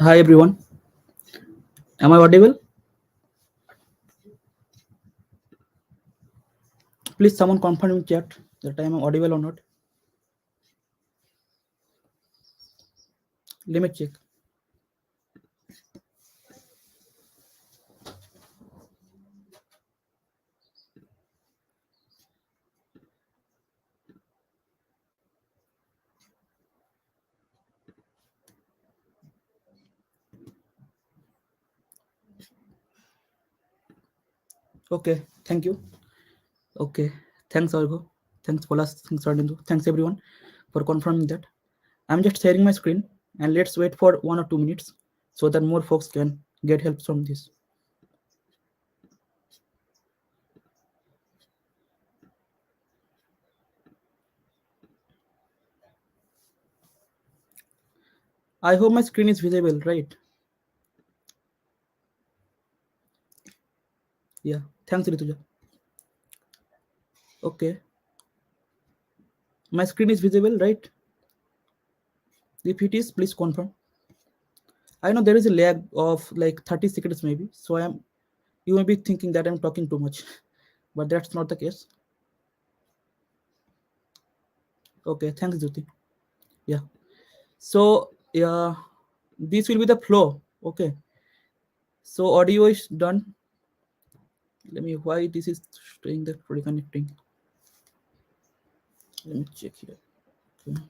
Hi everyone. Am I audible? Please someone confirm in chat that I am audible or not. Let me check. Okay, thank you. Okay, thanks Argo. Thanks Polas. Thanks Ardindu. Thanks everyone for confirming that. I'm just sharing my screen and let's wait for 1 or 2 minutes so that more folks can get help from this. I hope my screen is visible, right? Yeah. Thanks Rituja. Okay. My screen is visible, right? If it is, please confirm. I know there is a lag of like 30 seconds maybe. So you may be thinking that I'm talking too much, but that's not the case. Okay, thanks, Jyoti. Yeah. So yeah, this will be the flow. Okay. So audio is done. Let me why this is showing the reconnecting. Let me check here. Okay.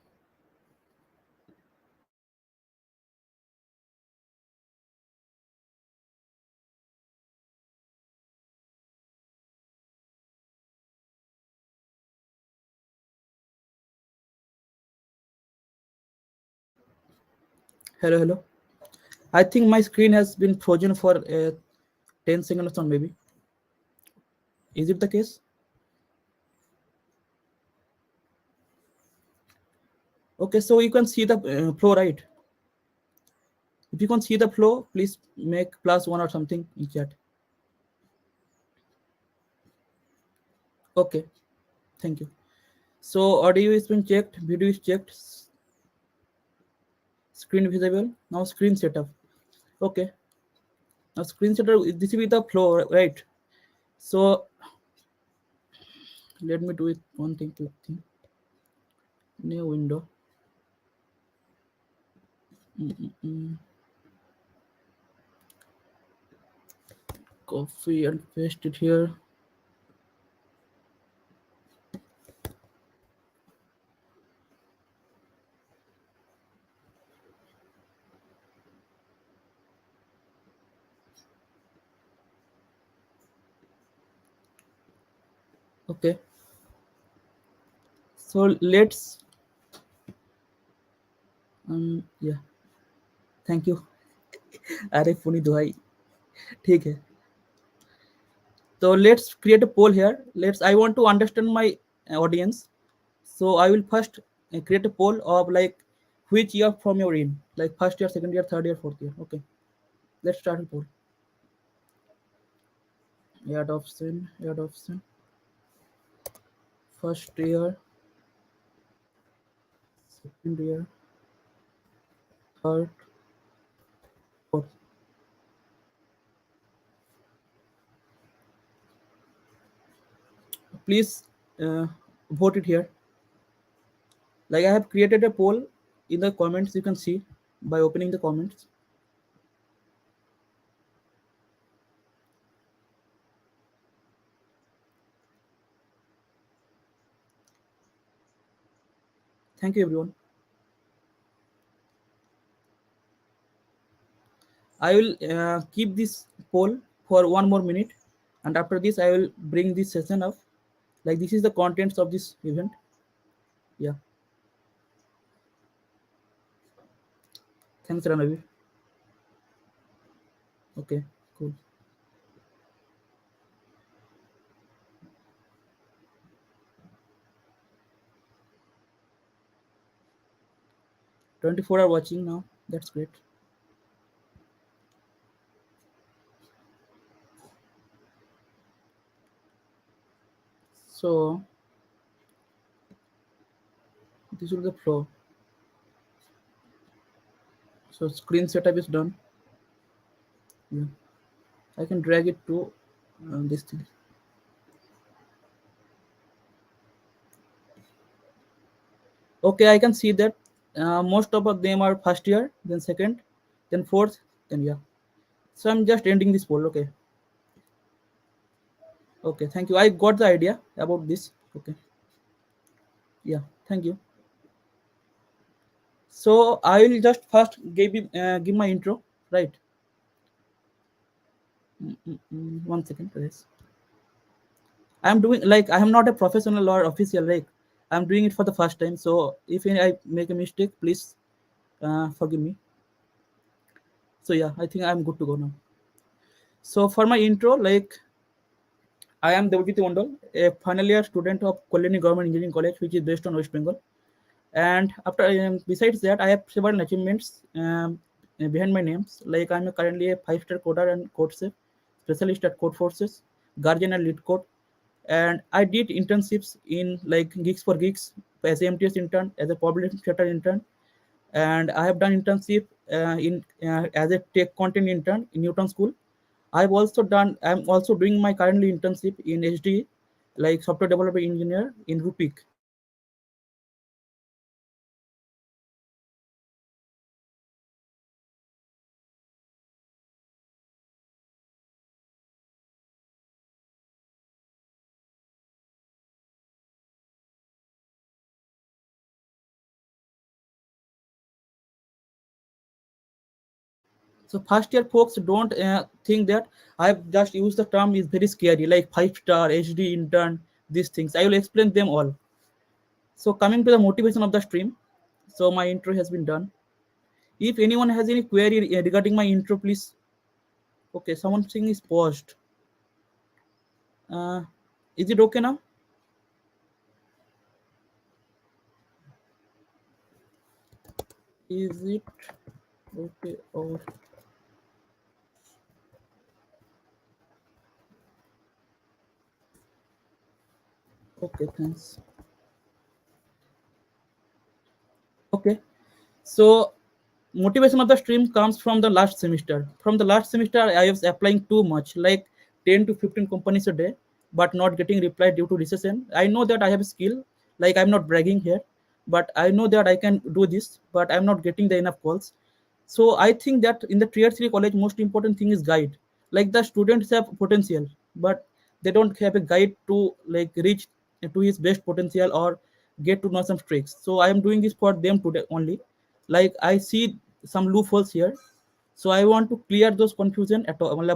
Hello, hello. I think my screen has been frozen for 10 seconds or maybe. Is it the case? Okay, so you can see the flow, right? If you can see the flow, please make +1 or something in chat. Okay, thank you. So audio has been checked, video is checked, screen visible. Now screen setup. Okay, now screen setup. This will be the flow, right? So let me do it one thing, quick thing. New window. Copy and paste it here. Okay. So let's yeah. Thank you. अरे पुनी दुहाई ठीक है so let's create a poll here. I want to understand my audience, so I will first create a poll of like which year from you're in, like first year, second year, third year, fourth year. Okay, let's start a poll. Add option first year, second year, third, fourth. Please vote it here. Like I have created a poll in the comments, you can see by opening the comments. Thank you everyone. I will keep this poll for 1 more minute, and after this I will bring this session up. Like this is the contents of this event. Yeah. Thanks Ranavir. Okay, cool. 24 are watching now. That's great. So this will be the flow. So screen setup is done. Yeah. I can drag it to this thing. Okay, I can see that most of them are first year, then second, then fourth, then yeah. So I'm just ending this poll. Okay. Okay. Thank you. I got the idea about this. Okay. Yeah. Thank you. So I will just first give my intro. Right. One second. Yes. I'm doing like I am not a professional or official. Like I'm doing it for the first time. So if I make a mistake, please forgive me. So yeah, I think I'm good to go now. So for my intro, like I am Devjit Mondal, a final year student of Kolani Government Engineering College, which is based on West Bengal. And after besides that, I have several achievements behind my names. Like I'm currently a five-star coder and code safe specialist at Code Forces, guardian and lead code. And I did internships in like Geeks for Geeks as a MTS intern, as a public theater intern, and I have done internship in as a tech content intern in Newton School. I'm also doing my currently internship in HD, like software developer engineer in Rupeek. So first year folks don't think that I've just used the term is very scary, like five-star HD intern, these things. I will explain them all. So coming to the motivation of the stream, so my intro has been done. If anyone has any query regarding my intro, please. Okay, someone saying is paused. Uh, is it okay now? Is it okay? Or okay, thanks. Okay. So motivation of the stream comes from the last semester. From the last semester, I was applying too much, like 10 to 15 companies a day, but not getting reply due to recession. I know that I have a skill, like I'm not bragging here, but I know that I can do this, but I'm not getting the enough calls. So I think that in the tier 3 college, most important thing is guide. Like the students have potential, but they don't have a guide to like reach to his best potential or get to know some tricks. So I am doing this for them today only. Like I see some loopholes here, so I want to clear those confusion at all, uh,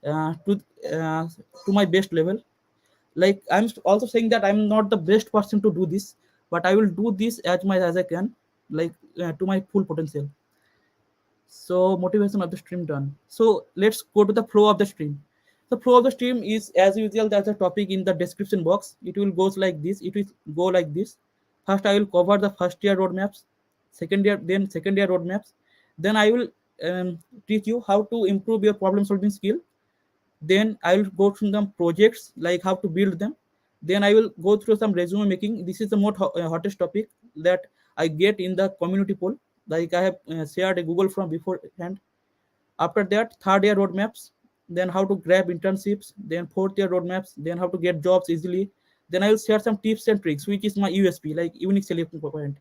to uh, to my best level. Like I'm also saying that I'm not the best person to do this, but I will do this as much as I can, like to my full potential. So motivation of the stream done. So let's go to the flow of the stream. The flow of the stream is as usual. There's a topic in the description box. It will goes like this. It will go like this. First, I will cover the first year roadmaps. Second year roadmaps. Then I will teach you how to improve your problem solving skill. Then I will go through some projects like how to build them. Then I will go through some resume making. This is the most hottest topic that I get in the community poll. Like I have shared a Google form beforehand. After that, third year roadmaps, then how to grab internships, then fourth year roadmaps, then how to get jobs easily. Then I will share some tips and tricks, which is my USP, like unique selling point.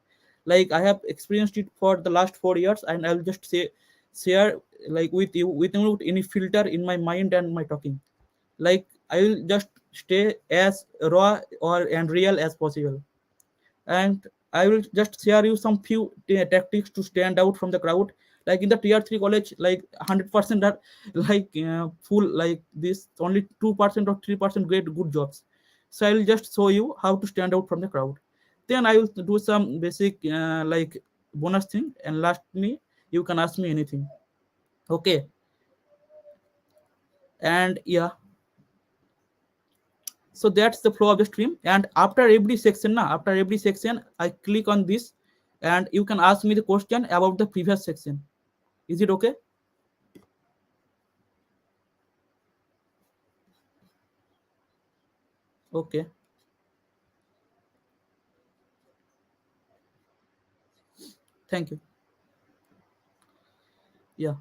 Like I have experienced it for the last 4 years, and I'll just say share like with you without any filter in my mind and my talking. Like I will just stay as raw or and real as possible, and I will just share you some few tactics to stand out from the crowd. Like in the tier 3 college, like 100% are like full like this, only 2% or 3% get good jobs. So I will just show you how to stand out from the crowd. Then I will do some basic like bonus thing, and lastly you can ask me anything. Okay. And yeah, so that's the flow of the stream. And after every section I click on this, and you can ask me the question about the previous section. Is it okay? Okay. Thank you. Yeah.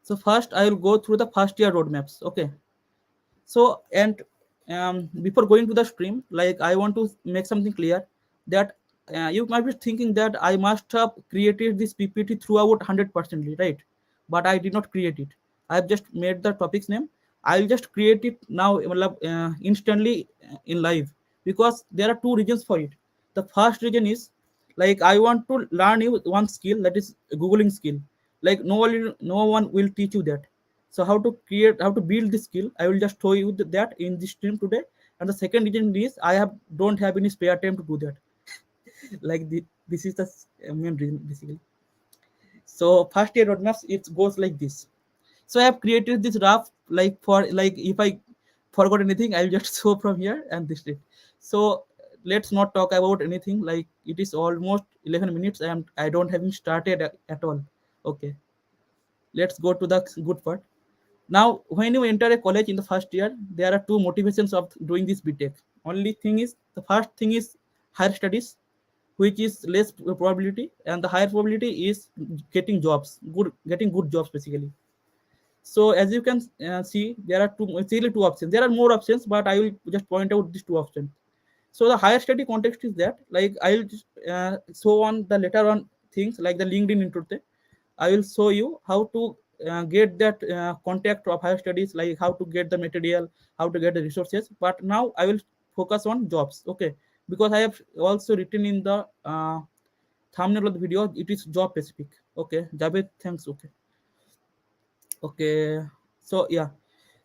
So first I will go through the first year roadmaps. Okay. So and before going to the stream, like I want to make something clear that you might be thinking that I must have created this PPT throughout 100%, right? But I did not create it. I have just made the topic's name. I'll just create it now, instantly, in live, because there are two reasons for it. The first reason is, like, I want to learn you one skill, that is googling skill. Like no one will teach you that. So how to build this skill, I will just show you that in this stream today. And the second reason is I have don't have any spare time to do that. Like this is the main reason basically. So first year roadmaps, it goes like this. So I have created this graph, like, for, like, if I forgot anything, I'll just show from here and this it. So let's not talk about anything, like it is almost 11 minutes and I don't having started at all. Okay, let's go to the good part. Now, when you enter a college in the first year, there are two motivations of doing this B.Tech. Only thing is, the first thing is higher studies, which is less probability, and the higher probability is getting good jobs basically. So as you can see, there are two options. There are more options, but I will just point out these two options. So the higher study context is that, like, I'll just show on the later on things like the LinkedIn intro. I will show you how to get that contact of higher studies, like how to get the material, how to get the resources. But now I will focus on jobs. Okay, because I have also written in the thumbnail of the video, it is job specific. Okay, Javed, thanks. Okay. Okay. So yeah.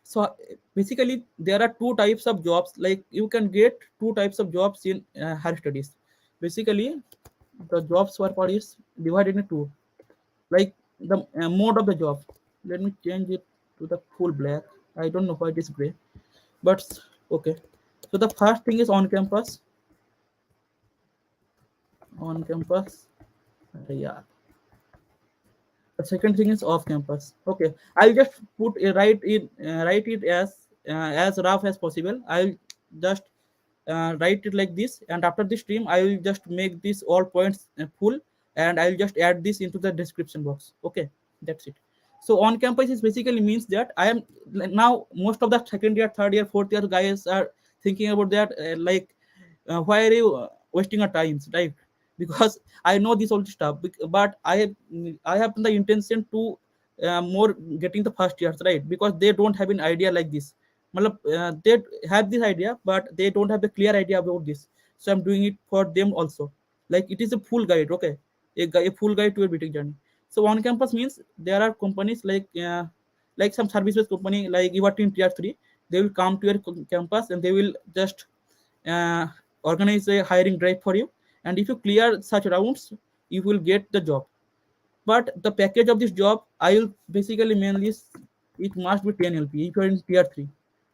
So basically, there are two types of jobs. Like, you can get two types of jobs in higher studies. Basically, the jobs were part is divided into two. Like, the mode of the job. Let me change it to the full black. I don't know why it is gray, but okay. So the first thing is on campus. On campus. Yeah. The second thing is off campus. Okay, I'll just write it as rough as possible. I'll just write it like this, and after this stream I will just make this all points full, and I'll just add this into the description box. Okay, that's it. So on campus is basically means that I am, like, now most of the second year, third year, fourth year guys are thinking about that, like, why are you wasting our times, right? Because I know this all stuff, but I have the intention to more getting the first years, right? Because they don't have an idea like this. Matlab, they have this idea, but they don't have the clear idea about this. So I'm doing it for them also. Like, it is a full guide. Okay, a full guide to a B.Tech journey. So on campus means there are companies like some service-based company, like you are in tier 3. They will come to your campus and they will just uh, organize a hiring drive for you, and if you clear such rounds, you will get the job. But the package of this job, I will basically mainly it must be 10 LP if you're in tier 3.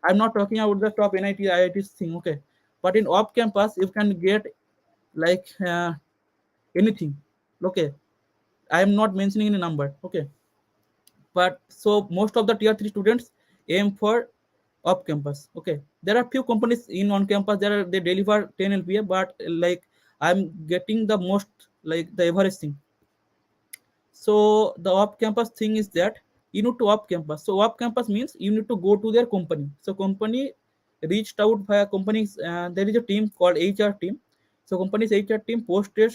I'm not talking about the top NIT IIT thing. Okay, but in off campus you can get, like, anything. Okay, I am not mentioning any number. Okay, but so most of the tier 3 students aim for off campus. Okay, there are few companies in on campus, they deliver 10 LPA, but like, I'm getting the most, like, the average thing. So the off campus thing is that you need to off campus. So off campus means you need to go to their company. So company reached out via companies. There is a team called HR team. So company's HR team posted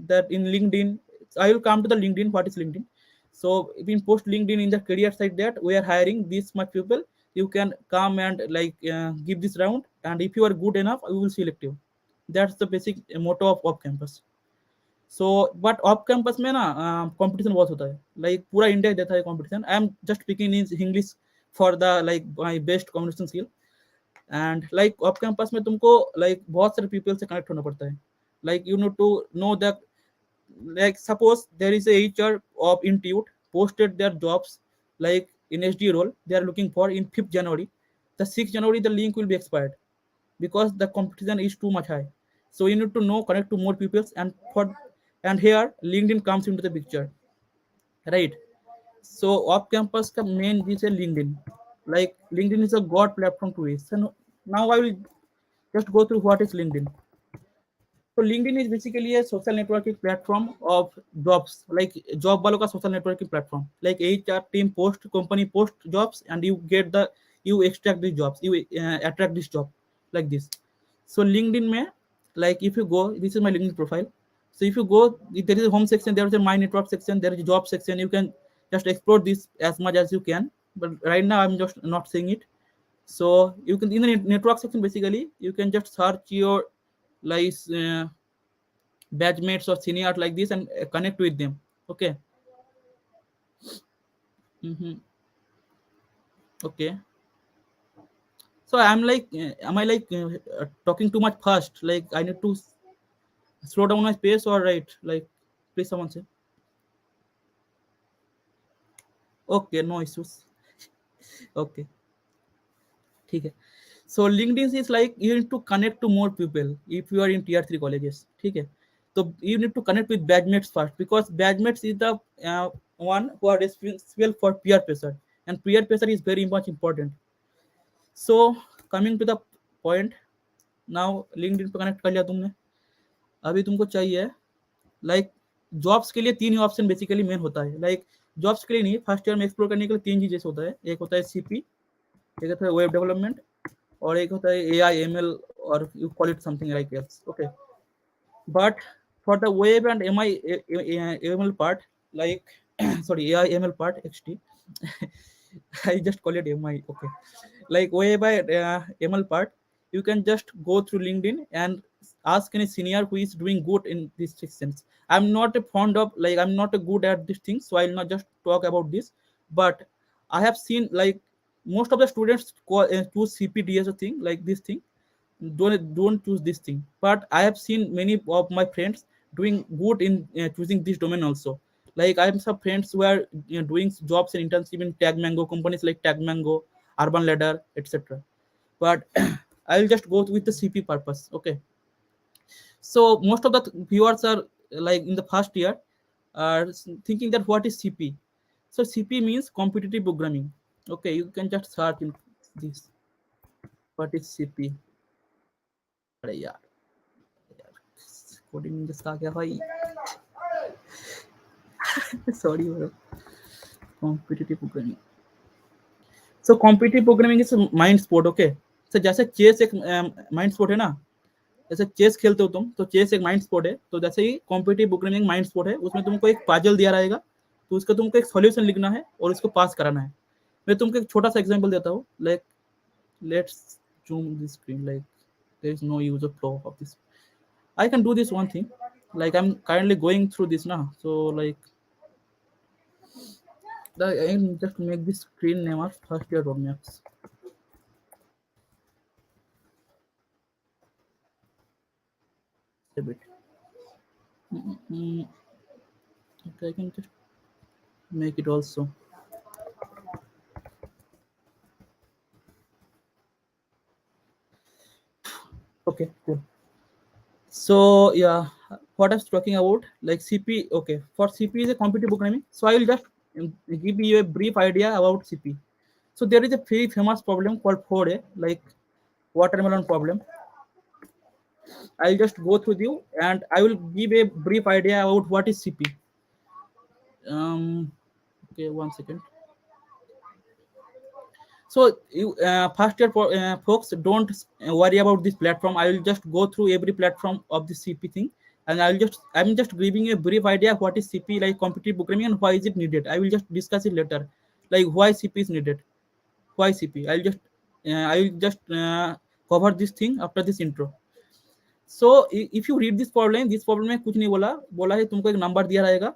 that in LinkedIn. I will come to the LinkedIn. What is LinkedIn? So if you post LinkedIn in the career site that we are hiring this much people, you can come and, like, give this round. And if you are good enough, we will select you. That's the basic motto of off campus. So but off campus में ना competition बहुत होता है, like पूरा India देता है competition. I am just speaking in English for the, like, my best communication skill. And like off campus में तुमको, लाइक, बहुत सारे पीपल से कनेक्ट होना पड़ता है. Like you need to know that, like, suppose there is a HR of Institute posted their jobs, like in HD role they are looking for in 5th January. The 6th January the link will be expired because the competition is too much high. So you need to know, connect to more people, and here LinkedIn comes into the picture, right? So off campus ka main is a LinkedIn. Like, LinkedIn is a god platform to use. So now I will just go through what is LinkedIn. So LinkedIn is basically a social networking platform of jobs, like job वालों का social networking platform. Like HR team post, company post jobs, and you extract these jobs, you attract this job, like this. So LinkedIn में, like if you go, this is my LinkedIn profile. So if you go, there is a home section, there is a my network section, there is a job section. You can just explore this as much as you can. But right now I'm just not saying it. So you can in the network section basically you can just search your like batch mates or seniors like this and connect with them. Okay. Hmm. Okay. So I'm like, am I like talking too much fast? Like I need to slow down my pace or right? Like, please someone say. Okay, no issues. Okay, ठीक है. So LinkedIn is like you need to connect to more people if you are in tier 3 colleges. ठीक है. So you need to connect with batchmates first because batchmates is the one who are responsible for peer pressure, and peer pressure is very much important. So coming to the point, now LinkedIn पे connect कर लिया तुमने. अभी तुमको चाहिए like jobs के लिए तीन ही ऑप्शन बेसिकली मेन होता है. लाइक जॉब्स के लिए नहीं, फर्स्ट ईयर में एक्सप्लोर करने के लिए तीन चीजें होता है. एक होता है सीपी, एक होता है वेब डेवलपमेंट, और एक होता है एआई एमएल, और you call it something like else. Okay. But for the web and ML part, like sorry, AI ML part, XT, I just call it MI. Okay, like web by ML part, you can just go through LinkedIn and ask any senior who is doing good in these sections. I'm not a fond of like I'm not a good at this thing, so I'll not just talk about this. But I have seen like most of the students choose CPD as a thing like this thing. Don't choose this thing, but I have seen many of my friends doing good in choosing this domain also. Like I have some friends who are doing jobs and internship in tag mango companies like tag mango, urban ladder, etc. But I'll just go with the CP purpose. Okay. So most of the viewers are like in the first year are thinking that what is CP. So CP means competitive programming. Okay, you can just search in this, what is CP. अरे यार, coding English का क्या भाई. Sorry bro. Competitive programming. So competitive programming is mind sport. Okay. So जैसे chess एक mind sport है ना, जैसे चेस खेलते हो तुम, तो चेस एक माइंड स्पोर्ट है. तो जैसे ही कॉम्पिटिटिव प्रोग्रामिंग माइंड स्पोर्ट है, उसमें तुमको एक पजल दिया रहेगा, तो उसका तुमको एक सॉल्यूशन लिखना है और उसको पास कराना है. मैं तुमको एक छोटा सा एग्जांपल देता हूँ. Like let's zoom this screen. Like there is no use of flow of this. I can do this one thing. Like I'm currently going through this now. So like I just make this screen name as first year roadmaps. A bit. Mm, okay, I can just make it also. Okay, cool. So yeah, what I was talking about, like CP. Okay, for CP is a competitive programming. So I will just give you a brief idea about CP. So there is a very famous problem called 4A, like watermelon problem. I'll just go through you and I will give a brief idea about what is CP. Okay, 1 second. So you first year folks, don't worry about this platform. I will just go through every platform of the CP thing, and I'm just giving you a brief idea of what is CP, like competitive programming, and why is it needed. I will just discuss it later, like why CP is needed, why CP. I will just cover this thing after this intro. So if you read this problem में कुछ नहीं बोला. बोला है तुमको एक number दिया रहेगा.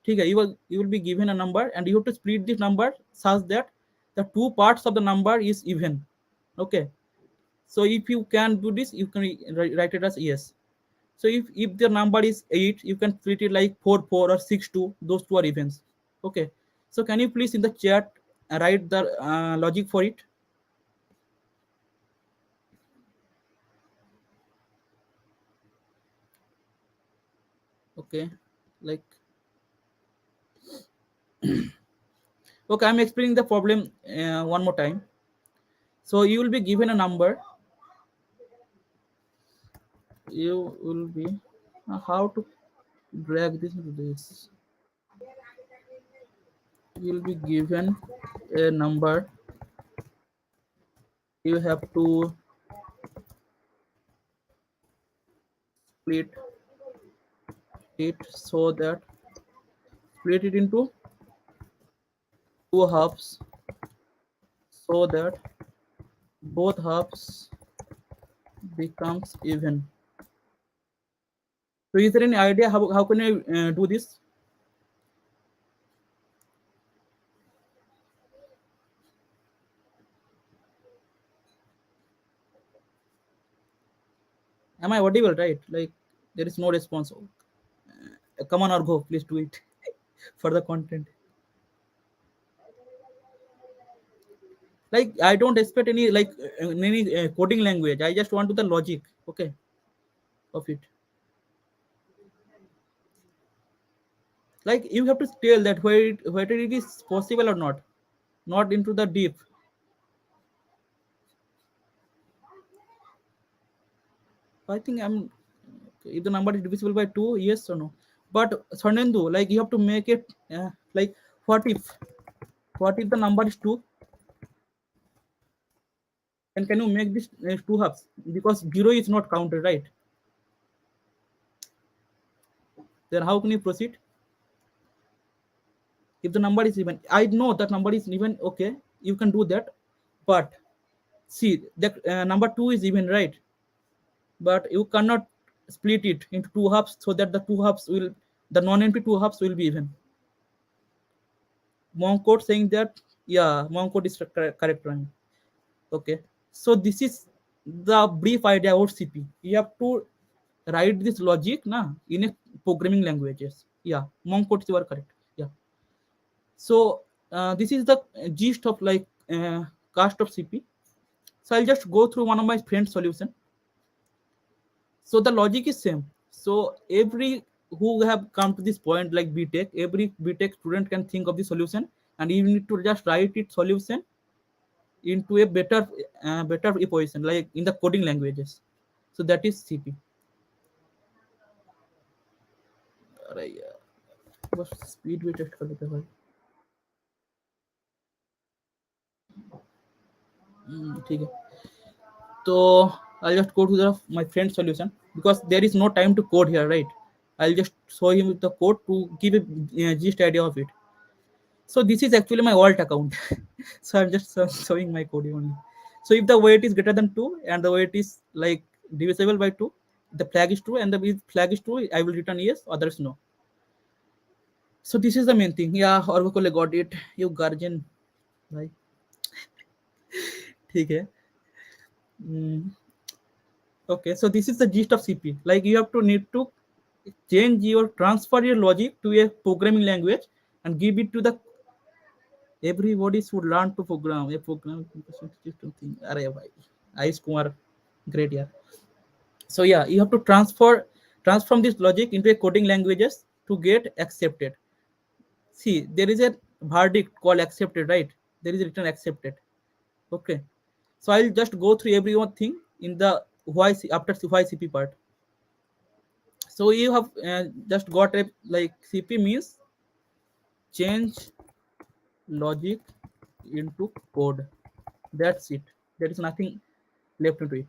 ठीक है. You will be given a number and you have to split this number such that the two parts of the number is even. Okay. So if you can do this, you can write it as yes. So if the number is 8, you can treat it like 4 4 or 6 2. Those two are evens. Okay. So can you please in the chat write the logic for it? Okay. Like okay, I'm explaining the problem one more time. So you will be given a number. You will be How to drag this into this? You'll be given a number. You have to split it so that split it into two halves so that both halves becomes even. So is there any idea how can I do this? Am I audible, right? Like there is no response. Come on or go, please do it for the content. Like I don't expect any like any coding language. I just want to the logic, okay, of it. Like you have to tell that whether it is possible or not, not into the deep. I think I'm if the number is divisible by two, yes or no. But Swarnendu, like you have to make it like what if what if the number is two, and can you make this two halves because zero is not counted, right? Then how can you proceed if the number is even? I know that number is even, okay, you can do that, but see the number two is even, right? But you cannot split it into two halves so that the two halves will the non-empty two halves will be even. Monk code saying that, yeah, monk code is correct one. Okay, so this is the brief idea about CP. You have to write this logic na in a programming languages. Yeah, monk code you are correct. Yeah. So this is the gist of like cast of CP. So I'll just go through one of my friend's solution. So the logic is same. So every who have come to this point like B.Tech, every B.Tech student can think of the solution, and you need to just write it solution into a better equation like in the coding languages. So that is CP. अरे यार बस speed भी test कर लेते हैं भाई. ठीक है. So I'll just go to my friend's solution because there is no time to code here, right? I'll just show him the code to give a gist idea of it. So this is actually my alt account. So I'm just showing my code only. So if the weight is greater than two and the weight is like divisible by two, the flag is true, and the if flag is true, I will return yes, others no. So this is the main thing. Yeah, और वो को got it. You guardian, भाई. ठीक है. Mm, okay, so this is the gist of CP. Like you have to need to change your transfer your logic to a programming language and give it to the everybody should learn to program a program system thing. अरे भाई, Ayush Kumar, great yeah. So yeah, you have to transform this logic into a coding languages to get accepted. See, there is a verdict called accepted, right? There is written accepted. Okay. So I'll just go through every one thing in the after why CP part. So you have just got a like CP means change logic into code. That's it. There is nothing left into it.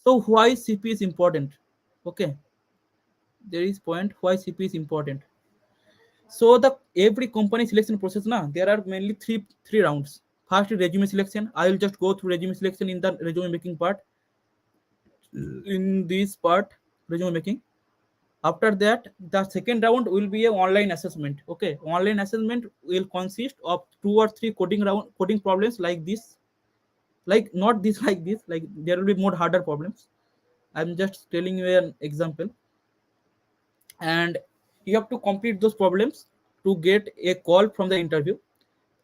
So why CP is important? Okay, there is point why CP is important. So the every company selection process now there are mainly three rounds. First is resume selection. I will just go through resume selection in the resume making part. In this part, resume making. After that, the second round will be a online assessment. Okay, online assessment will consist of two or three coding problems like this, like not this like this. Like there will be more harder problems. I'm just telling you an example, and you have to complete those problems to get a call from the interview.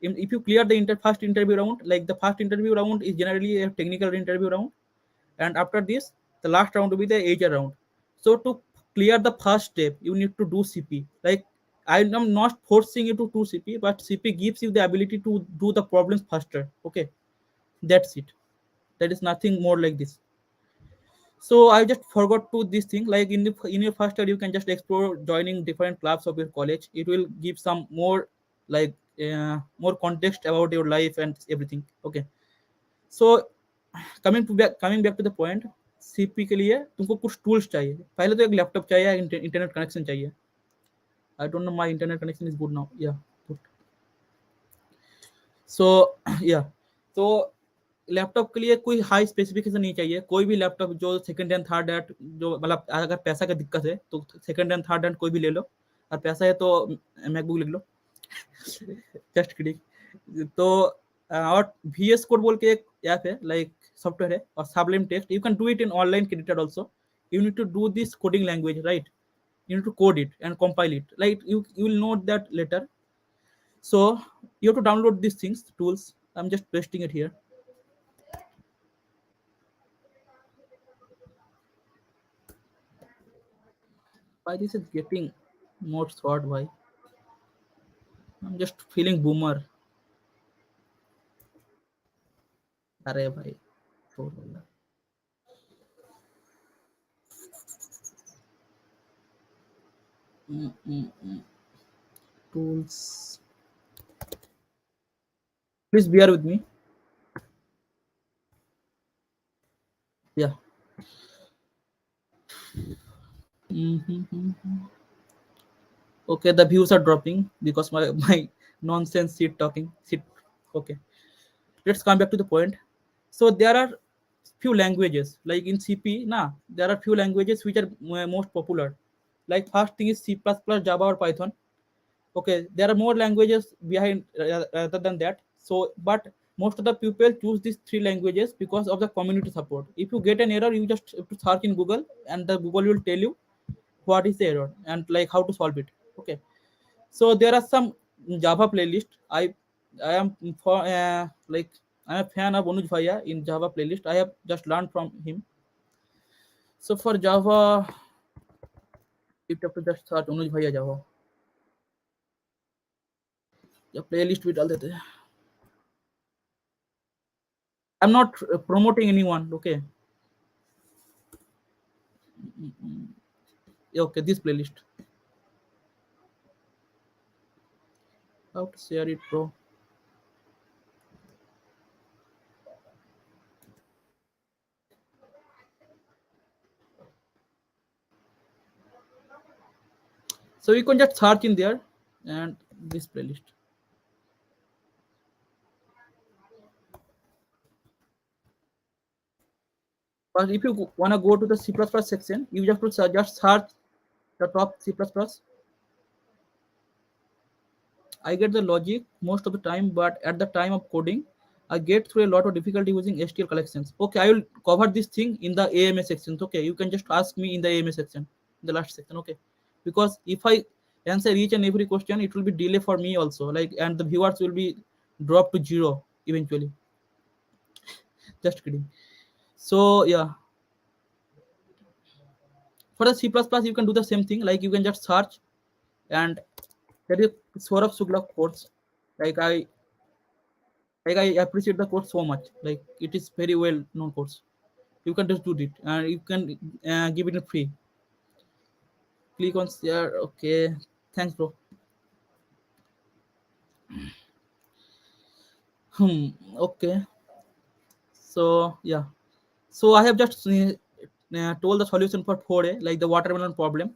If you clear the first interview round, like the first interview round is generally a technical interview round, and after this the last round will be the HR round. So to clear the first step you need to do CP. Like I am not forcing you to do CP, but CP gives you the ability to do the problems faster. Okay, that's it. There is nothing more like this. So I just forgot to this thing, like in your first year you can just explore joining different clubs of your college. It will give some more like more context about your life and everything. Okay. So coming back to the point, CP के लिए तुमको कुछ tools चाहिए. पहले तो एक laptop चाहिए, internet connection चाहिए. I don't know my internet connection is good now. या सो या तो लैपटॉप के लिए कोई हाई स्पेसिफिकेशन नहीं चाहिए. कोई भी लैपटॉप जो सेकंड हैंड थर्ड हैंड, जो मतलब अगर पैसा का दिक्कत है तो सेकंड हैंड थर्ड हैंड कोई भी ले लो. और पैसा है तो मैकबुक ले लो. Just kidding. तो और VS कोड बोल के एक ऐप है, लाइक सॉफ्टवेयर है, और Sublime text you can do it in online credited also. You need to do this coding language, right? You need to code it and compile it, like you will know that later. So you have to download these things, tools. I'm just pasting it here. Why this is getting more short? Why? I'm just feeling boomer. अरे भाई छोड़ दो यार. Mm, mm, mm. Tools. Please bear with me. Yeah. Mm-hmm. Okay, the views are dropping because my nonsense shit talking. Shit. Okay. Let's come back to the point. So there are few languages like in CP. Nah, there are few languages which are most popular. Like first thing is C++, Java, or Python. Okay, there are more languages behind rather than that. So, but most of the people choose these three languages because of the community support. If you get an error, you just have to search in Google, and the Google will tell you what is the error and like how to solve it. Okay, so there are some Java playlist. I am for like I'm a fan of Anuj Bhaiya in Java playlist. I have just learned from him. So for Java, you have to just search Anuj Bhaiya Java. या playlist भी डाल देते हैं. I'm not promoting anyone. Okay. Yeah, okay, this playlist. How to share it, bro? So you can just search in there and this playlist. But if you wanna go to the C++ section, you just to just search the top C++. I get the logic most of the time, but at the time of coding, I get through a lot of difficulty using STL collections. Okay, I will cover this thing in the AMA sections. Okay, you can just ask me in the AMA section, the last section. Okay, because if I answer each and every question, it will be delay for me also. Like, and the viewers will be dropped to zero eventually. Just kidding. So yeah, for the C++, you can do the same thing. Like you can just search, and there is Saurabh Sugla course. Like I appreciate the course so much. Like it is very well known course. You can just do it, and you can give it a free. Click on share. Okay, thanks, bro. Okay. So yeah. So I have just told the solution for 4A, like the watermelon problem.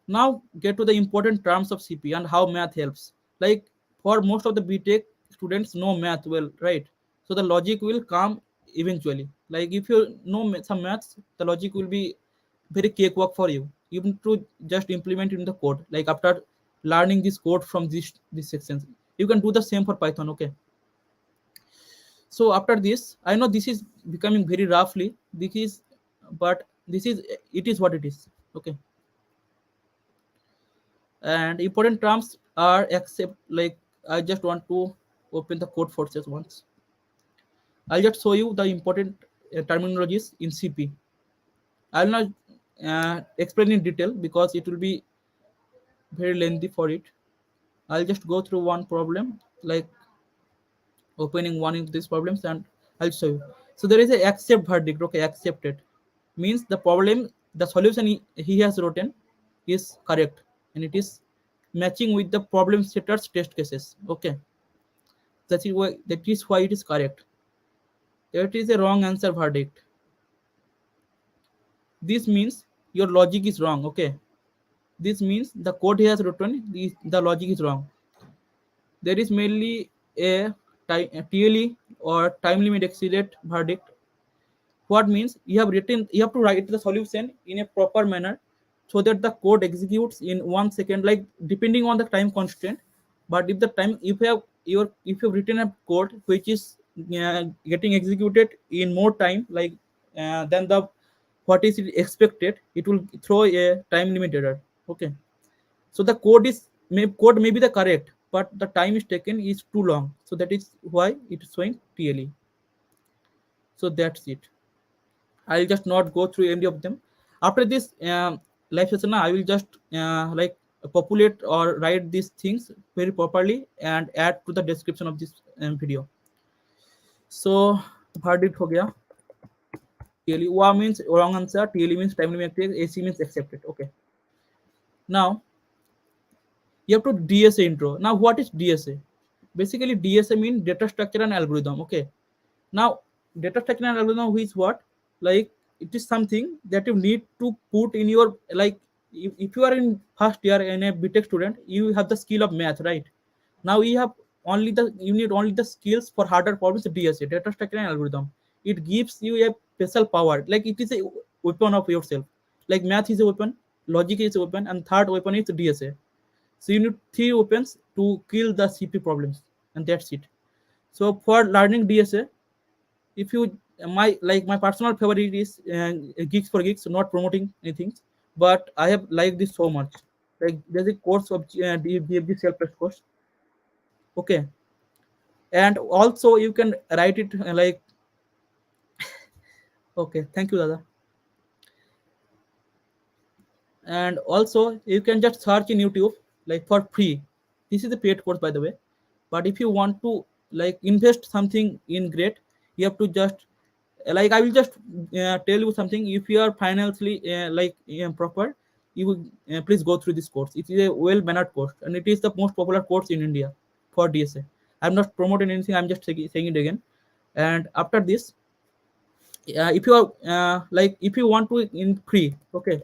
Now get to the important terms of CP and how math helps. Like for most of the B.Tech students know math well, right? So the logic will come eventually. Like if you know some maths, the logic will be very cakewalk for you. You need to just implement it in the code. Like after learning this code from these sections, you can do the same for Python. Okay. So after this, I know this is becoming very roughly. This is, but this is it is what it is. Okay. And important terms are except like I just want to open the code forces once. I'll just show you the important terminologies in CP. I'll not explain in detail because it will be very lengthy for it. I'll just go through one problem, like opening one of these problems, and I'll show you. So there is a accept verdict. Okay, accepted. means the solution he has written is correct, and it is matching with the problem setter's test cases. Okay, that is why it is correct. That is a wrong answer verdict. This means your logic is wrong. Okay, this means the code he has written, the logic is wrong. There is mainly a TLE or time limit exceeded verdict. What means you have to write the solution in a proper manner so that the code executes in 1 second, like depending on the time constraint. But if the time if you've written a code which is getting executed in more time, like than the what is it expected, it will throw a time limit error. Okay, so the code may be the correct, but the time is taken is too long, so that is why it is showing TLE. So that's it. I'll just not go through any of them. After this live session, I will just like populate or write these things very properly and add to the description of this video. So verdict ho gaya. TLE wa means wrong answer. TLE means time limit. AC means accepted. Okay. Now you have to DSA intro. Now what is DSA? Basically DSA means data structure and algorithm. Okay. Now data structure and algorithm is what? Like it is something that you need to put in your, like if you are in first year and a B.Tech student, you have the skill of math, right? Now you need only the skills for harder problems. DSA, data structure and algorithm, it gives you a special power, like it is a weapon of yourself. Like math is a weapon, logic is a weapon, and third weapon is DSA. So you need three weapons to kill the CP problems, and that's it. So for learning DSA, if you my personal favorite is Geeks for Geeks, not promoting anything, but I have liked this so much. Like there's a course of BFG self-test course. Okay, and also you can write it like, okay, thank you, Dada. And also you can just search in YouTube like for free. This is a paid course, by the way, but if you want to like invest something in great, you have to just like I will just tell you something. If you are financially proper, you will please go through this course. It is a well mannered course, and it is the most popular course in India for DSA. I'm not promoting anything, I'm just saying it again. And after this, if you are if you want to in free, okay,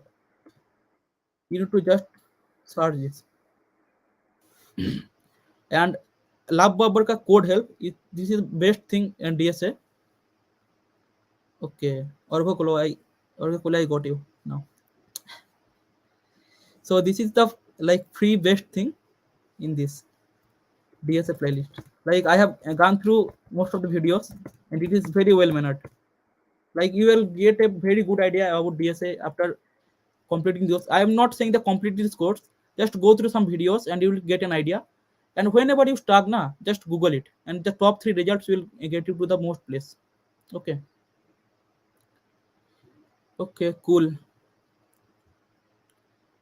you need to just search this. And lab babbar ka code help, this is best thing in DSA. Okay, Orva Kolo, I got you now. So this is the like free best thing in this DSA playlist. Like I have gone through most of the videos, and it is very well mannered. Like you will get a very good idea about DSA after completing those. I am not saying the complete this course. Just go through some videos and you will get an idea. And whenever you stuck, na, just Google it, and the top three results will get you to the most place. Okay. Okay. Cool.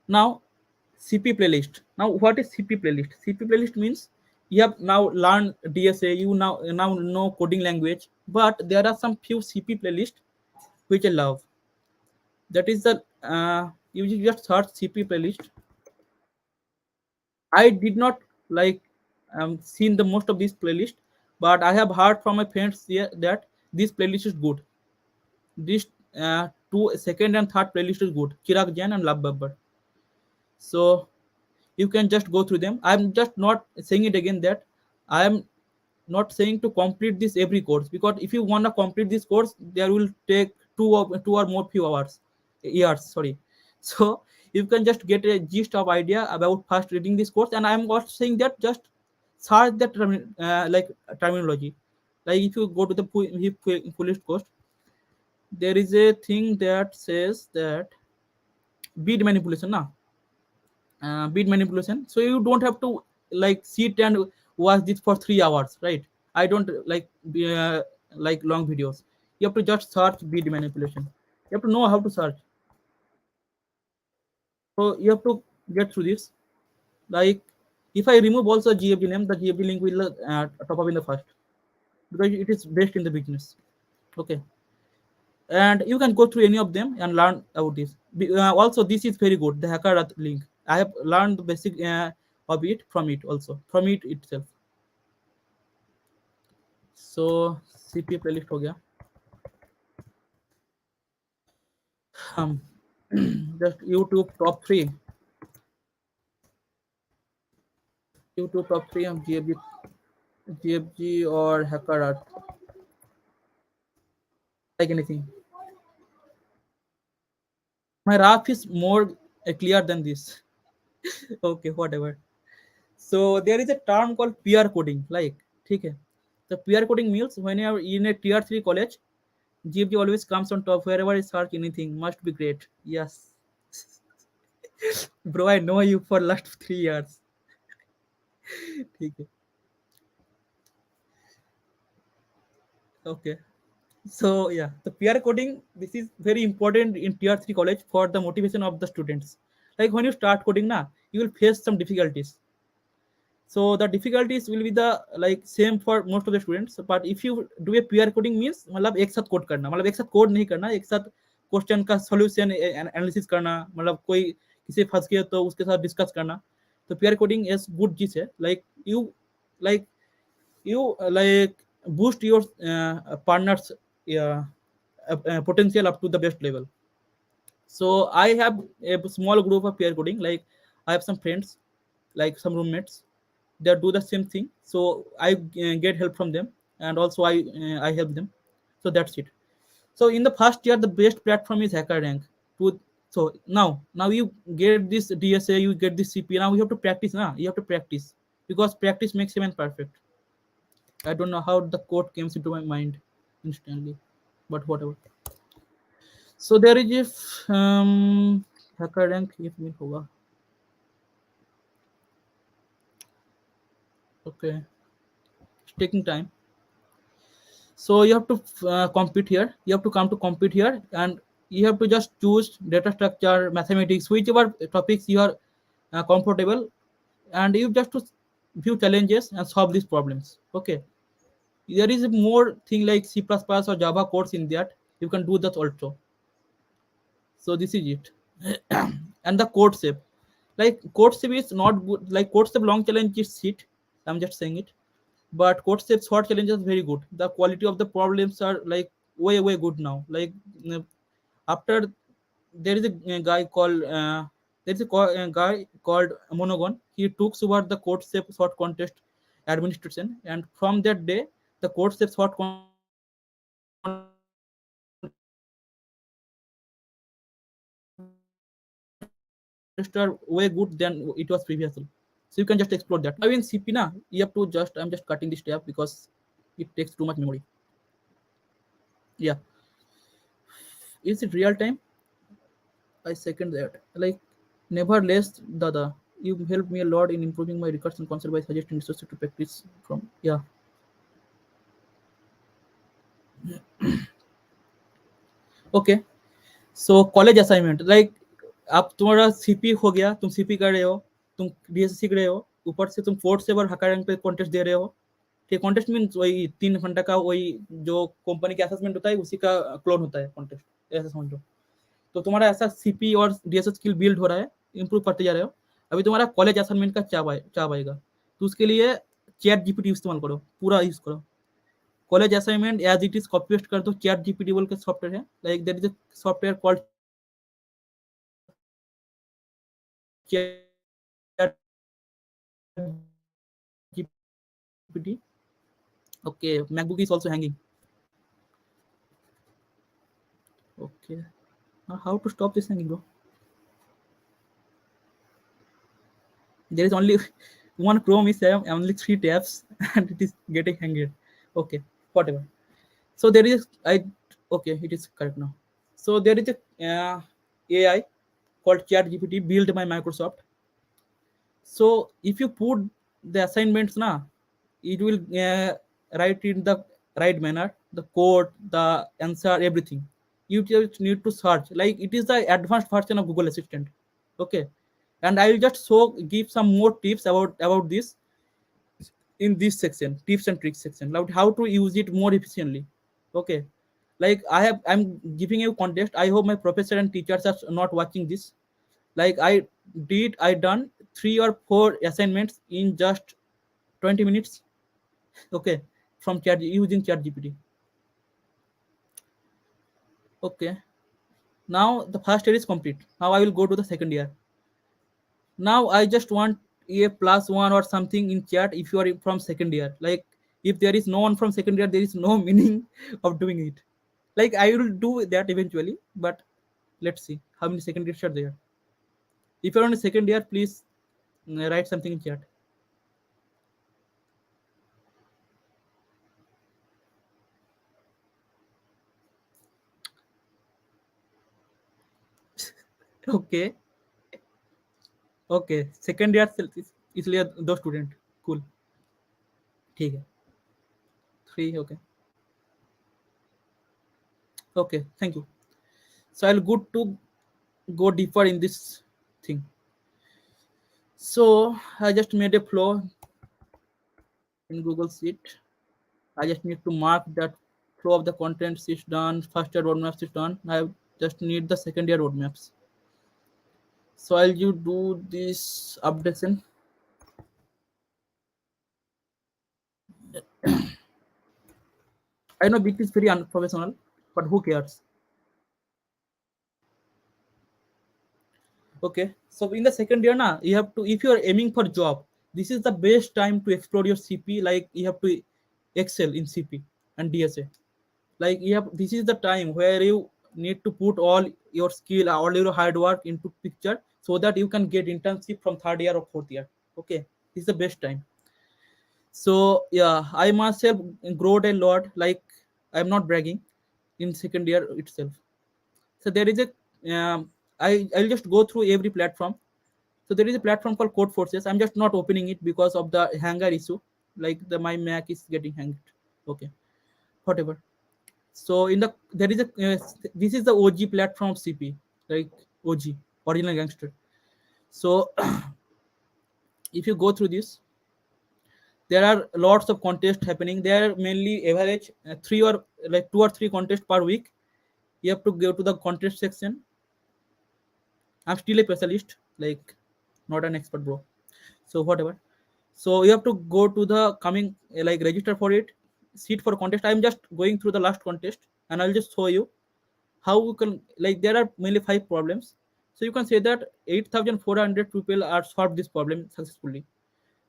Now CP playlist. Now what is CP playlist? CP playlist means you have now learned DSA. You now know coding language, but there are some few CP playlists which I love. That is the you just search CP playlist. I did not like seen the most of this playlist, but I have heard from my friends here that this playlist is good. This two second and third playlist is good. Chirag Jain and Love Babbar. So you can just go through them. I'm just not saying it again that I am not saying to complete this every course, because if you want to complete this course, there will take two or more few hours, years. Sorry. So you can just get a gist of idea about first reading this course, and I'm also saying that just search that terminology. Like if you go to the fullest course, there is a thing that says that bead manipulation. Now bit manipulation, so you don't have to like sit and watch this for 3 hours, right? I don't like long videos. You have to just search bit manipulation. You have to know how to search. So you have to get through this. Like if I remove also GFD name, the GFD link will top up in the first, because it is based in the business. Okay. and you can go through any of them and learn about this. Also, this is very good. The hacker link. I have learned the basic of it from it also from it itself. So CP playlist हो गया. um just YouTube top 3, YouTube top 3 of GFG or hacker art, like anything. My rap is more clear than this. Okay, whatever. So there is a term called peer coding. Like, okay, the peer coding means when you are in a tier 3 college, GFG always comes on top. Wherever you search anything, must be great. Yes, bro, I know you for last 3 years. Okay, okay. So yeah, the peer coding, this is very important in tier 3 college for the motivation of the students. Like when you start coding now, you will face some difficulties. So the difficulties will be the like same for most of the students, but if you do a peer coding means मतलब एक साथ code करना, मतलब एक साथ code नहीं करना, एक साथ क्वेश्चन का सॉल्यूशन एनालिसिस करना, मतलब कोई किसी फंस गया तो उसके साथ डिस्कस करना. तो peer coding is good चीज है. Like you boost your partners potential up to the best level. So I have a small group of peer coding. Like I have some friends, like some roommates, they do the same thing. So I get help from them, and also I help them. So that's it. So in the first year, the best platform is HackerRank. To so now you get this DSA, you get this CP. Now you have to practice. Now you have to practice because practice makes even perfect. I don't know how the quote came into my mind instantly, but whatever. So there is if HackerRank if me hoga. Okay, it's taking time. So you have to compete here. You have to come to compete here, and you have to just choose data structure, mathematics, whichever topics you are comfortable, and you just to view challenges and solve these problems. Okay, there is more thing like C++ or Java codes in that. You can do that also. So this is it. And the code shape, like code shape is not good. Like code shape long challenge is shit. I'm just saying it, but code shape short challenge is very good. The quality of the problems are like way good now. Like uh, after there is a guy called a guy called Monogon. He took over the code shape short contest administration, and from that day the code shape short contest are way good than it was previously. So you can just explore that. I mean CP are GFG are hacker rank. You have to just I'm just cutting this tab because it takes too much memory. Yeah, is it real time? I second that. Like, never less, Dada. You helped me a lot in improving my recursion concept by suggesting resources to practice from. Yeah. Okay. So college assignment, like अब तुम्हारा CP हो गया, तुम CP कर रहे हो, तुम DS सीख रहे हो, ऊपर से तुम फोर्थ से और हकार रैंक पे कॉन्टेस्ट दे रहे हो. ठीक, कॉन्टेस्ट मीन वही 3 घंटा का वही जो कंपनी का असेसमेंट होता है उसी का क्लोन होता है कॉन्टेस्ट, ऐसा समझ लो. तो तुम्हारा ऐसा सीपी और डीएसएस स्किल बिल्ड हो रहा है, इंप्रूव करते जा रहे हो. अभी तुम्हारा कॉलेज असाइनमेंट का चाप आएगा, तो उसके लिए चैट जीपीटी इस्तेमाल करो, पूरा यूज करो. College assignment as it is copy paste कर दो. चैट जीपीटी बोल के सॉफ्टवेयर है, like there is a software called ChatGPT. Okay, MacBook is also hanging. Okay, how to stop this hanging, bro? There is only one Chrome is only 3 tabs and it is getting hanged. Okay, whatever. So there is I okay, it is correct now. So there is a AI called ChatGPT built by Microsoft. So if you put the assignments now, it will write in the right manner, the code, the answer, everything. You just need to search. Like it is the advanced version of Google Assistant. Okay, and I will just give some more tips about this in this section, tips and tricks section, about how to use it more efficiently. Okay, Like I'm giving you context. I hope my professor and teachers are not watching this. Like I done 3 or 4 assignments in just 20 minutes. Okay, from chat using chat gpt. Okay, now the first year is complete. Now I will go to the second year. Now I just want a plus one or something in chat if you are from second year. Like if there is no one from second year, there is no meaning of doing it. Like I will do that eventually, but let's see how many second years are there. If you're on a second year, please write something in chat. Okay, okay. Second year इसलिए दो student. Cool. ठीक है. Three. Okay. Okay. Thank you. So I'll go to go deeper in this thing. So I just made a flow in Google Sheet. I just need to mark that flow of the contents is done, first year roadmaps is done. I just need the second year roadmaps. So I'll you do this updation. I know bit is very unprofessional, but who cares? Okay. So in the second year, na, you have to if you are aiming for job, this is the best time to explore your CP. Like you have to excel in CP and DSA. Like you have this is the time where you need to put all your skill, all your hard work into picture so that you can get internship from third year or fourth year. Okay, this is the best time. So yeah, I myself growed a lot. Like I'm not bragging in second year itself. So there is a I'll just go through every platform. So there is a platform called Code Forces. I'm just not opening it because of the hanger issue. Like the my Mac is getting hanged. Okay, whatever. So in the there is a this is the OG platform CP, like OG original gangster. So if you go through this, there are lots of contests happening. There are mainly average three or like 2 or 3 contests per week. You have to go to the contest section. I'm still a specialist, like not an expert, bro. So whatever. So you have to go to the coming like register for it, seat for contest. I'm just going through the last contest, and I'll just show you how you can like there are mainly 5 problems. So you can say that 8,400 people are solved this problem successfully.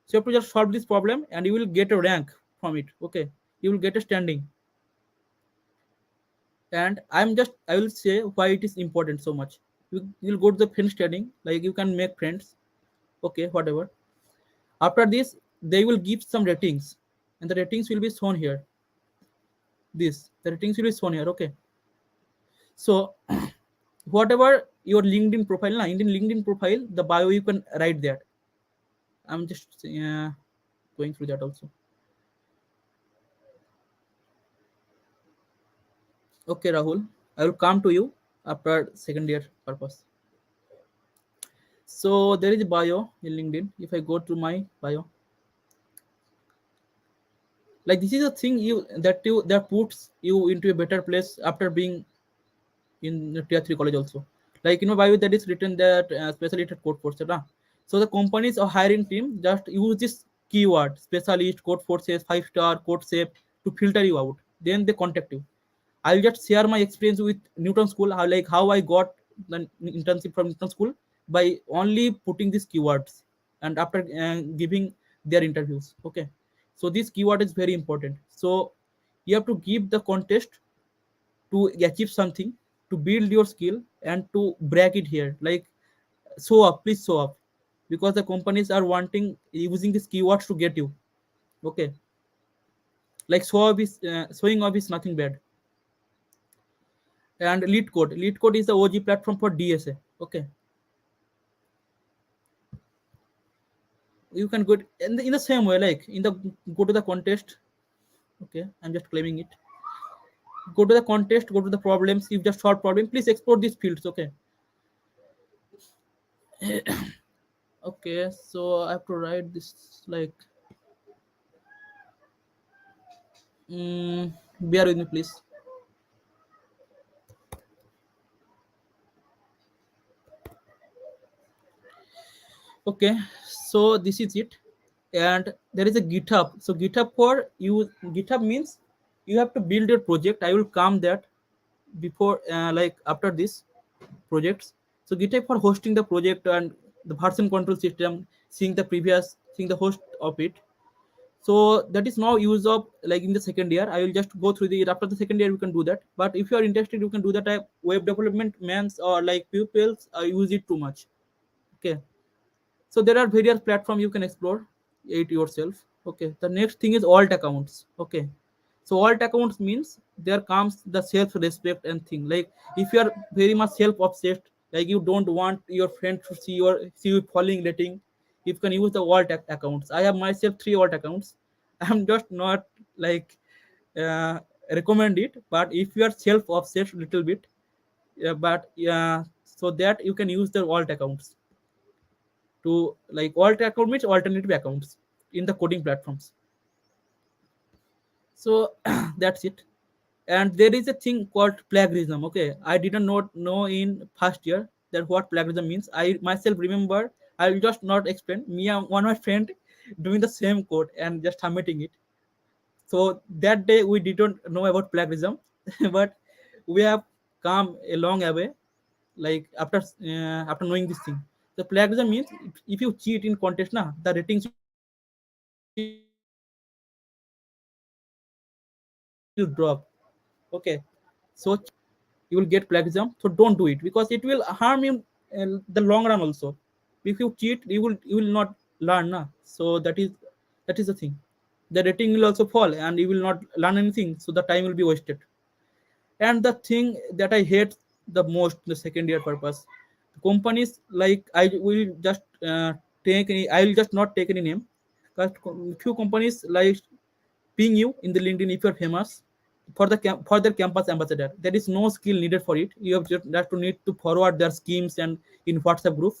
So you have to just solve this problem and you will get a rank from it. Okay, you will get a standing. And I will say why it is important so much. You'll go to the friend standing, like you can make friends. Okay, whatever. After this they will give some ratings, and the ratings will be shown here. This the ratings will be shown here. Okay, so whatever your LinkedIn profile, na, in LinkedIn profile, the bio you can write that. I'm just going through that also. Okay, Rahul, I will come to you after second year purpose. So there is a bio in LinkedIn. If I go to my bio, like this is a thing you that puts you into a better place after being in the tier 3 college also. Like bio that is written that specialist at code forces, nah? So the companies or hiring team just use this keyword specialist code forces 5 star code safe to filter you out, then they contact you. I'll just share my experience with Newton School, how I got the internship from Newton School by only putting these keywords and after giving their interviews. Okay, so this keyword is very important. So you have to give the contest to achieve something, to build your skill and to brag it here. Like show up, please show up, because the companies are wanting using these keywords to get you. Okay, like showing up is nothing bad. And lead code is the OG platform for DSA. Okay, you can go in the same way, like in the go to the contest. Okay, I'm just claiming it. Go to the contest, go to the problems. You just solve problem, please explore these fields. Okay. Okay, so I have to write this like bear with me please. Okay, so this is it. And there is a GitHub. So GitHub for you, GitHub means you have to build your project. I will come that before like after this projects. So GitHub for hosting the project and the version control system, seeing the host of it. So that is now use of like in the second year. I will just go through the after the second year we can do that. But if you are interested, you can do that. Web development means or like pupils use it too much. Okay, so there are various platforms you can explore it yourself. Okay, the next thing is alt accounts. Okay, so alt accounts means there comes the self respect and thing. Like if you are very much self obsessed, like you don't want your friend to see you falling rating, you can use the accounts. I have myself three alt accounts. I'm just not like uh, recommend it, but if you are self obsessed little bit, but yeah, so that you can use the alt accounts to like alt account means alternative accounts in the coding platforms. So that's it. And there is a thing called plagiarism. Okay, I didn't know in first year that what plagiarism means. I myself remember. I will just not explain. Me and one of my friend doing the same code and just submitting it. So that day we didn't know about plagiarism, but we have come a long way. Like after knowing this thing, the plagiarism means if you cheat in contest, na the ratings will drop. Okay, so you will get plagiarism. So don't do it because it will harm you the long run also. If you cheat, you will not learn na. So that is the thing. The rating will also fall and you will not learn anything. So the time will be wasted. And the thing that I hate the most the second year purpose, companies like I will just not take any name, because few companies like ping you in the LinkedIn if you're famous for for their campus ambassador. There is no skill needed for it. You have to need to forward their schemes and in WhatsApp group.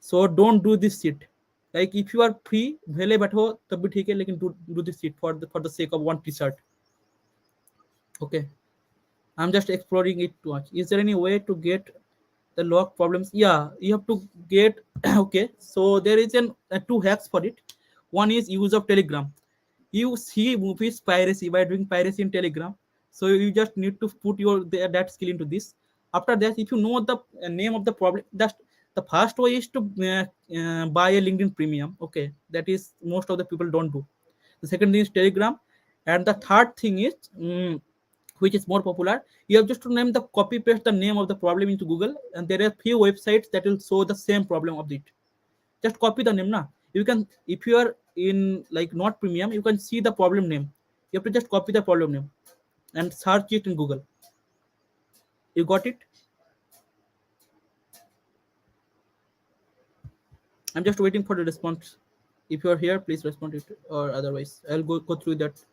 So don't do this shit. Like if you are free भले बैठो तब भी ठीक है, लेकिन do this shit for the sake of one t-shirt. Okay, I'm just exploring it too much. Is there any way to get the log problems? Yeah, you have to get okay. So there is two hacks for it. One is use of Telegram. You see movies piracy by doing piracy in Telegram. So you just need to put that skill into this. After that, if you know the name of the problem, that's the first way is to buy a LinkedIn Premium. Okay, that is most of the people don't do. The second thing is Telegram, and the third thing is which is more popular. You have just to name the copy paste the name of the problem into Google, and there are few websites that will show the same problem of it. Just copy the name now. You can, if you are in like not premium, you can see the problem name. You have to just copy the problem name and search it in Google. You got it? I'm just waiting for the response. If you are here, please respond it, or otherwise I'll go through that.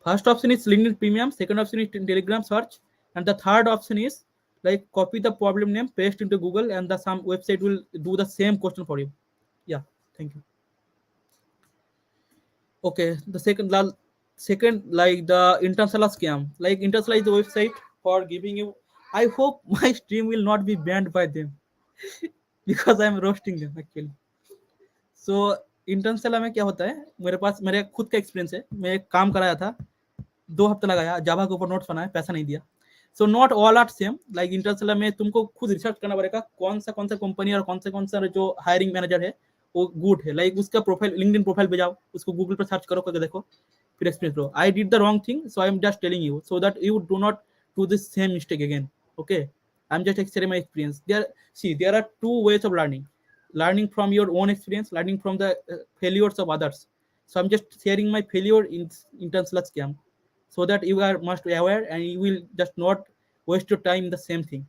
First option is LinkedIn Premium. Second option is Telegram search, and the third option is like copy the problem name, paste into Google, and the some website will do the same question for you. Yeah, thank you. Okay, the second like the Internsala scam. Like Internsala is the website for giving you. I hope my stream will not be banned by them because I'm roasting them actually. सो इंटर्नशला में क्या होता है, मेरे पास मेरे खुद का experience है. मैं एक काम कराया था, 2 हफ्ते लगाया, जावा के ऊपर नोट्स बनाया, पैसा नहीं दिया. So not all are same. Like international में तुमको खुद रिसर्च करना पड़ेगा कौन सा कंपनी और कौन सा जो हायरिंग मैनेजर है वो गुड है. लाइक उसका प्रोफाइल लिंक्डइन प्रोफाइल पे जाओ, उसको गूगल पर सर्च करो करके देखो, फिर experience low. I did the wrong thing, so I am just telling you so that you do not do this same mistake again. Okay, I am just sharing my experience. There are two ways of learning from your own experience, learning from the failures of others. So I'm just sharing my failure in international scam, so that you are must be aware and you will just not waste your time in the same thing.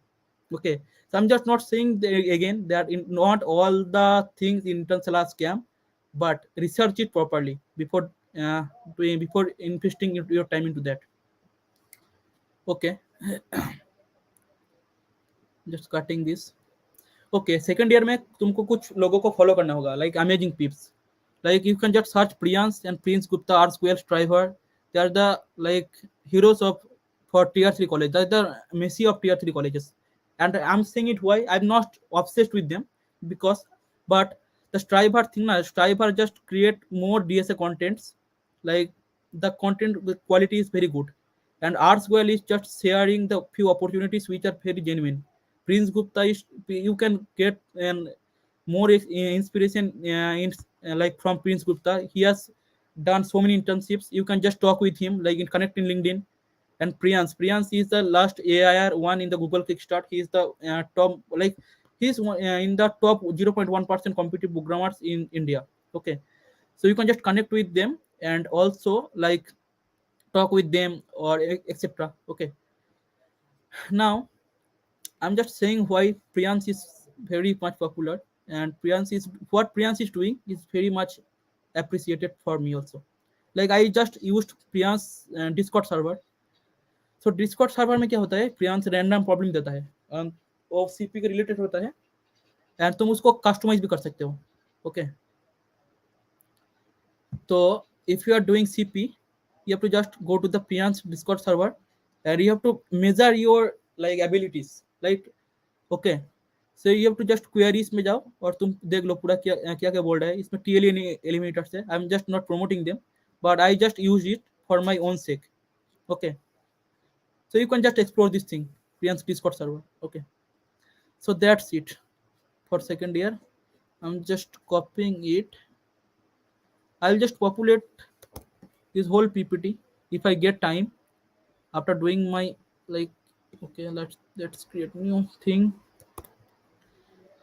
Okay, so I'm just not saying again that not all the things in international scam, but research it properly uh, before investing your time into that. Okay, just cutting this. Okay, second year में तुमको कुछ लोगों को follow करना होगा, like amazing peeps. Like you can just search Priyansh and Prince Gupta, R square Striver. They are the like heroes of for tier 3 college. That's the Messi of tier 3 colleges. and I'm saying it why I'm not obsessed with them, because but the striver thing na, striver just create more DSA contents, like the content the quality is very good, and arts well is just sharing the few opportunities which are very genuine. Prince Gupta is, you can get an more inspiration like from Prince Gupta. He has done so many internships. You can just talk with him like in connect in LinkedIn. And Priyansh is the last AIR one in the Google Kickstart. He is the top, like he's in the top 0.1% competitive programmers in India. Okay, so you can just connect with them and also like talk with them or etc. Okay, now I'm just saying why Priyansh is very much popular, and Priyansh is what Priyansh is doing is very much appreciated for me also. Like I just used Priyansh Discord server. So Discord server में क्या होता है, Priyansh random problem देता है, वो CP के related होता है, एंड तुम उसको कस्टमाइज भी कर सकते हो. ओके, तो if you are doing CP, you have to just go to the Priyansh Discord server and you have to measure your like abilities, like okay, so you have to just queries में जाओ और तुम देख लो पूरा क्या क्या क्या बोल रहा है इसमें. टीएल एलिमिनेटर्स है, आई am just not promoting them, but I just use it for my own sec. Okay, so you can just explore this thing, Priyansh Discord server. Okay, so that's it for second year. I'm just copying it. I'll just populate this whole PPT if I get time after doing my like. Okay, let's create new thing.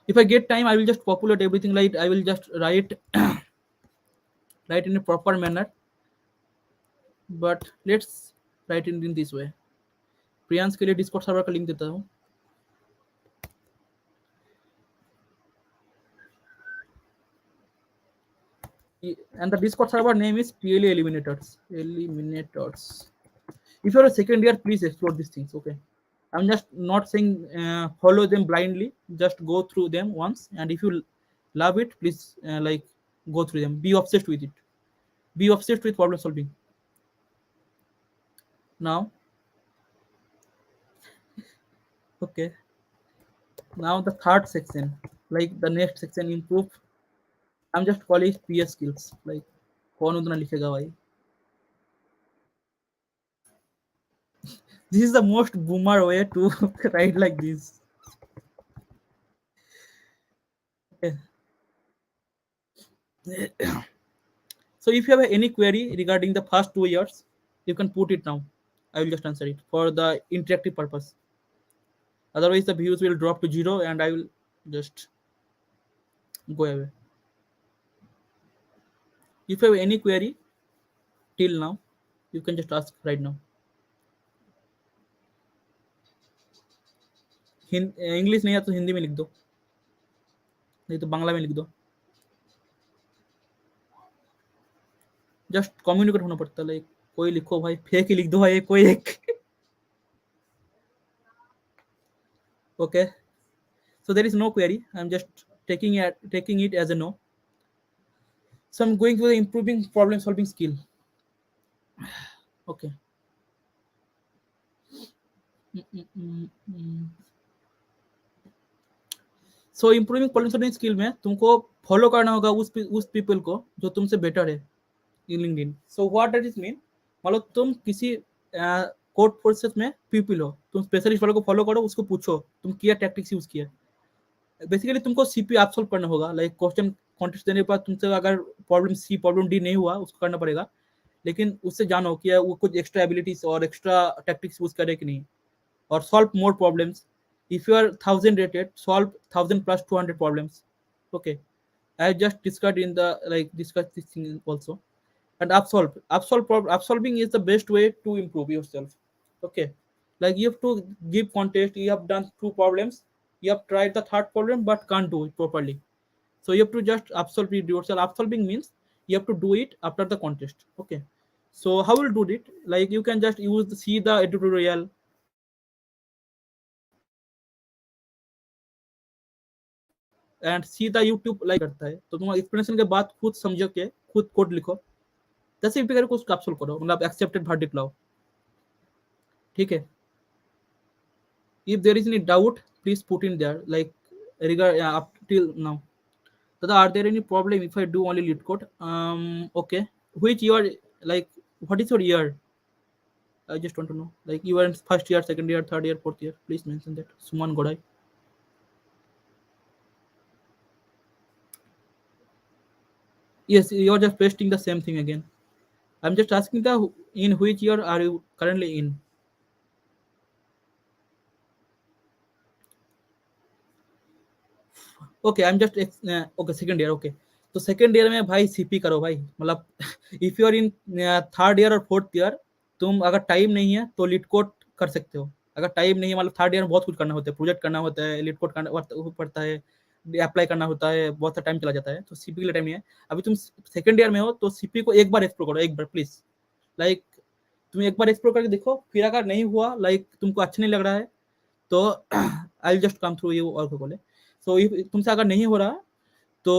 If I get time, I will just populate everything. Like I will just write in a proper manner. But let's write it in this way. Priyansh के लिए Discord server का link देता हूँ. And the Discord server name is PLA Eliminators. Eliminators. If you're a second year, please explore these things. Okay, I'm just not saying follow them blindly. Just go through them once, and if you love it, please like go through them. Be obsessed with it. Be obsessed with problem solving. Now, okay. Now the third section, like the next section, improve. I'm just calling it PS skills. Like कौन उतना लिखेगा भाई? This is the most boomer way to write like this. Okay. So if you have any query regarding the first 2 years, you can put it now. I will just answer it for the interactive purpose. Otherwise, the views will drop to 0 and I will just go away. If you have any query till now, you can just ask right now. English नहीं है तो हिंदी में लिख दो, नहीं तो बांग्ला में लिख दो. जस्ट कम्युनिकेट होना पड़ता है. लाइक कोई लिखो भाई, फेक ही लिख दो भाई कोई एक. Okay, so there is no query. I'm just taking it as a no. So I'm going to the improving problem solving skill. Okay. So improving problem solving skill में तुमको फॉलो करना होगा उस पीपल को जो तुमसे बेटर है in LinkedIn. So what does it mean, मतलब तुम किसी कोड प्रोसेस में पीपल हो, तुम स्पेशलिस्ट वाले को फॉलो करो, उसको पूछो तुम क्या टैक्टिक्स यूज किया. बेसिकली तुमको सीपी आप सॉल्व करना होगा. लाइक क्वेश्चन कॉन्टेस्ट देने के बाद तुमसे अगर प्रॉब्लम सी प्रॉब्लम डी नहीं हुआ उसको करना पड़ेगा, लेकिन उससे जानो कि वो कुछ एक्स्ट्रा एबिलिटीज और एक्स्ट्रा टैक्टिक्स यूज करे कि नहीं, or solve more problems. If you are 1000 rated, solve 1000 plus 200 problems. Okay, I just discussed in the like discuss this thing also. And upsolving is the best way to improve yourself. Okay, like you have to give contest, you have done 2 problems, you have tried the third problem but can't do it properly, so you have to just upsolve it yourself. Upsolving means you have to do it after the contest. Okay, so how will do it, like you can just see the tutorial and सीधा YouTube like करता है, तो तुम explanation के बाद खुद समझो के खुद कोड लिखो, 10 रुपये को उसको कैप्सूल करो, मतलब एक्सेप्टेड वर्डिक्ट लाओ. ठीक है, if there is any doubt please put in there, like regard up till now. Tada, are there any problem if I do only lead code? Okay. Which year, like, what is your year? I just want to know. Like, you are in first year, second year, third year, fourth year. Please mention that. Suman Godai. Yes, you are just pasting the same thing again. I'm just asking the in which year are you currently in? Okay I am just okay second year okay तो second year में भाई CP करो भाई मतलब if you are in third year और fourth year तुम अगर time नहीं है तो लीड कोड कर सकते हो अगर टाइम नहीं है मतलब थर्ड ईयर में बहुत कुछ करना होता है प्रोजेक्ट करना होता है लीड कोड करना पड़ता है अप्लाई करना होता है बहुत सा टाइम चला जाता है तो सीपी के लिए टाइम नहीं है अभी तुम सेकंड ईयर में हो तो सीपी को एक बार एक्सप्लोर करो एक बार प्लीज लाइक तुम एक बार एक्सप्लोर करके देखो फिर अगर नहीं हुआ लाइक तुमको अच्छा नहीं लग रहा है तो I just come through you और बोले सो तुमसे अगर नहीं हो रहा तो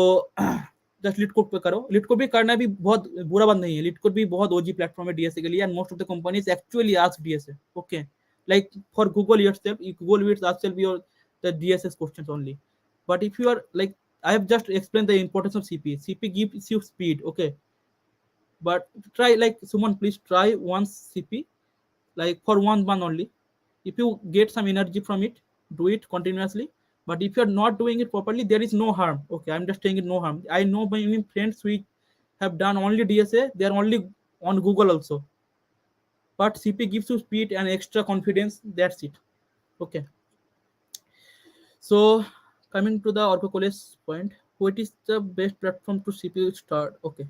जस्ट लिट कोड पे करो लिट कोड भी करना भी बहुत बुरा बात नहीं है लिट कोड भी बहुत ओजी प्लेटफॉर्म है डीएसए के लिए and most of the companies actually ask DSA okay like for Google yourself Google will ask your the DSA questions only but if you are like I have just explained the importance of cp gives you speed okay but try like someone please try once cp like for 1 month only if you get some energy from it do it continuously but if you're not doing it properly there is no harm okay I'm just saying it no harm I know many friends who have done only dsa they are only on google also but cp gives you speed and extra confidence that's it okay so coming to the orcocolis point what is the best platform to cp start okay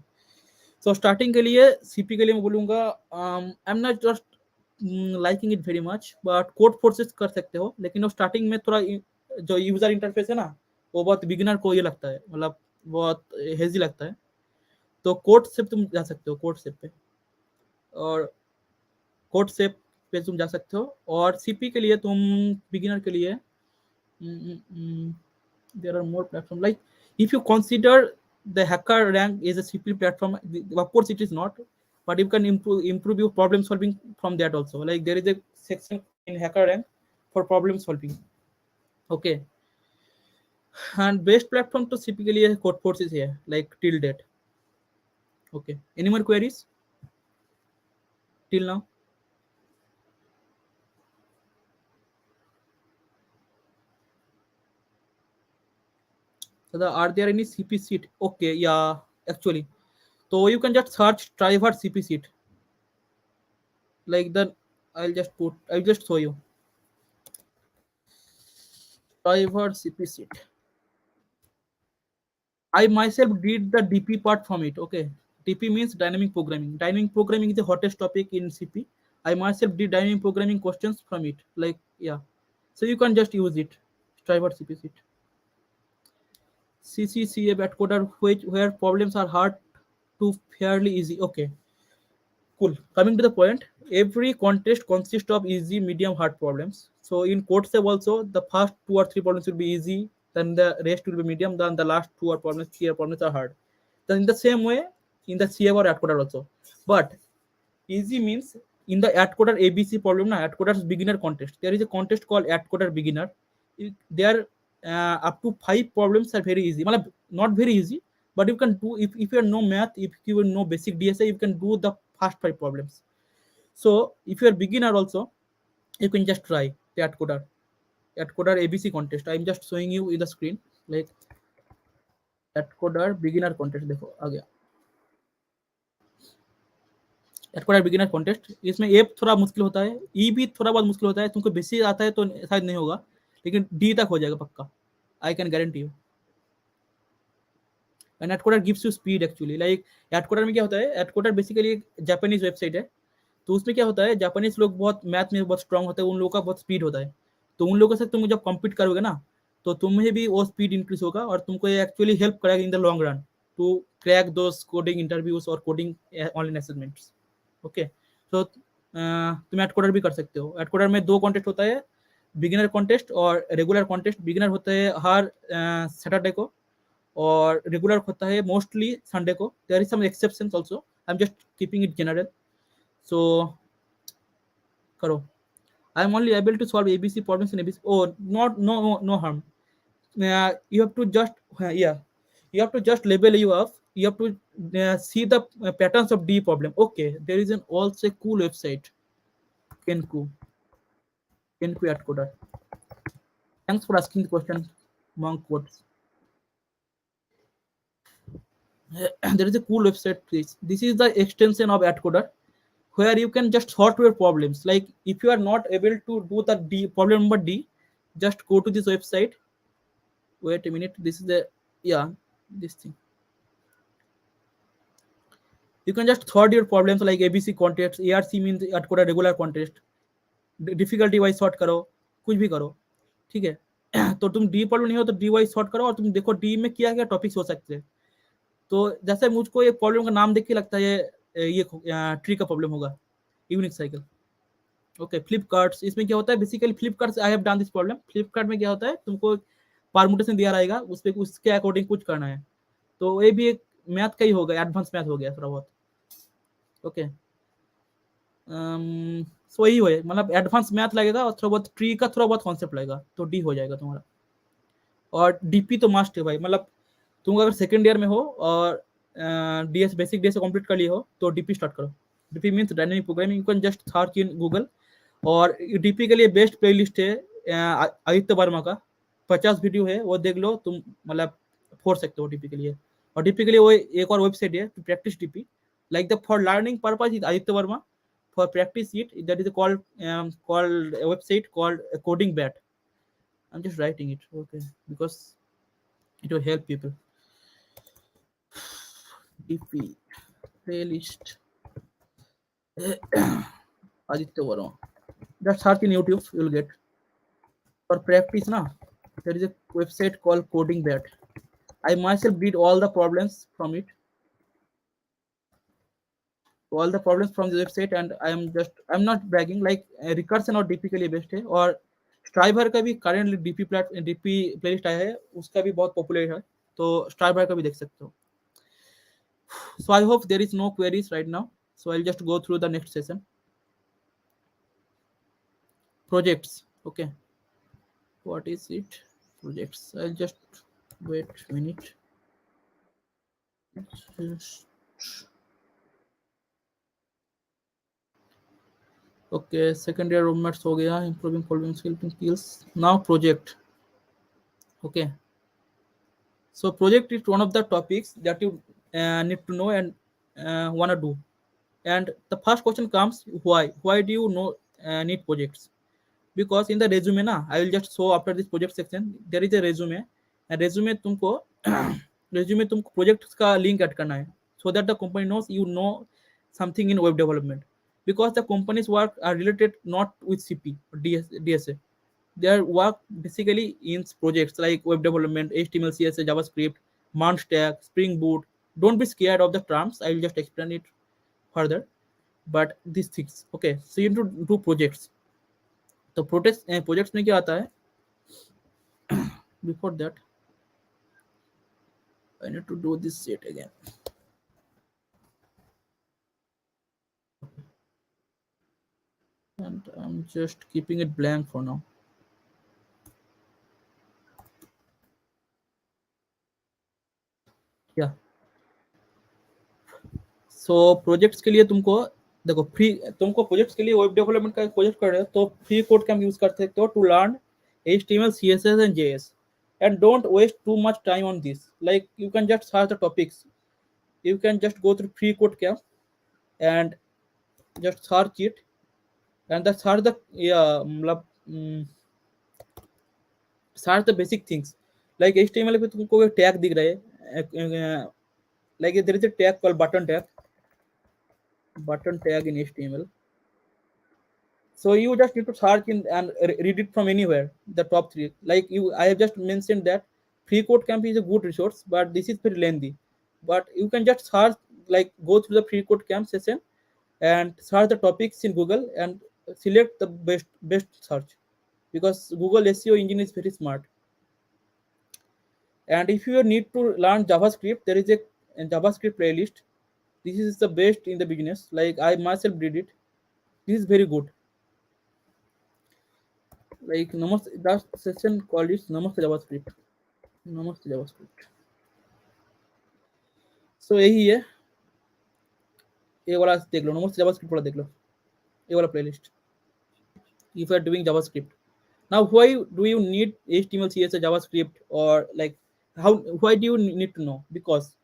so starting के लिए CP के लिए मैं बोलूंगा I am not just liking it very much but code forces कर सकते हो लेकिन वो स्टार्टिंग में थोड़ा जो यूजर इंटरफेस है ना वो बहुत बिगिनर को ये लगता है मतलब बहुत हेजी लगता है तो कोड से तुम जा सकते हो कोड सेप पे और कोड सेप पे तुम जा सकते हो और सीपी के लिए तुम बिगिनर के लिए there are more platforms like if you consider the hacker rank is a cp platform of course it is not but you can improve your problem solving from that also like there is a section in hacker rank for problem solving okay and best platform to cp के लिए code force is here like till date okay any more queries till now so are there any cp seat okay yeah actually so you can just search driver cp seat like the I'll just show you driver cp seat I myself did the dp part from it okay dp means dynamic programming is the hottest topic in cp I myself did dynamic programming questions from it like yeah so you can just use it driver cp seat ccca at coder where problems are hard to fairly easy okay cool. Coming to the point, every contest consists of easy, medium, hard problems. So in code save also, the first 2 or 3 problems will be easy, then the rest will be medium, then the last 3 problems are hard. Then in the same way, in the CF or AtCoder also. But easy means in the AtCoder ABC problem, na AtCoder's beginner contest. There is a contest called AtCoder beginner. There up to 5 problems are very easy. Not very easy, but you can do if you know math, if you know basic DSA, you can do the first 5 problems. So if you are beginner also, you can just try the AtCoder ABC contest. I'm just showing you in the screen like AtCoder beginner contest. देखो आ गया एटकोडर beginner contest इसमें ए थोड़ा मुश्किल होता है ई भी थोड़ा बहुत मुश्किल होता है तुमको बेसिक आता है तो शायद नहीं होगा लेकिन डी तक हो जाएगा पक्का I can guarantee you and AtCoder gives you speed actually like AtCoder में क्या होता है एटकोडर बेसिकली एक जापानीज वेबसाइट है तो उसमें क्या होता है जापानीज लोग बहुत मैथ में बहुत स्ट्रांग होते हैं उन लोगों का बहुत स्पीड होता है तो उन लोगों से तुम जब कम्पीट करोगे ना तो तुम्हें भी वो स्पीड इंक्रीज होगा और तुमको एक्चुअली हेल्प करेगा in the long run to crack those coding interviews और कोडिंग ऑनलाइन असेसमेंट्स ओके तो तुम एटकोडर भी कर सकते हो एटकोडर में 2 कॉन्टेस्ट होता है बिगिनर कॉन्टेस्ट और रेगुलर कॉन्टेस्ट बिगिनर होता है हर सैटरडे को और रेगुलर होता है मोस्टली संडे को there is some exceptions also I am just keeping it general so करो I'm only able to solve ABC problems in ABC. Oh, not no harm. You have to just yeah, you have to just label you up. You have to see the patterns of D problem. Okay, there is an also cool website, Kenku, Kenku at Coder. Thanks for asking the question, Monk quotes. There is a cool website. Please. This is the extension of AdCoder, where you can just sort your problems. Like if you are not able to do the D problem number D, just go to this website. Wait a minute. This is the yeah this thing. You can just sort your problems like ABC context. ARC means AdCoder regular context. Difficulty wise sort करो, कुछ भी करो, ठीक है। तो तुम D problem नहीं हो तो डी वाइज सॉर्ट करो और तुम देखो डी में क्या क्या टॉपिक्स हो सकते हैं। तो जैसे मुझको ये प्रॉब्लम का नाम देख के लगता है ये ट्री का प्रॉब्लम होगा, यूनिक साइकिल। ओके, फ्लिपकार्ट इसमें क्या होता है basically, Flipkart I have done this problem. Flipkart में क्या होता है, तुमको परमुटेशन दिया रहेगा, उस पर उसके अकॉर्डिंग कुछ करना है। तो ये भी एक मैथ का ही होगा, एडवांस मैथ हो गया थोड़ा बहुत। ओके, सो यही हो, मतलब एडवांस मैथ लगेगा और थोड़ा बहुत ट्री का थोड़ा बहुत कॉन्सेप्ट लगेगा, तो डी हो जाएगा तुम्हारा। और डीपी तो मस्ट है भाई, मतलब तुम अगर सेकेंड ईयर में हो और डीएस बेसिक डीएस कंप्लीट कर लिए हो तो डीपी स्टार्ट करो। DP means dynamic programming. You can just search in Google. और डीपी के लिए बेस्ट प्लेलिस्ट है आदित्य वर्मा का, 50 वीडियो है, वो देख लो तुम, मतलब फोड़ सकते हो डीपी के लिए। और डीपी के लिए वो एक और वेबसाइट है to practise DP, like the for learning purpose is Aditya Verma, for practice it that is called a website called coding bat. I'm just writing it, okay, because it will help people. DP playlist Aditya Varma, just search in YouTube, you will get. For practice na, there is a website called coding bat. I myself did all the problems from it, all the problems from the website, and I'm not bragging, like recursion और DP के लिए best है। और striver का भी currently DP playlist आया है, उसका भी बहुत पॉपुलर है, तो स्ट्राइवर का भी देख सकते हो। So I hope there is no queries right now, so I'll just go through the next session. Projects, okay, what is it? Projects, I'll just wait a minute. Okay, second year roommates हो गया, improving problem skills. Now project, okay. So project is one of the topics that you need to know and want to do. And the first question comes, why do you know need projects? Because in the resume na, I will just show after this project section, there is a resume, and resume तुमको resume तुमको project का link add करना है, so that the company knows you know something in web development. Because the company's work are related not with CP or DSA. Their work basically in projects like web development, HTML, CSS, JavaScript, Mount Stack, Spring Boot. Don't be scared of the terms. I will just explain it further. But these things, okay. So you need to do projects. तो projects में क्या आता है, before that I need to do this set again, and I'm just keeping it blank for now. Yeah, so projects के लिए तुमको देखो, free तुमको प्रोजेक्ट्स के लिए वेब डेवलपमेंट का प्रोजेक्ट कर रहे हो तो फ्री कोड कैम यूज कर सकते हो to learn HTML, CSS and JS, and don't waste too much time on this. Like you can just search the topics, you can just go through free code camp and just search it, and that's search the मतलब search the basic things. Like HTML पे तुमको एक tag दिख रहा है, like there is a tag called button tag in HTML. So you just need to search in and read it from anywhere, the top three. Like I have just mentioned that free code camp is a good resource, but this is very lengthy. But you can just search, like go through the free code camp session and search the topics in Google and select the best search, because Google SEO engine is very smart. And if you need to learn JavaScript, there is a JavaScript playlist. This is the best in the business. Like I myself did it. This is very good. like namaste, that section called is namaste javascript. नमस्ते JavaScript. सो यही है, ये वाला देख लो, नमस्ते JavaScript वाला देख लो, ये वाला playlist. If you are doing JavaScript, now why do you need HTML, CSS, JavaScript, or like how, why do you need to know? Because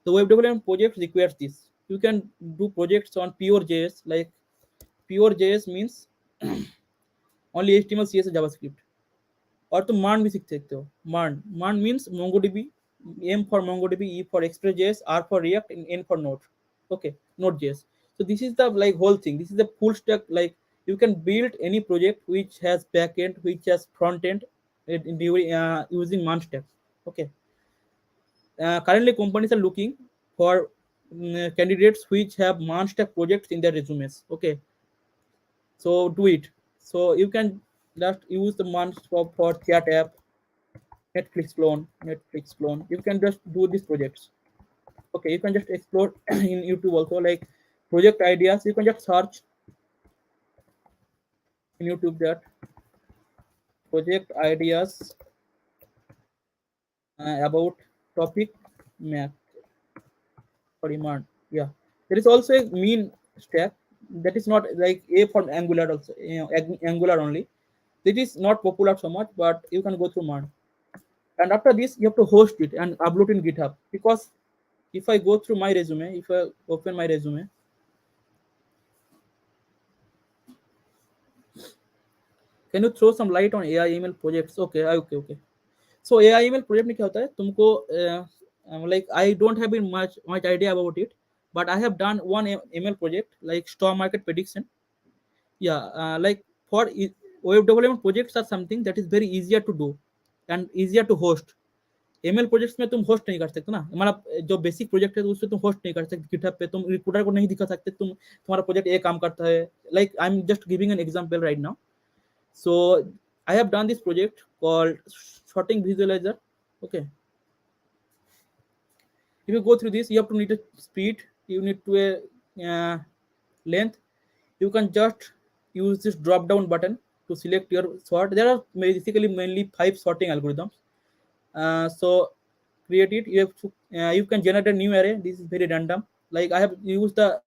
the web development project requires this. You can do projects on pure JS, like pure JS means only HTML, CSS, JavaScript. और तुम मान भी सीख सकते हो. मान means MongoDB, M for MongoDB, E for Express.js, R for React, and N for Node. Okay, Node.js. So this is the like whole thing. This is the full stack. Like you can build any project which has backend, which has front end, using man stack. Okay. Currently, companies are looking for candidates which have man stack projects in their resumes. Okay, so do it. So you can just use the man for chat app, Netflix clone. You can just do these projects. Okay, you can just explore in YouTube also, like project ideas. You can just search in YouTube that project ideas about topic math for demand. Yeah, there is also a mean stack that is not like A for Angular also, Angular only. It is not popular so much, but you can go through man. And after this, you have to host it and upload in GitHub, because if I go through my resume, if I open my resume, can you throw some light on AI email projects? Okay, okay. So AI email project में क्या होता है तुमको, like I don't have been much idea about it, but I have done one email project like stock market prediction. Yeah, like for web development projects are something that is very easier to do and easier to host. Email projects में तुम host नहीं कर सकते ना, हमारा जो basic project है तो उससे तुम होस्ट नहीं कर सकते गिटहब पे, तुम रिक्रूटर को नहीं दिखा सकते तुम तुम्हारा प्रोजेक्ट ये काम करता है. Like I am just giving an example right now. So I have done this project called sorting visualizer. Okay, if you go through this, you have to need a speed, you need to a length. You can just use this drop down button to select your sort. There are basically mainly 5 sorting algorithms. So create it. You have to you can generate a new array. This is very random. Like I have used the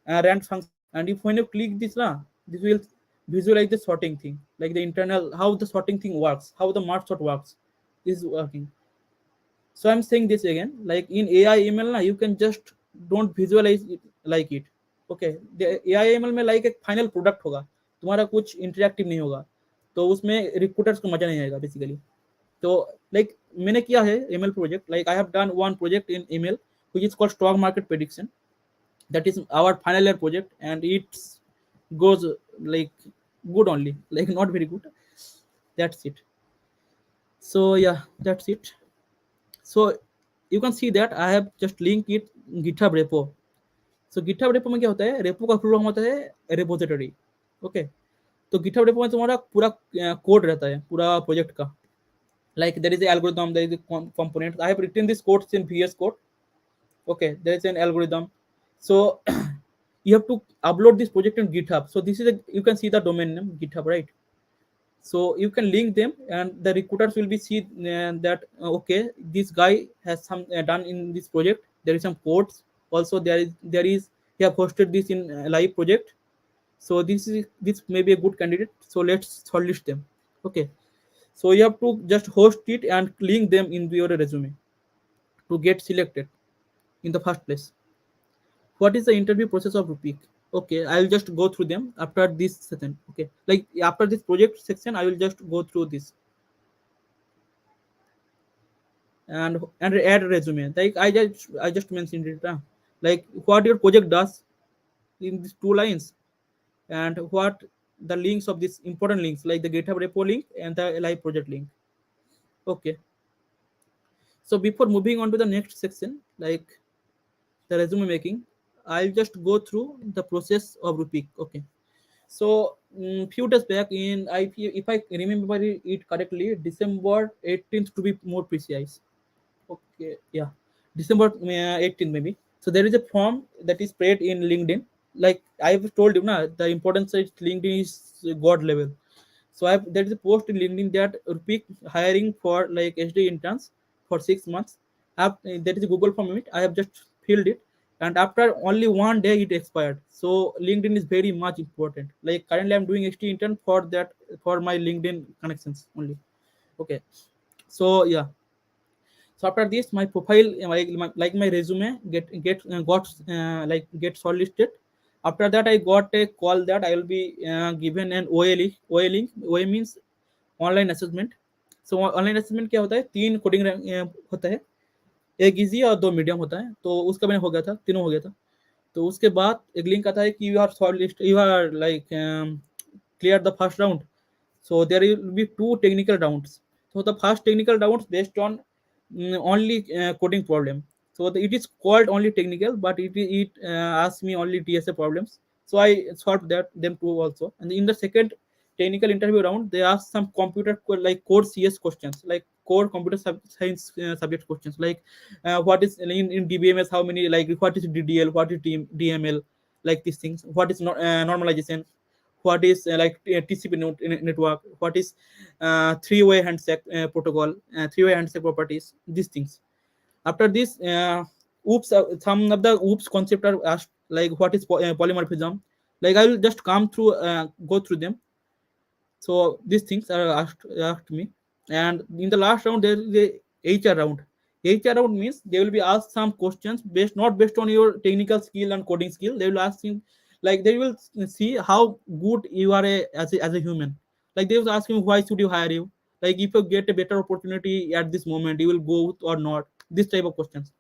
rand function, and if when you click this now, this will visualize the sorting thing, like the internal how the sorting thing works, how the merge sort works. This is working. So I'm saying this again, like in AI email ना you can just don't visualize it like it. Okay, the AI email में like एक final product होगा, तुम्हारा कुछ interactive नहीं होगा, तो उसमें recruiters को मजा नहीं आएगा basically. तो like मैंने किया है email project, like I have done one project in email which is called stock market prediction. That is our final year project, and it goes like good only, like not very good. That's it. So yeah, that's it. So you can see that I have just linked it GitHub repo. So GitHub repo में क्या होता है, repo का full form होता है repository. Okay, तो GitHub repo में तुम्हारा पूरा कोड रहता है पूरा प्रोजेक्ट का. Like there is a algorithm, there is a component. I have written this code in VS Code. Okay, there is an algorithm. So you have to upload this project in GitHub. So this is a, you can see the domain name GitHub, right? So you can link them, and the recruiters will be see that okay, this guy has some done in this project. There is some codes also. There is he have hosted this in live project. So this may be a good candidate. So let's shortlist them. Okay, so you have to just host it and link them in your resume to get selected in the first place. What is the interview process of Rupeek? Okay, I'll just go through them after this session. Okay, like after this project section, I will just go through this and add resume. Like I just mentioned it. Like what your project does in these 2 lines, and what the links of these important links, like the GitHub repo link and the live project link. Okay, so before moving on to the next section, like the resume making, I'll just go through the process of Rupeek. Okay. So few days back in if I remember it correctly, December 18th to be more precise. Okay, yeah, December 18th maybe. So there is a form that is spread in LinkedIn. Like I've told you, na, the importance of LinkedIn is God level. So there is a post in LinkedIn that Rupeek hiring for like HD interns for 6 months. There is a Google form in it. I have just filled it, and after only one day it expired. So LinkedIn is very much important. Like currently I'm doing HD intern for that, for my LinkedIn connections only. Okay. So yeah, so after this my profile, like my resume got like get shortlisted. After that I got a call that I will be given an OA link. OA means online assessment. So online assessment क्या होता है, तीन coding होता है, एक easy और दो medium होता है. तो उसका मैंने हो गया था, तीनों हो गया था. तो उसके बाद एक लिंक आता है कि you are shortlist, you are like clear the first round. So there will be two technical rounds. So the first technical rounds based on only coding problem. So it is called only technical, but it asks me only TSA problems. So I solved that them two also. And in the second technical interview round, they ask some like core CS questions, like core computer science subject questions, like what is in DBMS, how many, like what is DDL, what is DML, like these things. What is normalization, what is TCP network, what is three-way handshake protocol, three-way handshake properties, these things. After this, some of the oops concept are asked, like what is polymorphism. Like I will just go through them. So these things are asked me. And in the last round, there is a HR round. HR round means they will be asked some questions based, not based on your technical skill and coding skill. They will ask you, like they will see how good you are as a human. Like they will ask you, why should you hire you? Like if you get a better opportunity at this moment, you will go or not. This type of questions.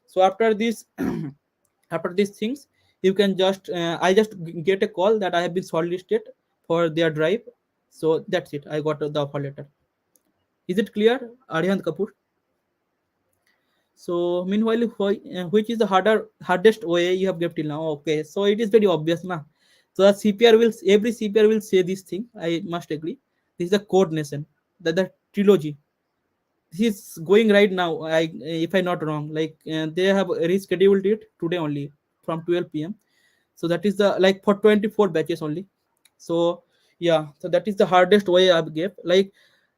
So after this, after these things, you can just I just get a call that I have been shortlisted for their drive. So that's it, I got the offer letter. Is it clear, Arihant Kapoor? So meanwhile, which is the hardest way you have given till now? Okay, so it is very obvious now. So the CPR will, every CPR will say this thing, I must agree. This is the code nation, the trilogy. This is going right now, if I'm not wrong, like they have rescheduled it today only from 12 p.m. So that is the, like for 24 batches only. So yeah, so that is the hardest way I gave. Like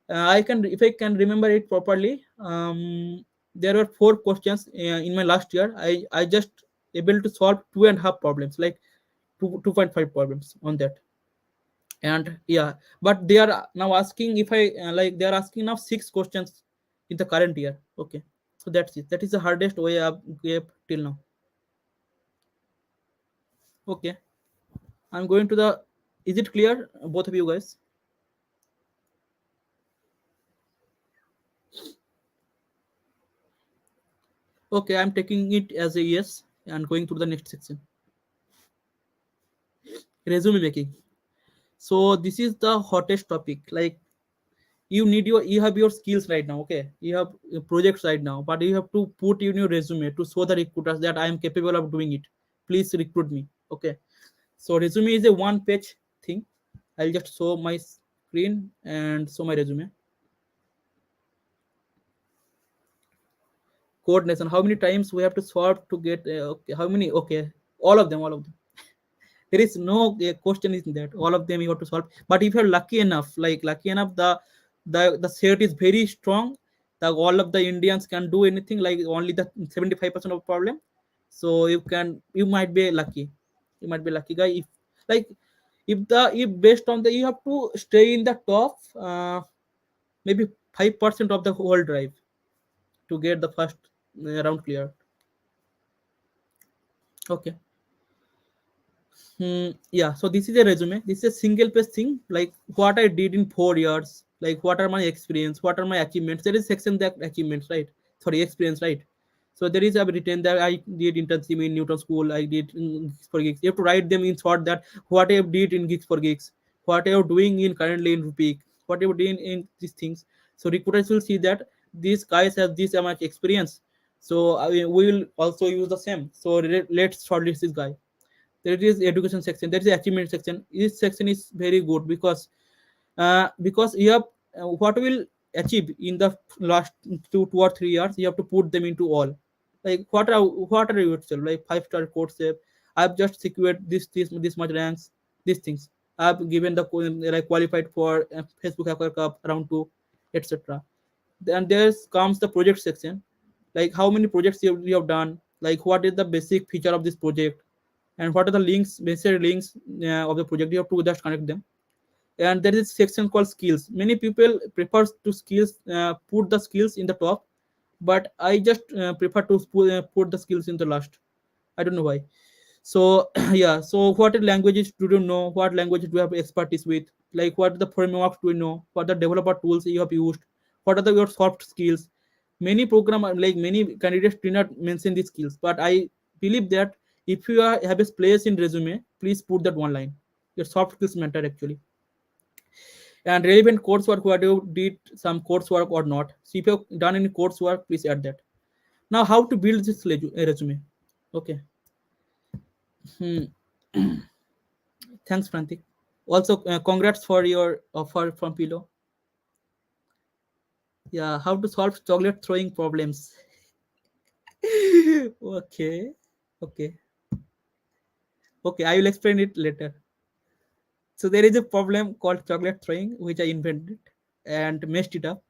I can, if I can remember it properly, there were four questions in my last year. I just able to solve two and a half problems, like 2.5 problems on that. And yeah, but they are now asking, if I like they are asking now six questions in the current year. Okay, so that's it, that is the hardest way I gave till now. Okay, I'm going to the, is it clear, both of you guys? Okay, I'm taking it as a yes and going to the next section. Resume making. So this is the hottest topic. Like you have your skills right now. Okay, you have projects right now, but you have to put in your resume to show the recruiters that I am capable of doing it. Please recruit me. Okay. So resume is a one page thing. I'll just show my screen and show my resume. Coordination. How many times we have to solve to get okay? How many? Okay, all of them. All of them. There is no question in that. All of them you have to solve. But if you're lucky enough, like lucky enough, the set is very strong. The all of the Indians can do anything. Like only the 75% of problem. So you might be lucky. You might be lucky guy. If like if based on the, you have to stay in the top maybe 5% of the whole drive to get the first round clear. Okay. Yeah, so this is a resume. This is a single page thing, like what I did in 4 years, like what are my experience, what are my achievements. There is section that achievements, right? Sorry, experience, right? So there is a written that I did internship in Newton School, I did in Gigs for Gigs. You have to write them in short, that what I did in Gigs for Gigs, what I am doing in currently in Rupeek, what I am doing in these things. So recruiters will see that these guys have this much experience. So we will also use the same. So let's shortlist this guy. There is education section, there is achievement section. This section is very good because you have what will achieve in the last 2 or 3 years, you have to put them into all. Like what are you itself, like 5-star code save, I've just secured this much ranks, these things. I've given the like qualified for Facebook Hacker Cup round two, etc. Then there comes the project section, like how many projects you have done, like what is the basic feature of this project, and what are the links, basic links of the project. You have to just connect them. And there is a section called skills. Many people prefer to skills put the skills in the top, but I just prefer to put the skills in the last. I don't know why. So yeah, so what languages do you know, what language do you have expertise with, like what the frameworks do you know, what the developer tools you have used, what are your soft skills. Many program, like many candidates do not mention these skills, but I believe that if you have a place in resume, please put that one line. Your soft skills matter actually. And relevant coursework, whether you did some coursework or not. So if you've done any coursework, please add that. Now, how to build this resume? Okay. Hmm. Thanks, Prantik. Also, congrats for your offer from Pilo. Yeah, how to solve chocolate throwing problems. Okay, okay, okay. I will explain it later. So there is a problem called chocolate throwing, which I invented and messed it up.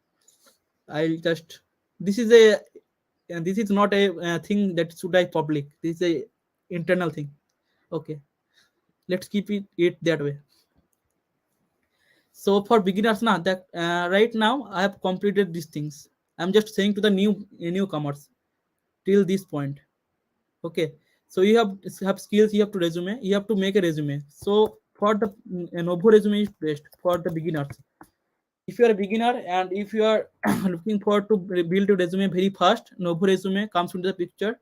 I'll just. This is a. And this is not a thing that should I public. This is a internal thing. Okay, let's keep it that way. So for beginners, now that right now I have completed these things. I'm just saying to the newcomers till this point. Okay, so you have skills, you have to resume, you have to make a resume. So for the Novo resume is best for the beginners. If you are a beginner and if you are looking for to build your resume very fast, Novo resume comes into the picture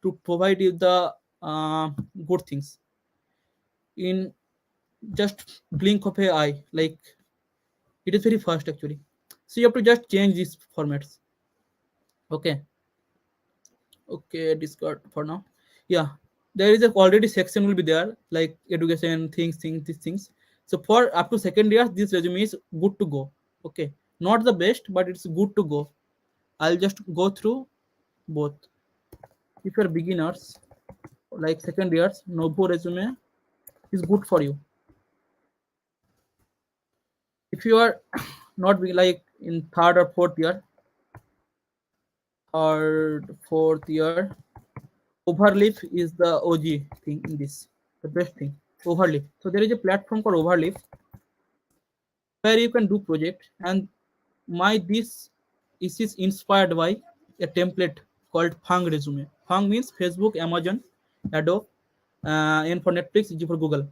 to provide you the uh, good things in just blink of a eye. Like it is very fast actually. So you have to just change these formats. Okay, okay, discard for now. Yeah, there is a already section will be there like education things these things. So for up to second year, this resume is good to go. Okay, not the best, but it's good to go. I'll just go through both. If you're beginners like second years, Novo resume is good for you. If you are not be like in third or fourth year, Overleaf is the OG thing in this, the best thing. Overleaf. So there is a platform called Overleaf where you can do project, and my this is inspired by a template called Fang resume. Fang means Facebook, Amazon, Adobe, and for Netflix, G for Google.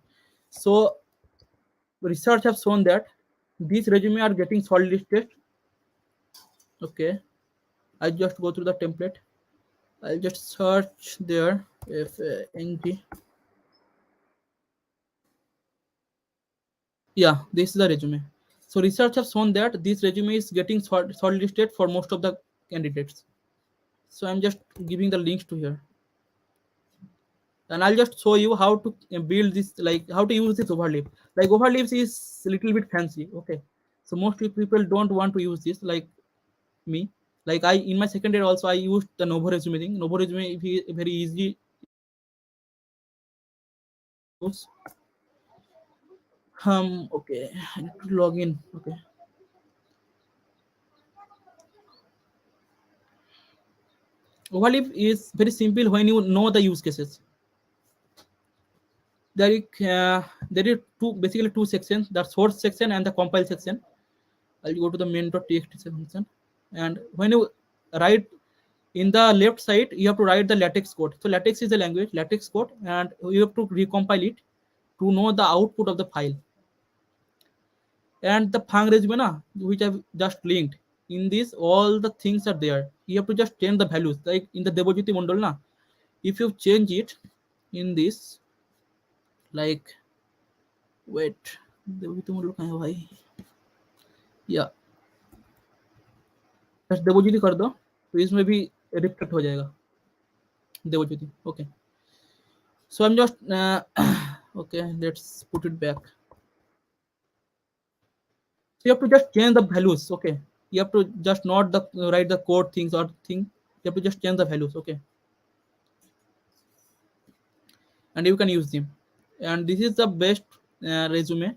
So research have shown that these resume are getting shortlisted. Okay, I just go through the template. I'll just search there if NG. Yeah, this is the resume. So research have shown that this resume is getting shortlisted for most of the candidates. So I'm just giving the links to here, and I'll just show you how to build this, like how to use this overleaf. Like overleaves is a little bit fancy. Okay, so most people don't want to use this, like me. Like I in my second year also I used the Novo resume thing. Novo resume very easy use. Okay, I need to log in. Okay. Overleaf is very simple when you know the use cases. There is two basically two sections: the source section and the compile section. I'll go to the main.txt function, and when you write in the left side, you have to write the LaTeX code. So LaTeX is the language, LaTeX code, and you have to recompile it to know the output of the file. And the Phang resume, na, which I've just linked, in this all the things are there. You have to just change the values. Like in the Devojyoti Mondal, na, if you change it in this, like wait, Devojyoti Mondal kahan hai bhai? Yeah, बस देवज्योति कर दो तो इसमें भी reflect हो जाएगा Devjyoti. Okay, so I'm just okay, let's put it back. So you have to just change the values. Okay, you have to just not the write the code things or thing. You have to just change the values. Okay, and you can use them. And this is the best resume.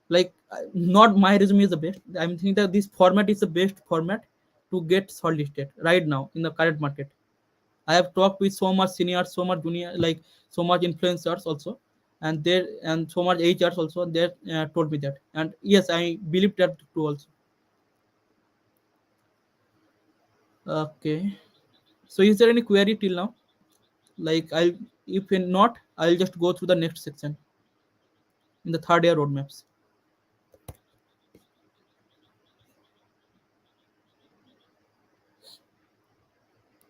Like not my resume is the best. I'm thinking that this format is the best format to get shortlisted right now in the current market. I have talked with so much seniors, so much junior, like so much influencers also, and there and so much HRs also. They told me that, and yes, I believe that too also. Okay. So is there any query till now? Like I'll, if not, I'll just go through the next section in the third year roadmaps.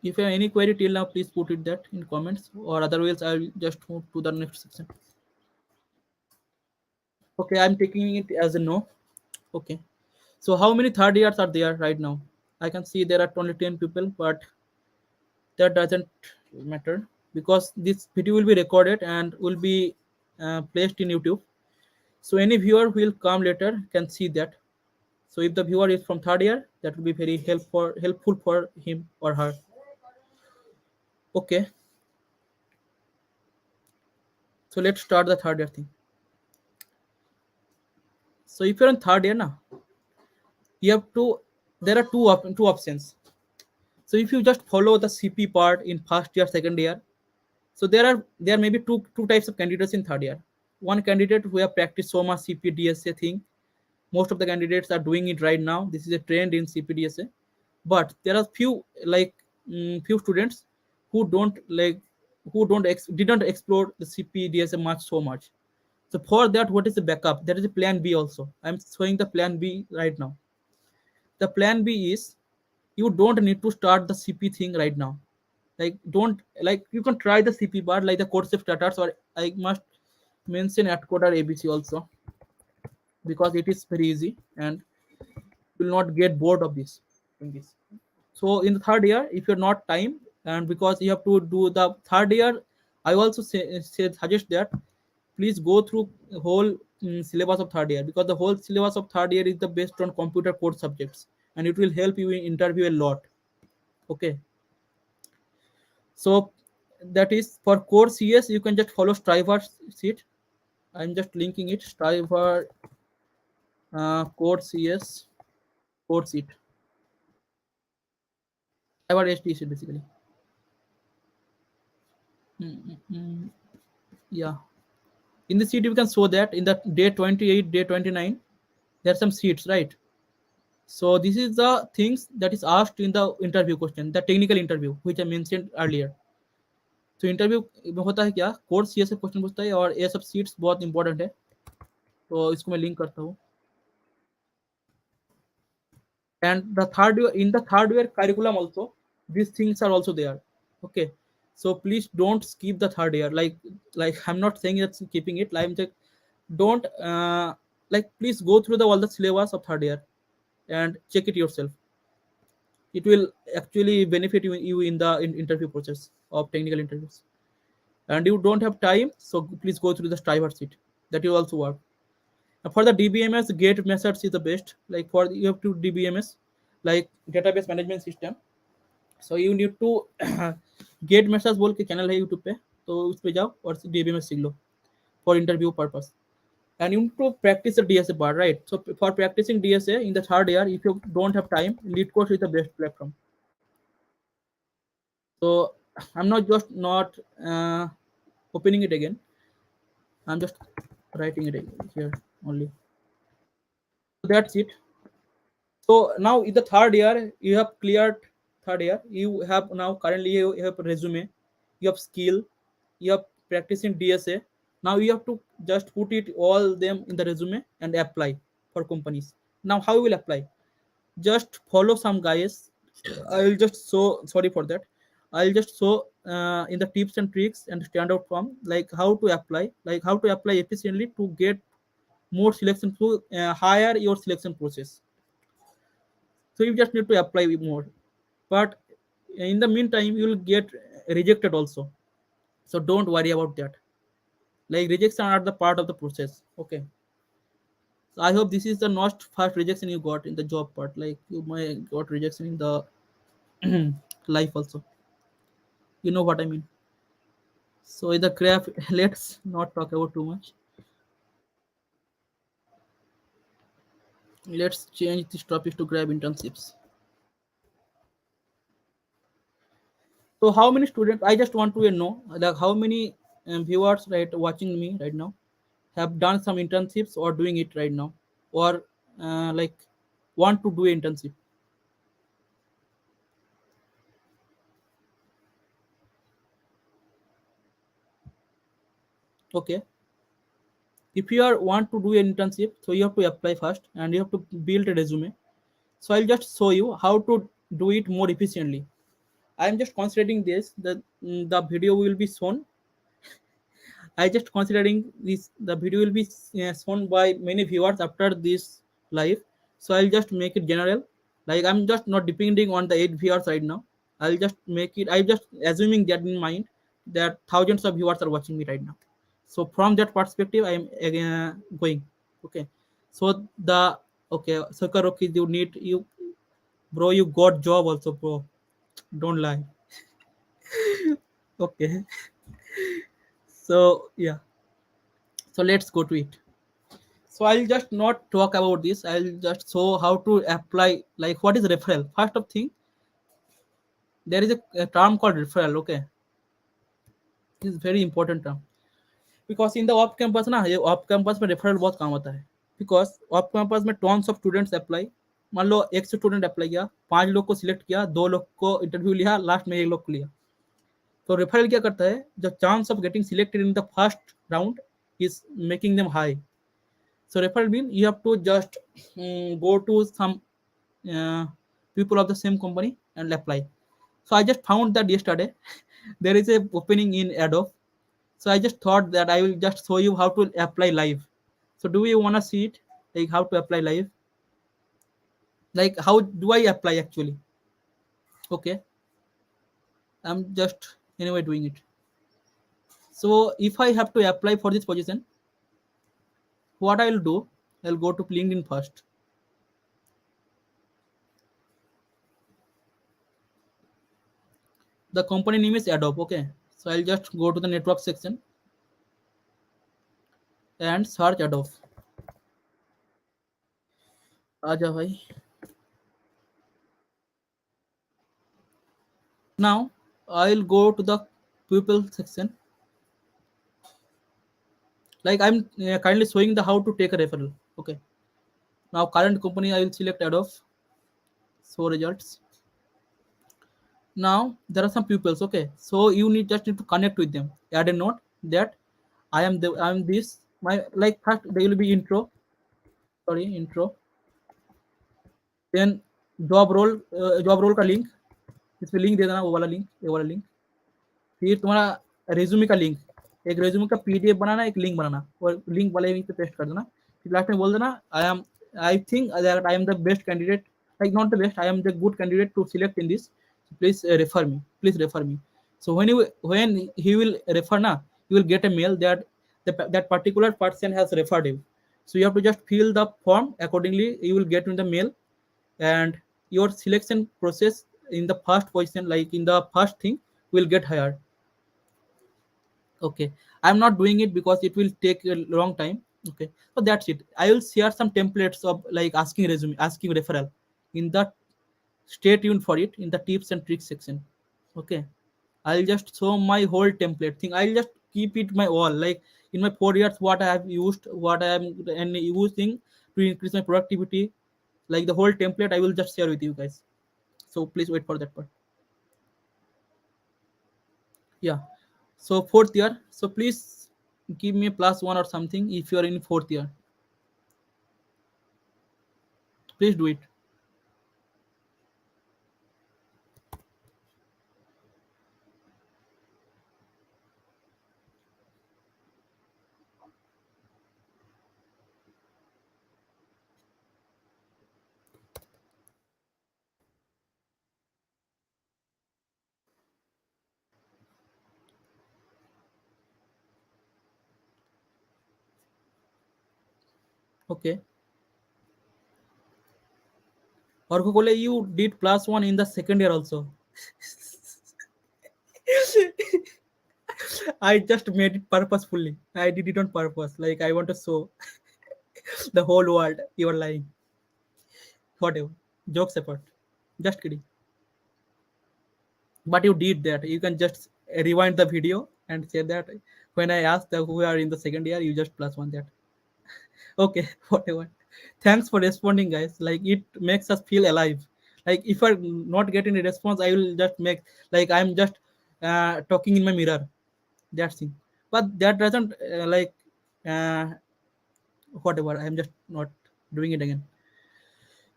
If you have any query till now, please put it that in comments, or otherwise I'll just move to the next section. Okay, I'm taking it as a no. Okay. So how many third years are there right now? I can see there are only 10 people, but that doesn't matter because this video will be recorded and will be placed in YouTube. So any viewer who will come later can see that. So if the viewer is from third year, that will be very helpful for him or her. Okay, so let's start the third year thing. So if you're in third year now, you have to. There are two options. So if you just follow the CP part in first year, second year, so there may be two types of candidates in third year. One candidate who have practiced so much CPDSA thing. Most of the candidates are doing it right now. This is a trend in CPDSA, but there are few students who don't like didn't explore the CPDSA much so much. So for that, what is the backup? There is a plan B also. I'm showing the plan B right now. The plan B is you don't need to start the CP thing right now. Like don't like you can try the CP part like the code safe starters, or I must mention at code or ABC also because it is very easy and you will not get bored of this in this. So in the third year, if you're not time and because you have to do the third year, I also suggest that please go through whole syllabus of third year because the whole syllabus of third year is the based on computer code subjects and it will help you in interview a lot. Okay, so that is for core CS. You can just follow Striver sheet. I'm just linking it. Striver core CS code sheet. Striver HT sheet basically. Mm. Yeah. In the sheet, you can show that in the day 28, day 29, there are some seats, right? So this is the things that is asked in the interview question, the technical interview, which I mentioned earlier. तो interview में होता है क्या course ये सब question पूछता है और ये सब सीट्स बहुत इंपॉर्टेंट है तो इसको मैं लिंक करता हूँ and the third year in the third year curriculum also these things are also there. Okay, so please don't skip the third year. Like I'm not saying that keeping it, I'm just don't like please go through the all the syllabus of third year and check it yourself. It will actually benefit you in the interview process of technical interviews. And you don't have time, so please go through the striver sheet. That will also work. For the DBMS, gate methods is the best. Like for you have to DBMS, like database management system. So you need to gate message बोल के channel है YouTube पे तो उस पे जाओ और DBMS सीख लो for interview purpose. And you need to practice the DSA part, right? So for practicing DSA in the third year, if you don't have time, Lead Course is the best platform. So I'm not opening it again. I'm just writing it here only. So that's it. So now in the third year, you have cleared third year. You have now currently you have resume, you have skill, you have practicing DSA. Now you have to just put it all them in the resume and apply for companies. Now how you will apply? Just follow some guys. I will just show. Sorry for that. I'll just show in the tips and tricks and standout form like how to apply efficiently to get more selection to higher your selection process. So you just need to apply more, but in the meantime you will get rejected also, so don't worry about that. Like rejection are the part of the process. Okay, so I hope this is the not first rejection you got in the job part, like you might got rejection in the life also, you know what I mean. So in the graph let's not talk about too much. Let's change this topic to grab internships. So how many students? I just want to know like how many viewers right watching me right now have done some internships or doing it right now, or like want to do an internship. Okay, if you are want to do an internship, so you have to apply first and you have to build a resume. So I'll just show you how to do it more efficiently. I'm just considering this that the video will be shown. I just considering this the video will be shown by many viewers after this live. So I'll just make it general. Like I'm just not depending on the 8 viewers right now. I'll just make it. I'm just assuming that in mind that thousands of viewers are watching me right now. So from that perspective, I am going. Okay. So the okay, Sakar, okay, you need you, bro. You got job also, bro. Don't lie. Okay. So yeah. So let's go to it. So I'll just not talk about this. I'll just show how to apply. Like what is referral? First of thing, there is a term called referral. Okay, this is very important term because in the off campus ना ये off campus में referral बहुत काम होता है. Because off campus में tons of students apply. मान लो 100 student apply किया, 5 लोग को सिलेक्ट किया, 2 लोग को इंटरव्यू लिया, लास्ट में 1 लोग को लिया. तो रेफरल क्या करता है, जो chance of getting selected in the first round is making them high. So referral mean you have to just go to some uh, people of the same company and apply. So I just found that yesterday there is a opening in Adobe. So I just thought that I will just show you how to apply live. So do you wanna see it? Like how to apply live? Like how do I apply actually? Okay, I'm just anyway doing it. So if I have to apply for this position, what I'll do, I'll go to LinkedIn first. The company name is Adobe. Okay, so I'll just go to the network section and search Adobe. आजा भाई. Now I'll go to the people section. Like I'm currently showing the how to take a referral. Okay. Now current company I will select Adobe. Show results. Now there are some pupils. Okay. So you need to connect with them. Add a note that I am this. My like first there will be intro. Sorry, intro. Then job role का link. इसमें link दे देना, वो वाला link, ये वाला link. फिर तुम्हारा resume का लिंक, एक रेज्यूमे का पीडीएफ बनाना, एक लिंक बनाना और लिंक वाले लिंक पे पेस्ट कर देना. फिर लास्ट में बोल देना I think that I am the best candidate, like not the best, I am the good candidate to select in this, so please refer me. So when he will refer na, you will get a mail that that particular person has referred you. So you have to just fill the form accordingly, you will get in the mail, and your selection process in the first position, like in the first thing, will get hired. Okay, I'm not doing it because it will take a long time. Okay, so that's it. I will share some templates of like asking resume, asking referral in the, stay tuned for it in the tips and tricks section. Okay, I'll just show my whole template thing. I'll just keep it my wall, like in my 4 years what I have used, what I am and using to increase my productivity, like the whole template I will just share with you guys. So please wait for that part. Yeah, so fourth year, so please give me a +1 or something if you are in fourth year. Please do it. Okay, or Kokole, you did +1 in the second year also. I just made it purposefully. I did it on purpose, like I want to show the whole world you are lying. whatever. Jokes apart. Just kidding. But you did that. You can just rewind the video and say that when I asked the who are in the second year, you just plus one that. Okay, whatever. Thanks for responding, guys. Like it makes us feel alive. Like if I not getting a response, I will just make like I'm just talking in my mirror. That's thing. But that doesn't uh, whatever. I'm just not doing it again.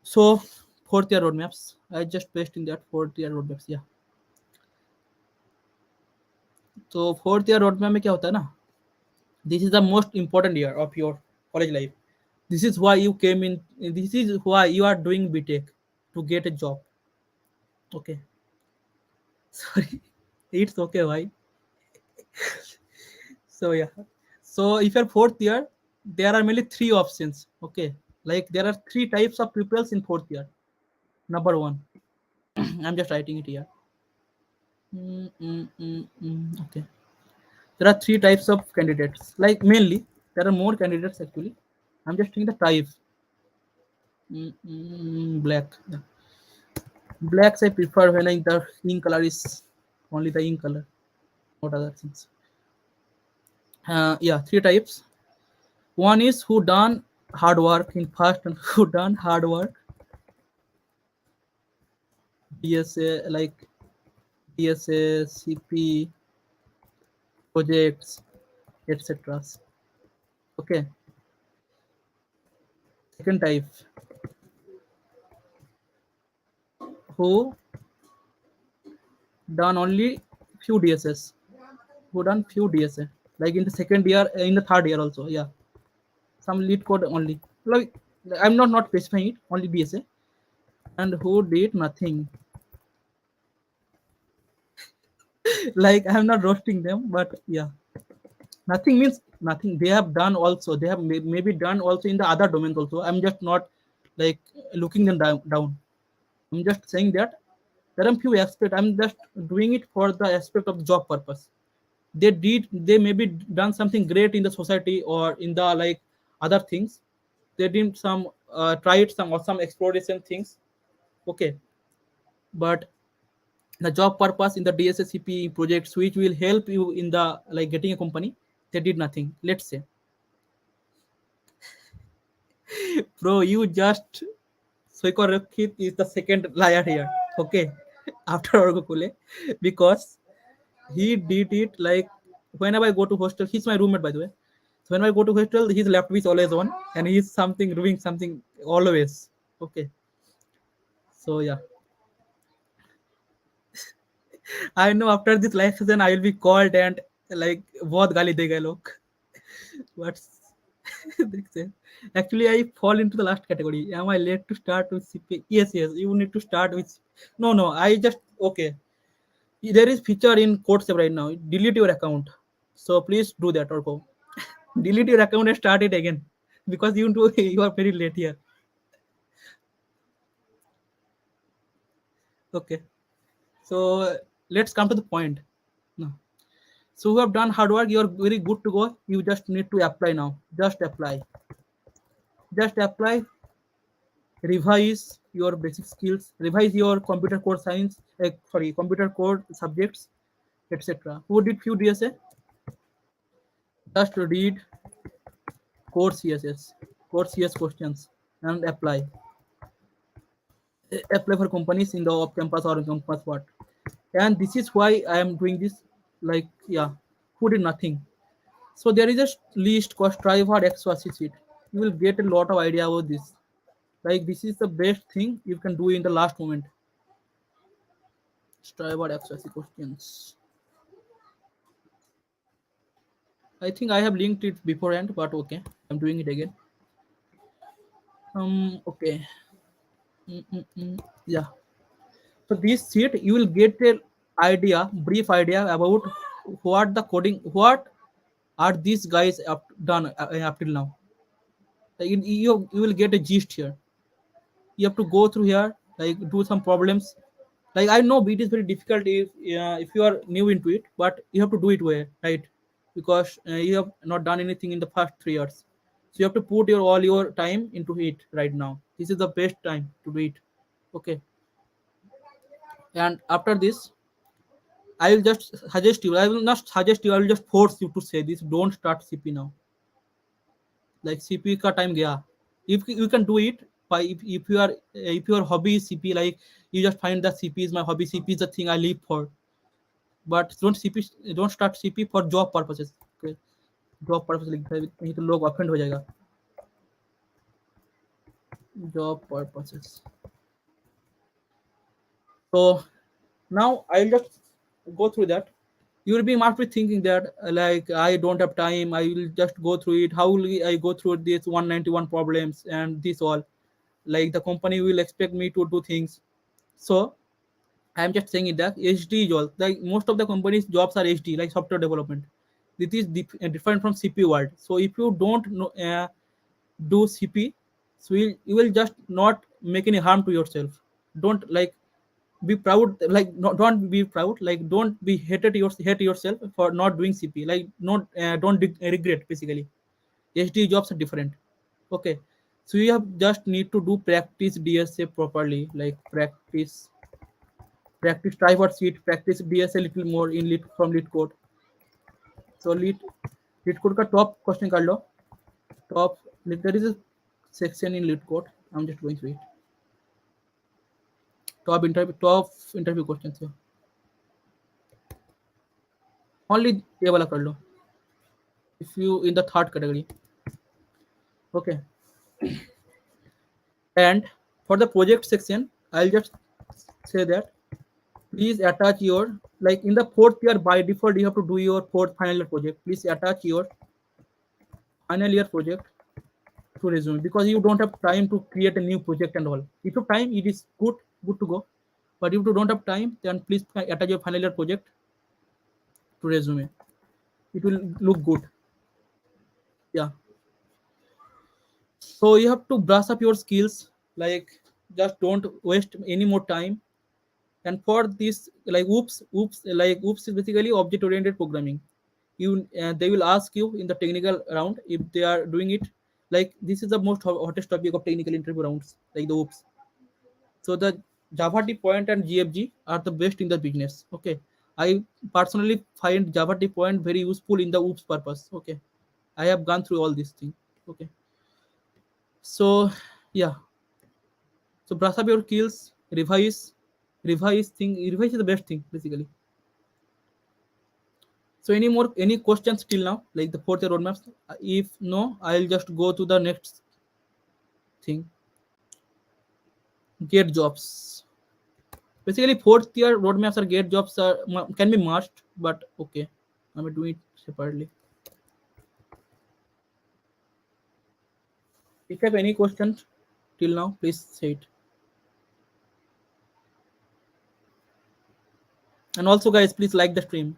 So fourth year roadmaps. I just pasted in that fourth year roadmaps. Yeah. तो fourth year road map में क्या होता है ना, this is the most important year of your college life. This is why you came in. This is why you are doing B.Tech to get a job. Okay, sorry, it's okay. Why? So yeah. So if you're fourth year, there are mainly three options. Okay, like there are three types of pupils in fourth year. Number one, I'm just writing it here. Okay, there are three types of candidates. Like mainly, there are more candidates actually. I'm just taking the type. Black. Yeah. Blacks I prefer when the ink color is only the ink color, not other things. Yeah, three types. One is who done hard work in first and who done hard work. DSA like DSA, CP, projects, etc. Okay. Second type, who done only few DSS. Who done few DSA. Like in the second year, in the third year also. Yeah, some lead code only. Like I'm not specifying it. Only DSA. And who did nothing. Like I'm not roasting them, but yeah, nothing means nothing. They have done also. They have maybe done also in the other domains also. I'm just not like looking them down. I'm just saying that there are few aspects. I'm just doing it for the aspect of job purpose. They maybe done something great in the society or in the like other things. They did some tried some or some exploration things. Okay, but the job purpose in the DSSCP projects which will help you in the like getting a company, they did nothing. Let's say, bro, you just Soikorakit is the second liar here. Okay, after Orgokule, because he did it like whenever I go to hostel, he's my roommate by the way. So when I go to hostel, his laptop is always on and he's something doing something always. Okay, so yeah, I know after this live session I will be called and like बहुत गाली देगा लोग. But actually, I fall into the last category. Am I late to start with CPA? Yes, yes. You need to start with. No, no. I just okay. There is feature in CodeSafe right now. Delete your account. So please do that or go. Delete your account and start it again because you are very late here. Okay. So let's come to the point. No. So who have done hard work, you are very good to go. You just need to apply now. Just apply. Just apply, revise your basic skills, revise your computer code science, computer code subjects, etc. Who did few DSA? Just read core CSS, core CS questions, and apply. Apply for companies in the off campus or campus what. And this is why I am doing this. Like yeah, who did nothing. So there is a list called strive hard extra sheet. You will get a lot of idea about this. Like this is the best thing you can do in the last moment. Strive hard extra questions. I think I have linked it beforehand, but okay, I'm doing it again. Okay. Yeah. So this sheet, you will get a idea, brief idea about what the coding, what are these guys done up till now. Like you will get a gist here. You have to go through here, like do some problems. Like I know it is very difficult if you are new into it, but you have to do it well, right? Because you have not done anything in the past 3 years, so you have to put your all your time into it right now. This is the best time to do it. Okay. And after this, I will just suggest you. I will not suggest you. I will just force you to say this. Don't start CP now. Like CP ka time gaya. If you can do it by if your hobby is CP, like you just find that CP is my hobby. CP is the thing I live for. But don't start CP for job purposes. Okay. Job purpose लिखता है नहीं तो लोग offend हो जाएगा job purposes. So now I'll just go through that. You will be must be thinking that like I don't have time. I will just go through it. How will I go through these 191 problems and this all? Like the company will expect me to do things. So I'm just saying it that HD jobs, like most of the companies jobs are HD, like software development. This is different from CP world. So if you don't know, do CP, so you will just not make any harm to yourself. Don't like be proud, like don't be proud, like don't be hate yourself for not doing CP. Like not don't regret basically. HD jobs are different. Okay, so you have just need to do practice DSA properly, like practice try for sheet, practice DSA little more in lead from lead code. So lead code का top question कर लो. Top there is a section in lead code. I'm just going through it. Top interview questions है. Only ये वाला कर लो. If you in the third category. Okay. And for the project section, I'll just say that please attach your like in the fourth year by default you have to do your fourth final year project. Please attach your final year project to resume because you don't have time to create a new project and all. If you have time, it is good to go. But if you don't have time, then please attach your final year project to resume. It will look good. Yeah. So you have to brush up your skills. Like just don't waste any more time. And for this, like oops is basically object oriented programming. They will ask you in the technical round if they are doing it. Like this is the most hottest topic of technical interview rounds, like the oops. So the Java Point and GFG are the best in the business. Okay, I personally find Java Point very useful in the oops purpose. Okay, I have gone through all these things. Okay, so yeah, so brush up your skills, revise is the best thing basically. So any questions till now, like the fourth year roadmaps? If no, I'll just go to the next thing. Get jobs. Basically, fourth year roadmaps or get jobs can be merged, but okay, I'm doing it separately. If you have any questions till now, please say it. And also, guys, please like the stream.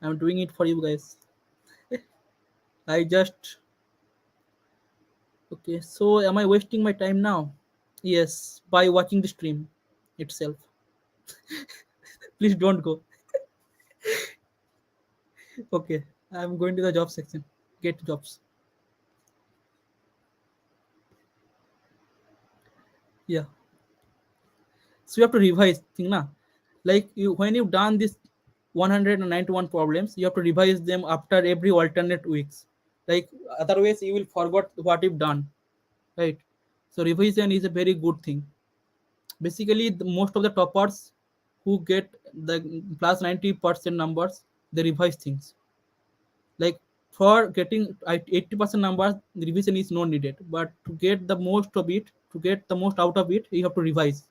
I'm doing it for you guys. I just okay. So, am I wasting my time now? Yes, by watching the stream itself. Please don't go. Okay, I'm going to the job section. Get jobs. Yeah. So you have to revise thing na. Like you when you've done this 191 problems, you have to revise them after every alternate weeks. Like otherwise you will forget what you've done. Right. So revision is a very good thing. Basically most of the toppers who get the plus 90% numbers, they revise things. Like for getting 80% numbers, the revision is not needed. But to get the most of it, to get the most out of it, you have to revise.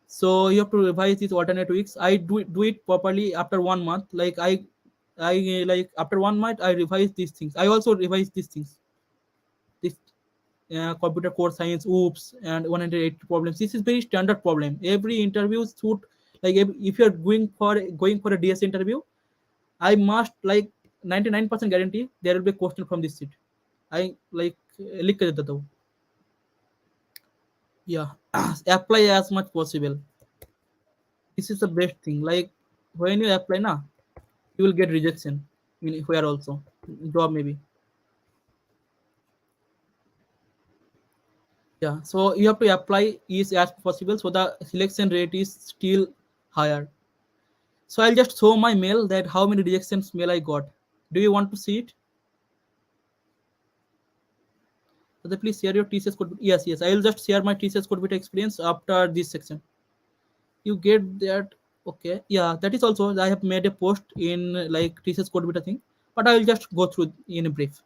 So you have to revise these alternate weeks. I do it properly after 1 month. Like I like after 1 month I revise these things. I also revise these things. This computer core science, oops, and 180 problems. This is very standard problem. Every interview should like if you're going for a DS interview, I must like 99% guarantee there will be a question from this sheet. I like लिख के देता हूँ. Yeah, apply as much possible. This is the best thing. Like when you apply na, you will get rejection in where also job maybe. Yeah, so you have to apply is as possible so the selection rate is still higher. So I'll just show my mail that how many rejections mail I got. Do you want to see it? So then please share your TCS code. Yes, yes. I will just share my TCS CodeVita experience after this section. You get that? Okay. Yeah, that is also I have made a post in like TCS CodeVita thing, but I will just go through in a brief.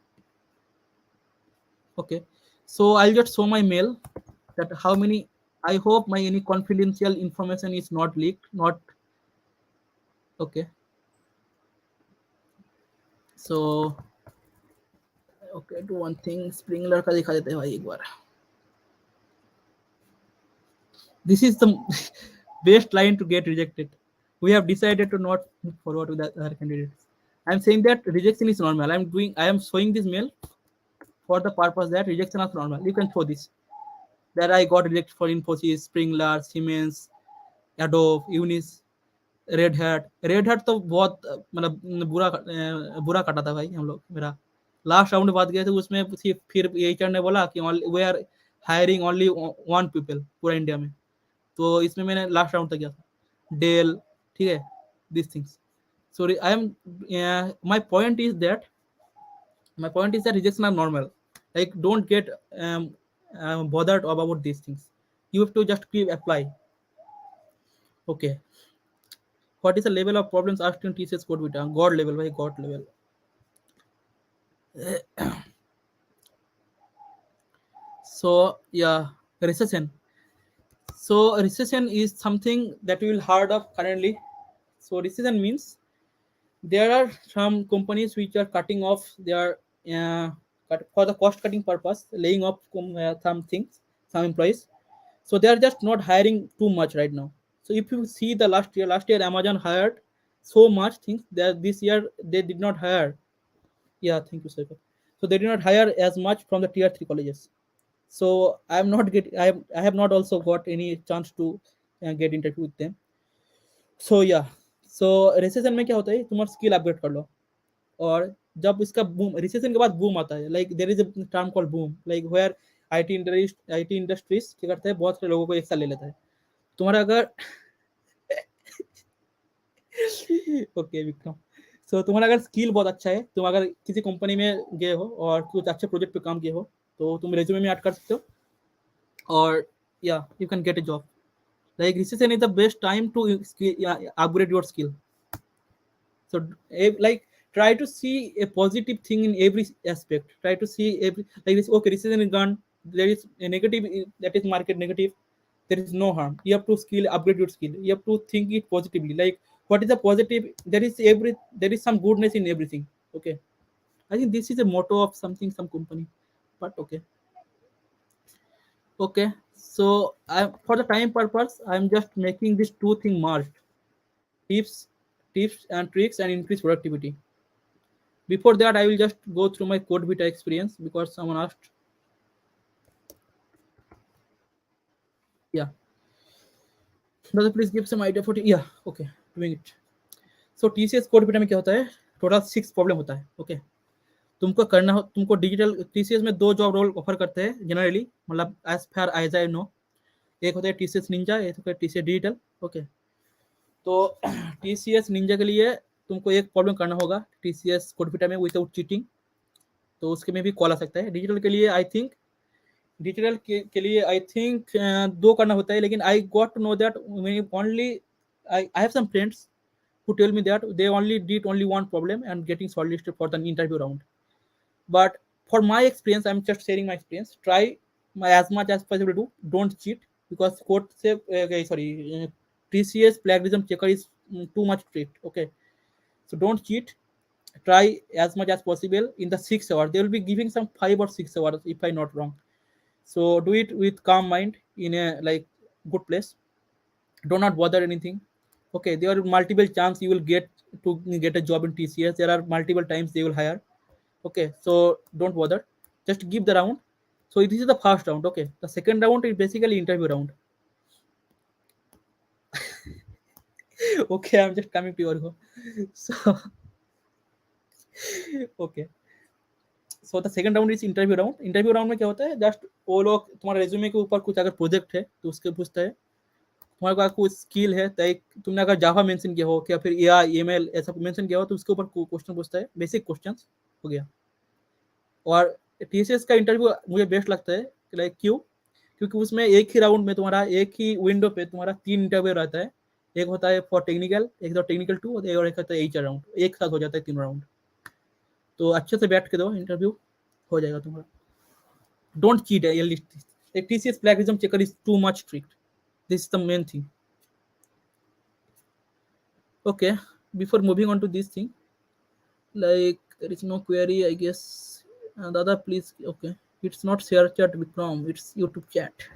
Okay. So I'll just show my mail that how many. I hope my any confidential information is not leaked. Not okay. So okay. Do one thing. Sprinkler का दिखा देते हैं भाई एक बार. This is the best line to get rejected. We have decided to not move forward with the other candidates. I'm saying that rejection is normal. I am showing this mail for the purpose that rejection is normal. You can show this. That I got rejected for Infosys, Springler, Siemens, Adobe, Unis, red hat तो बहुत मतलब बुरा कटा था भाई हम लोग मेरा लास्ट राउंड बात गए थे उसमें फिर एचआर ने बोला कि we are hiring only one people पूरा इंडिया में तो इसमें मैंने लास्ट राउंड तक गया था डेल ठीक है this things sorry I am my point is that rejection are normal like don't get bothered about these things you have to just keep apply okay what is the level of problems asked in TCS code vita god level by god level so yeah recession so recession is something that we will heard of currently so recession means there are some companies which are cutting off their for the cost cutting purpose laying off some things some employees so they are just not hiring too much right now so if you see the last year Amazon hired so much things that this year they did not hire yeah thank you sir so they did not hire as much from the tier 3 colleges so I'm not get I have not also got any chance to get interview with them so yeah so recession में क्या होता है तुम्हारा skill upgrade कर लो और जब इसका boom recession के बाद बूम आता है like there is a term called boom like where IT industries क्या करता है बहुत सारे लोगों को एक साथ ले लेता है तुम्हारा अगर ओके विक्रम सो तुम्हारा अगर स्किल बहुत अच्छा है तुम अगर किसी कंपनी में गए हो और कुछ अच्छे प्रोजेक्ट पे काम किए हो तो तुम रेज्यूमे में ऐड कर सकते हो और या you can get a job like recession is the best time to upgrade your skill so like try to see a positive thing in every aspect try to see every like this okay recession is gone there is a negative that is market negative there is no harm you have to skill upgrade your skill you have to think it positively like what is the positive there is some goodness in everything okay I think this is a motto of something some company but okay so I for the time purpose I'm just making this two thing merged tips tips and tricks and increase productivity. Before that, I will just go through my code Vita experience because someone asked. Yeah. Brother, please give some idea for yeah. Okay, doing it. So TCS code Vita में क्या होता है? Total 6 problem होता है. Okay तुमको करना हो तुमको डिजिटल टीसीएस में 2 जॉब रोल ऑफर करते हैं जनरली मतलब as far as I know एक होता है टीसीएस निंजा एक होता है टीसीएस डिजिटल ओके तो टीसीएस निंजा के लिए तुमको एक प्रॉब्लम करना होगा टीसीएस कोड Vita में विदाउट चीटिंग तो उसके में भी कॉल आ सकता है डिजिटल के लिए आई थिंक डिजिटल के लिए आई थिंक 2 करना होता है लेकिन I got to know that only I have some friends who tell me that they only did only one problem and getting shortlisted for the interview round but for my experience I'm just sharing my experience try my as much as possible to don't cheat because court say sorry TCS plagiarism checker is too much strict okay so don't cheat try as much as possible in the 6 hours they will be giving some 5 or 6 hours if I'm not wrong so do it with calm mind in a like good place do not bother anything okay there are multiple chance you will get a job in TCS there are multiple times they will hire okay so don't bother just give the round so this is the first round okay the second round is basically interview round okay I'm just coming to your go so okay so the second round is interview round. Interview round में क्या होता है, just वो लोग तुम्हारे resume के ऊपर कुछ अगर प्रोजेक्ट है तो उसके पूछता है. तुम्हारे पास कुछ स्किल है, लाइक तुमने अगर जावा मेंशन किया हो या फिर या ईमेल ऐसा मेंशन किया हो तो उसके ऊपर क्वेश्चन पूछता है, बेसिक क्वेश्चंस हो गया. और टीसीएस का इंटरव्यू मुझे बेस्ट लगता है, लाइक क्यों, क्योंकि उसमें एक ही राउंड में तुम्हारा एक ही विंडो पे तुम्हारा 3 इंटरव्यू रहता है. एक होता है फॉर टेक्निकल, एक होता है टेक्निकल 2 और एक होता है एचआर राउंड. एक साथ हो जाता है 3 राउंड. तो अच्छे से बैठ के दो इंटरव्यू, हो जाएगा तुम्हारा. डोंट चीट है ये. TCS plagiarism checker is too much strict. This is the main thing. Okay, before moving on to this thing, like there is no query, I guess. Dada, please. Okay, it's not share chat Vikram, it's YouTube chat.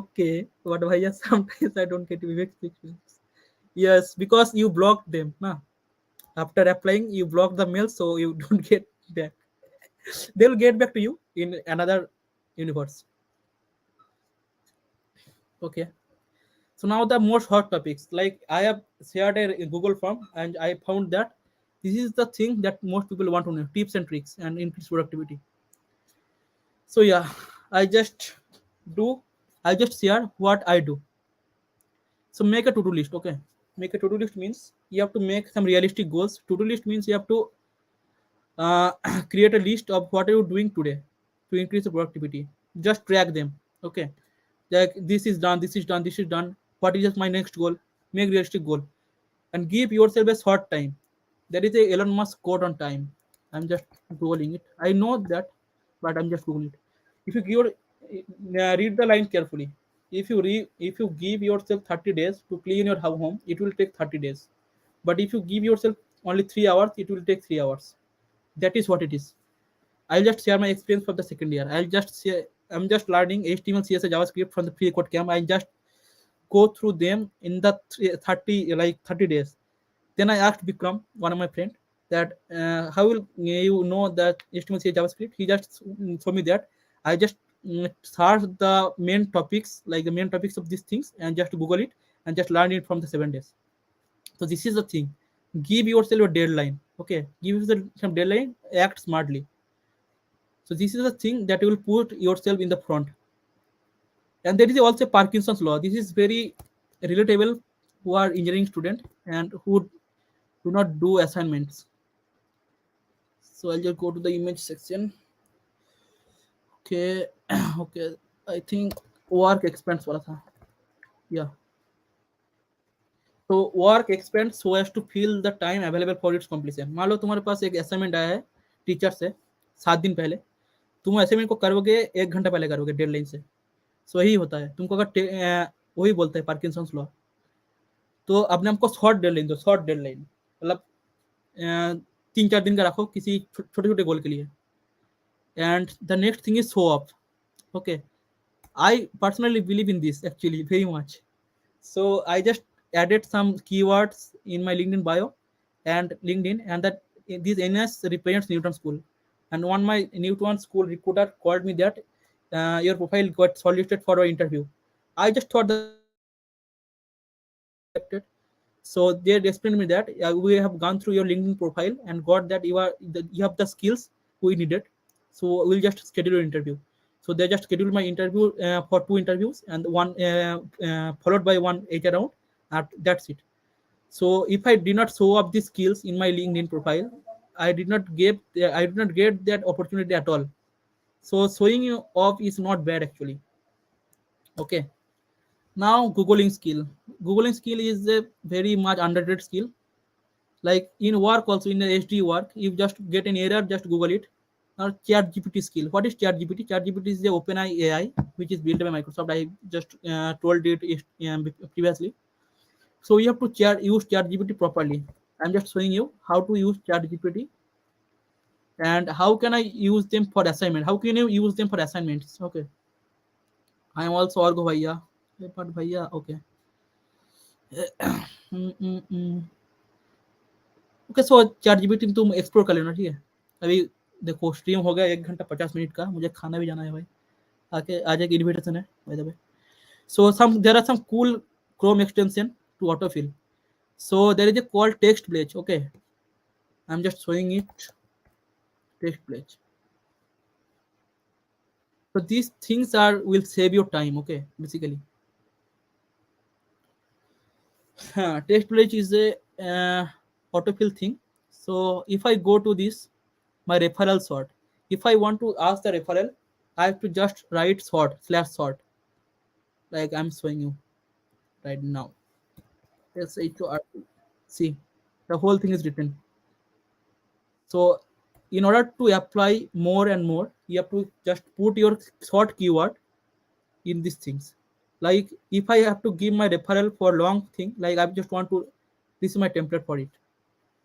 Okay, but bhaiya, sometimes I don't get Vivek's pictures. Yes, because you blocked them, na. After applying, you block the mail, so you don't get back. They'll get back to you in another universe. Okay. So now the most hot topics, like I have shared a Google form and I found that this is the thing that most people want to know, tips and tricks and increase productivity. So yeah, I just do, I just share what I do. So make a to-do list, okay? Make a to-do list means you have to make some realistic goals. To-do list means you have to uh, create a list of what are you doing today to increase the productivity. Just track them, okay? Like this is done, this is done, this is done. What is my next goal? Make realistic goal and give yourself a short time. There is a Elon Musk quote on time. I'm just googling it. I know that, but I'm just googling it. If you give, read the line carefully. If you give yourself 30 days to clean your home, it will take 30 days. But if you give yourself only 3 hours, it will take 3 hours. That is what it is. I'll just share my experience for the second year. I'm just learning HTML, CSS, JavaScript from the free code camp. I just go through them in the 30 days. Then I asked Bikram, one of my friend, that how will you know that HTML, CSS, JavaScript? He just told me that I just search the main topics, like the main topics of these things, and just Google it and just learn it from the 7 days. So this is the thing. Give yourself a deadline. Okay, give yourself some deadline. Act smartly. So this is the thing that you will put yourself in the front. And there is also Parkinson's law. This is very relatable who are engineering student and who do not do assignments. So I'll just go to the image section. Okay, okay. I think work expense वाला था. Yeah. So work expense so as to fill the time available for its completion. मान लो तुम्हारे पास एक assignment आया है teacher से 7 दिन पहले. तुम असाइनमेंट को करोगे 1 घंटा पहले करोगे डेडलाइन से. सो यही होता है. तुमको अगर वही बोलते हैं पार्किंसंस लॉ. तो अपने हमको शॉर्ट डेडलाइन दो. शॉर्ट डेडलाइन मतलब 3-4 दिन का रखो किसी छोटे छोटे गोल के लिए. And the next thing is show up. Okay, I personally believe in this actually very much. So I just added some keywords in my LinkedIn bio and LinkedIn, and that this NS represents Newton School. And one my Newton School recruiter called me that your profile got shortlisted for an interview. I just thought that I will get selected. So they explained me that we have gone through your LinkedIn profile and got that you have the skills we needed. So we'll just schedule your interview. So they just scheduled my interview for 2 interviews and one followed by one HR round. That's it. So if I did not show up these skills in my LinkedIn profile, I did not get that opportunity at all. So showing you off is not bad actually. Okay. Now Googling skill. Googling skill is a very much underrated skill. Like in work also in the HD work, you just get an error, just Google it. Or chat GPT skill. What is chat GPT? Chat GPT is the OpenAI AI, which is built by Microsoft. I just told it previously. So you have to use chat GPT properly. I'm just showing you how to use chat GPT and how can I use them for assignment. How can you use them for assignments? Okay. I am also Argo Bhaiya. But Bhaiya, okay. Okay. So chat GPT तुम explore कर लेना, ठीक है. अभी देखो stream हो गया 1 घंटा 50 मिनट का. मुझे खाना भी जाना है भाई. आके आज एक इन्विटेशन है by the way. So some there are some cool Chrome extension to autofill. So there is a called Text Blaze. Okay, I'm just showing it. Text pledge. So these things are will save your time. Okay, basically. Text pledge is a autofill thing. So if I go to this, my referral sort. If I want to ask the referral, I have to just write sort slash sort, like I'm showing you right now. SHORT. See, the whole thing is written. So in order to apply more and more, you have to just put your short keyword in these things. Like if I have to give my referral for long thing, like I just want to, this is my template for it.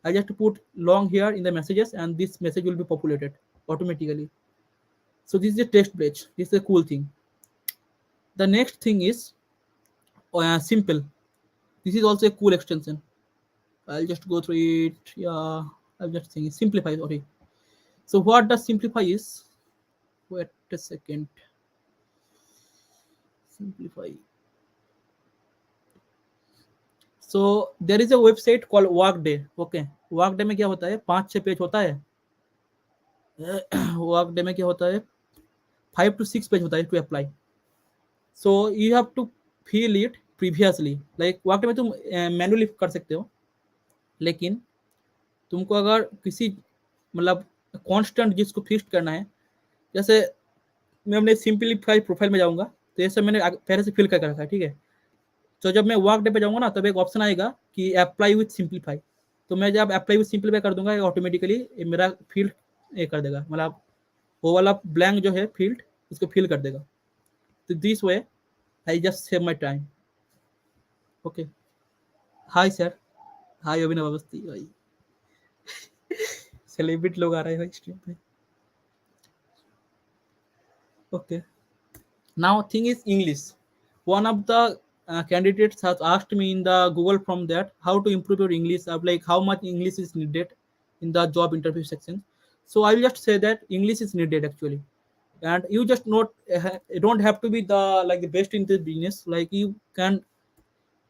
I just put long here in the messages, and this message will be populated automatically. So this is a text page. This is a cool thing. The next thing is simple. This is also a cool extension. I'll just go through it. Yeah, I'll just think simplify. Okay. So what does simplify is? Wait a second. Simplify. So there is a website called Workday. Okay. Workday में क्या होता है? 5-6 page होता है. Workday में क्या होता है? 5 to 6 पेज होता है to apply. So you have to fill it previously. Like Workday में तुम मैनुअली कर सकते हो, लेकिन तुमको अगर किसी मतलब कांस्टेंट जिसको फिक्स करना है, जैसे मैं अपने सिंपलीफाई प्रोफाइल में जाऊंगा, तो ये सब मैंने पहले से फिल करके रखा है, ठीक है. तो जब मैं वर्क डे पे जाऊंगा ना, तब एक ऑप्शन आएगा कि अप्लाई विथ सिंपलीफाई. तो मैं जब अप्लाई विथ सिंपलीफाई कर दूंगा, ऑटोमेटिकली मेरा फील्ड ये कर देगा, मतलब वो वाला ब्लैंक जो है फील्ड, उसको फिल कर देगा. तो this way I just save my time. Okay. Hi sir. Hi Abhinav Awasthi भाई. सेलिब्रिटी लोग आ रहे हैं स्ट्रीम पे. Okay. Now thing is English. One of the candidates has asked me in the Google form that how to improve your English, of like how much English is needed in the job interview section. So I will just say that English is needed actually, and you just not you don't have to be the like the best in the business. Like you can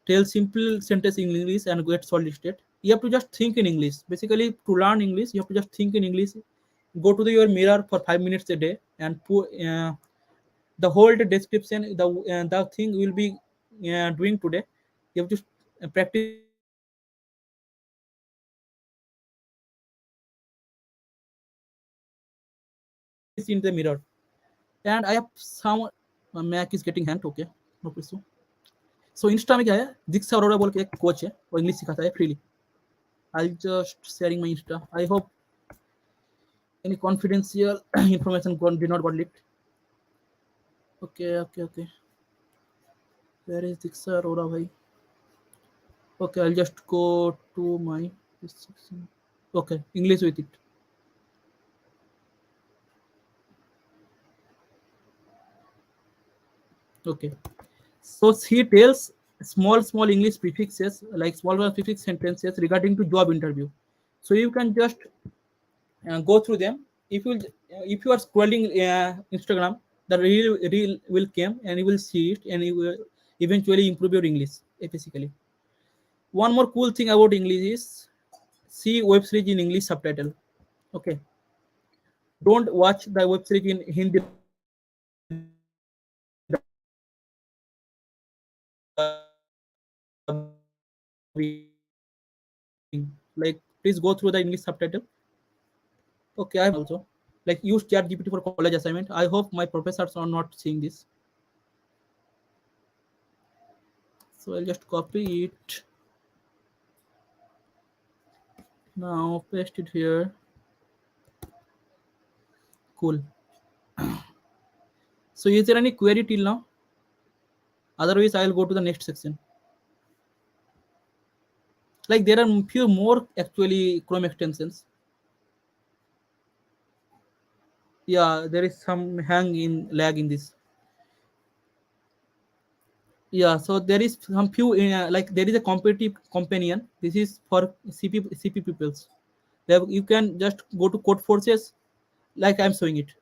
tell simple sentence in English and get solicited. You have to just think in English. Basically, to learn English, you have to just think in English. Go to your mirror for 5 minutes a day and put the whole description, the thing will be doing today. You have to practice in the mirror for 5 minutes a day, and put and I have some Mac is getting hand. Okay, no issue. So Insta में क्या है, दीक्षा अरोड़ा बोल के एक coach है, वो English सिखाता है freely. I just sharing my Insta. I hope any confidential information did not got leaked. Okay. Where is Diksha Arora bhai? Okay, I'll just go to my section. Okay, English with it. Okay. So he tells small English prefixes, like small prefix sentences regarding to job interview. So you can just go through them. If you are scrolling Instagram, the reel will come and you will see it, and you will eventually improve your English. Basically, one more cool thing about English is see web series in English subtitle. Okay, don't watch the web series in Hindi dubbing. Like please go through the English subtitle. Okay, now next thing is like use ChatGPT also. Like use ChatGPT for college assignment. I hope my professors are not seeing this. So I'll just copy it. Now paste it here. Cool. So is there any query till now? Otherwise, I'll go to the next section. Like there are few more actually Chrome extensions. Yeah, there is some hang in lag in this. Yeah, so there is some few like there is a competitive companion. This is for CP peoples. You can just go to code forces, like I'm showing it.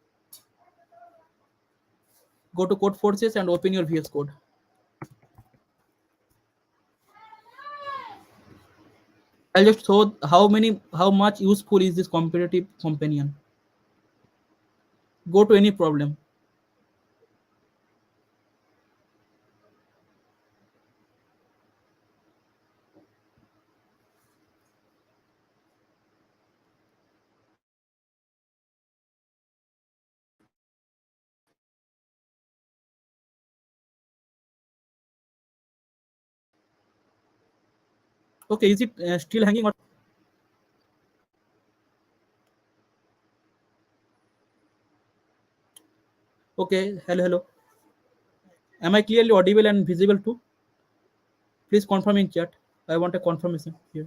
Go to code forces and open your VS code. I'll just show how much useful is this competitive companion. Go to any problem. Okay, is it still hanging or okay? Hello, hello. Am I clearly audible and visible too? Please confirm in chat. I want a confirmation here.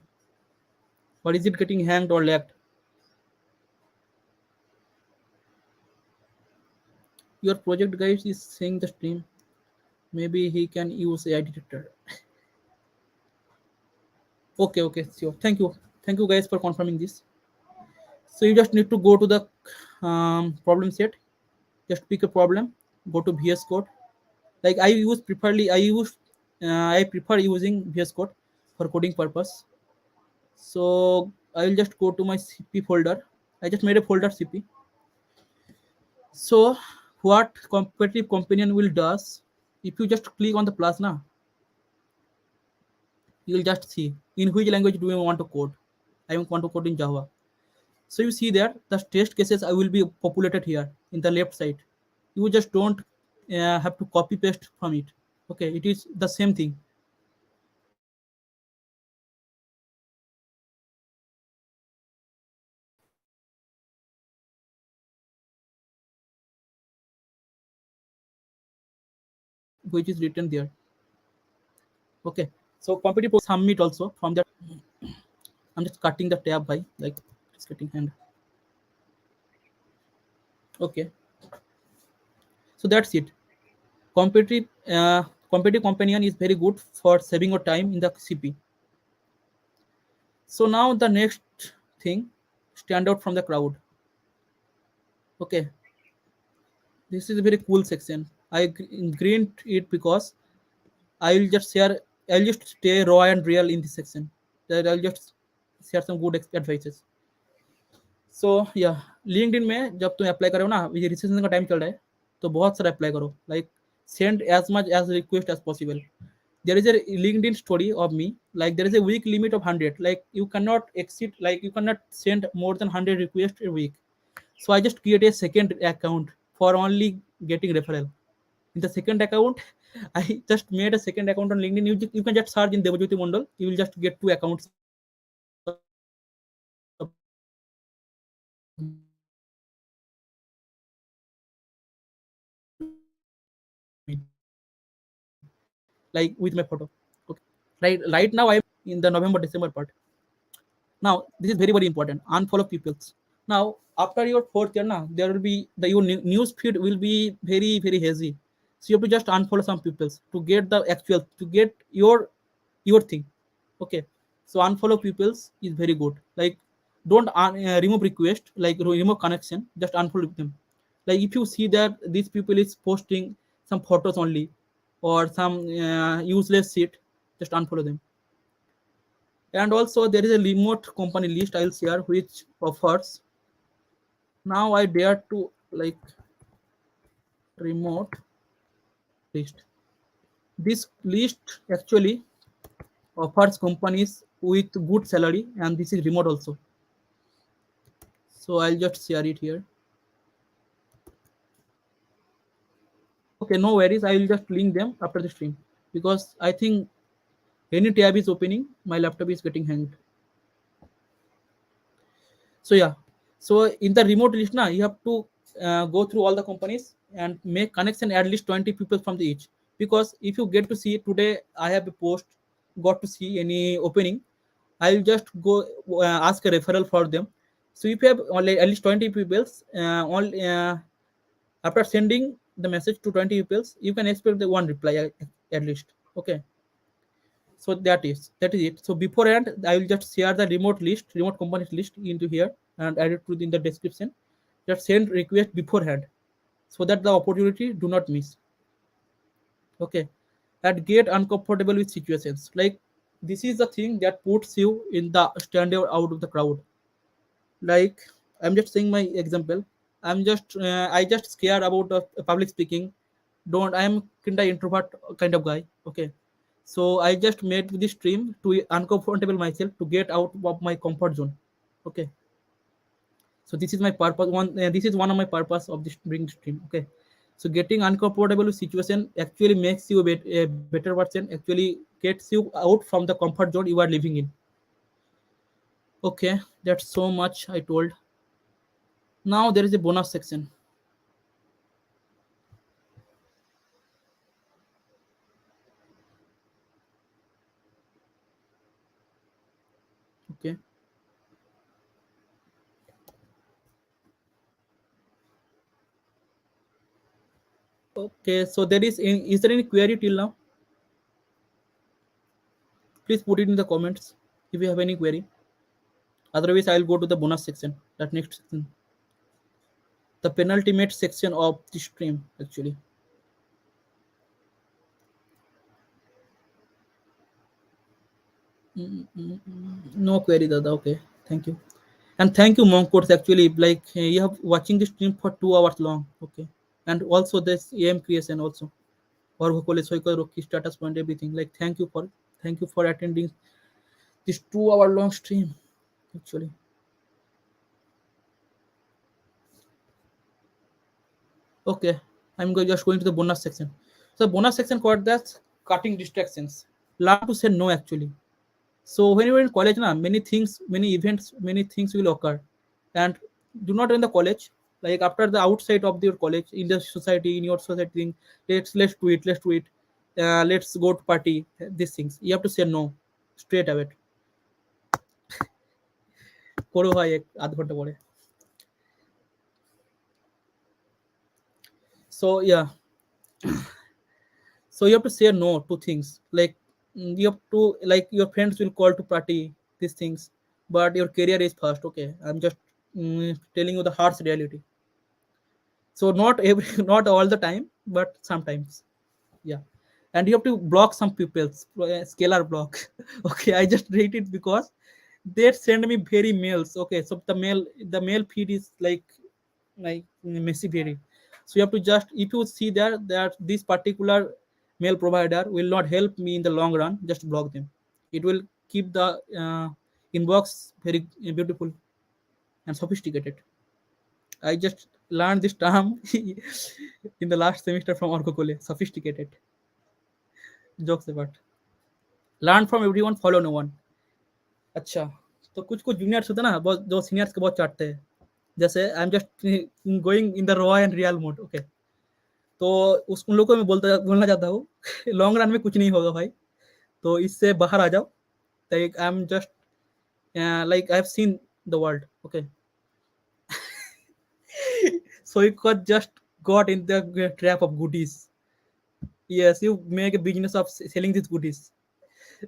Or is it getting hanged or lagged? Your project guys is saying the stream. Maybe he can use AI detector. Okay, okay, sure. Thank you guys for confirming this. So you just need to go to the problem set. Just pick a problem. Go to VS Code. Like I prefer using VS Code for coding purpose. So I will just go to my CP folder. I just made a folder CP. So what competitive companion will does, if you just click on the plus now, you will just see in which language do you want to code. I want to code in Java. So you see there the test cases I will be populated here in the left side. You just don't have to copy paste from it. Okay, it is the same thing. Which is written there. Okay, so competitive submit also from that. I'm just cutting the tab by like it's getting hand. Okay, so that's it. Competitive competitive companion is very good for saving your time in the CP. So now the next thing, stand out from the crowd. Okay, this is a very cool section. I greened it because I will just share. I'll just stay raw and real in this section. That I'll just share some good advices. सो या LinkedIn में जब तुम apply करो ना, ये recession का time चल रहा है, तो बहुत सारा अप्लाई करो, like send as much as request as possible. There is a LinkedIn story of me, like there is a week limit of 100, like you cannot exceed, like you cannot send more than 100 requests a week. So I just create a second account for only getting referral. In the second account, I just made a second account on LinkedIn. You can just search in Devajyoti Mondal, you will just get two accounts like with my photo. Okay, right now I'm in the November December part. Now this is very very important. Unfollow peoples. Now after your fourth year, now there will be the your news feed will be very very hazy. So you have to just unfollow some peoples to get the actual, to get your thing. Okay, so unfollow peoples is very good. Like don't remove request, like remove connection. Just unfollow them. Like if you see that these people is posting some photos only or some useless shit, just unfollow them. And also there is a remote company list I'll share which offers. Now I dare to like remote list. This list actually offers companies with good salary, and this is remote also. So I'll just share it here. Okay, no worries. I will just link them after the stream because I think any tab is opening, my laptop is getting hanged. So yeah, so in the remote list now you have to go through all the companies and make connection at least 20 people from the each. Because if you get to see today I have a post, got to see any opening, I'll just go ask a referral for them. So if you have only at least 20 people, after sending the message to 20 people, you can expect the one reply at least. Okay, so that is it. So beforehand I will just share the remote component list into here and add it to in the description. Just send request beforehand so that the opportunity do not miss. Okay, and get uncomfortable with situations, like This is the thing that puts you in the standard out of the crowd. Like, I'm just saying my example. I just scared about public speaking. Don't I am kind of introvert kind of guy. Okay, so I just made this stream to uncomfortable myself to get out of my comfort zone. Okay, so this is my purpose. This is one of my purpose of this bring stream. Okay, so getting uncomfortable with situation actually makes you a better person. Actually gets you out from the comfort zone you are living in. Okay, that's so much I told. Now there is a bonus section. Okay. Okay. So is there any query till now? Please put it in the comments if you have any query. Otherwise, I'll go to the bonus section. That next section, the penultimate section of the stream actually. No query, Dada. Okay. Thank you. And thank you, monk course. Actually, like you have watching the stream for 2 hours long. Okay. And also this AM creation also. Or college Rocky status point everything. Like thank you for attending this 2 hour long stream. Actually. Okay, just going to the bonus section. So bonus section called that cutting distractions. Learn to say no actually. So when you're in college now, many things, many events, many things will occur. And do not in the college, like after the outside of your college, in the society, in your society thing, let's do it. Let's go to party, these things. You have to say no straight away. করো ভাই আধ ঘন্টা পরে so yeah, so you have to say no to things like you have to like your friends will call to party these things, but your career is first. Okay, I'm just telling you the harsh reality. So not every not all the time, but sometimes. Yeah, and you have to block some people's scalar block. Okay, I just rate it because they send me very mails. Okay, so the mail feed is like messy very. So you have to just if you see there that this particular mail provider will not help me in the long run, just block them. It will keep the inbox very beautiful and sophisticated. I just learned this term in the last semester from Orko Kole. Sophisticated. Jokes apart. Learn from everyone, follow no one. अच्छा, तो कुछ कुछ juniors होते हैं ना बहुत जो seniors के बहुत चाटते हैं. जैसे आई am just going in the raw and real mode. Okay, तो उन लोगों को मैं बोलना चाहता हूँ लॉन्ग रन में कुछ नहीं होगा भाई, तो इससे बाहर आ जाओ. Like I am just like I have seen the world. Okay, so you got just got in the trap of goodies. Yes, you make a business of selling these goodies.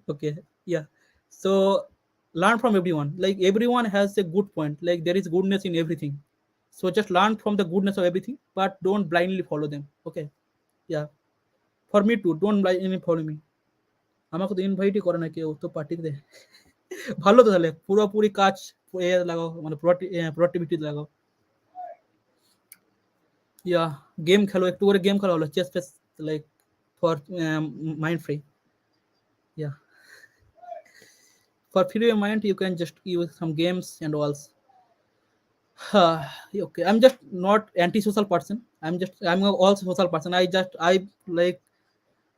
Okay, yeah. So learn from everyone. Like everyone has a good point. Like there is goodness in everything. So just learn from the goodness of everything, but don't blindly follow them. Okay, yeah. For me too, don't blindly follow me. আমাকে তো ইনভাইটই করে না কেউ তো পার্টিতে. ভালো তো তাহলে পুরোপুরি কাজ লাগাও মানে প্রোডাক্টিভিটি লাগাও. ইয়া গেম খেলো একটু করে গেম খেলা হলো chess face like for mind free. Yeah for free your mind you can just use some games and all. Okay, I'm just not anti-social person. I'm also social person. I like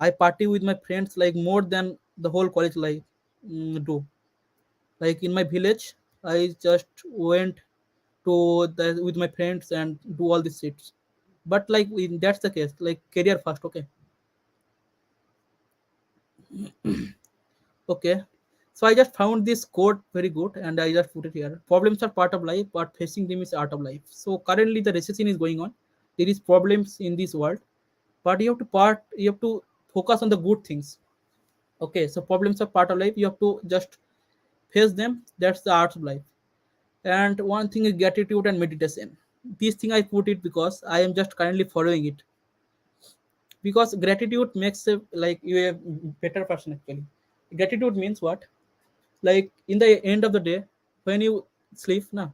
I party with my friends like more than the whole college life do. Like in my village, I just went to the with my friends and do all these shits. But like that's the case. Like career first. Okay, okay. So I just found this quote very good and I just put it here. Problems are part of life, but facing them is art of life. So currently the recession is going on. There is problems in this world, but you have to focus on the good things. Okay, so problems are part of life. You have to just face them. That's the art of life. And one thing is gratitude and meditation. This thing I put it because I am just currently following it. Because gratitude makes a, like you a better person actually. Gratitude means what? Like in the end of the day, when you sleep now,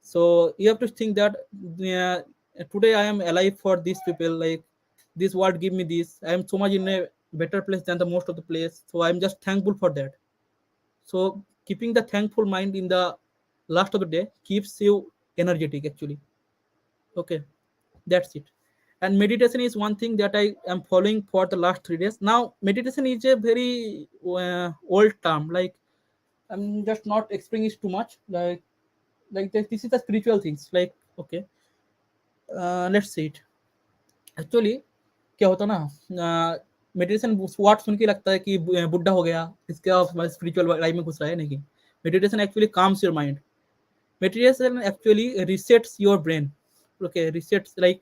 so you have to think that, yeah, today I am alive for these people. Like this world give me this. I am so much in a better place than the most of the place. So I'm just thankful for that. So keeping the thankful mind in the last of the day keeps you energetic actually. Okay, that's it. And meditation is one thing that I am following for the last 3 days. Now meditation is a very old term. Like I'm just not explaining it too much. This is the spiritual things. Like okay, let's see it. Actually क्या होता ना, meditation word सुन के लगता है कि बुढ़ा हो गया, इसका स्पिरिचुअल लाइफ में घुस रहा है। नहीं, meditation actually calms your mind. Meditation actually receipts your brain. Okay, receipts like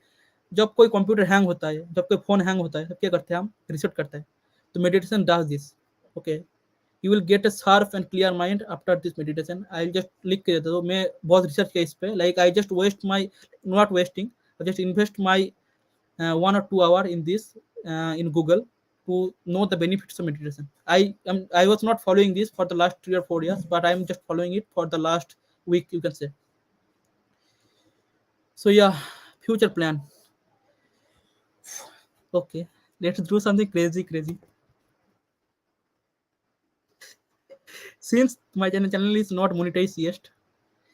जब कोई कंप्यूटर हैंग होता है, जब कोई फोन हैंग होता है, तब क्या करते हैं हम? रिसेट करते हैं। तो meditation does this. Okay, you will get a sharp and clear mind after this meditation. I just लिख के देता हूँ, मैं बहुत रिसर्च किया इस पे। Like I just waste my, not wasting, I just invest my 1 or 2 hour in this, in Google, to know the benefits of meditation. I was not following this for the last 3 or 4 years, but I'm just following it for the last week, you can say. So yeah, future plan. Okay, let's do something crazy. Since my channel is not monetized yet,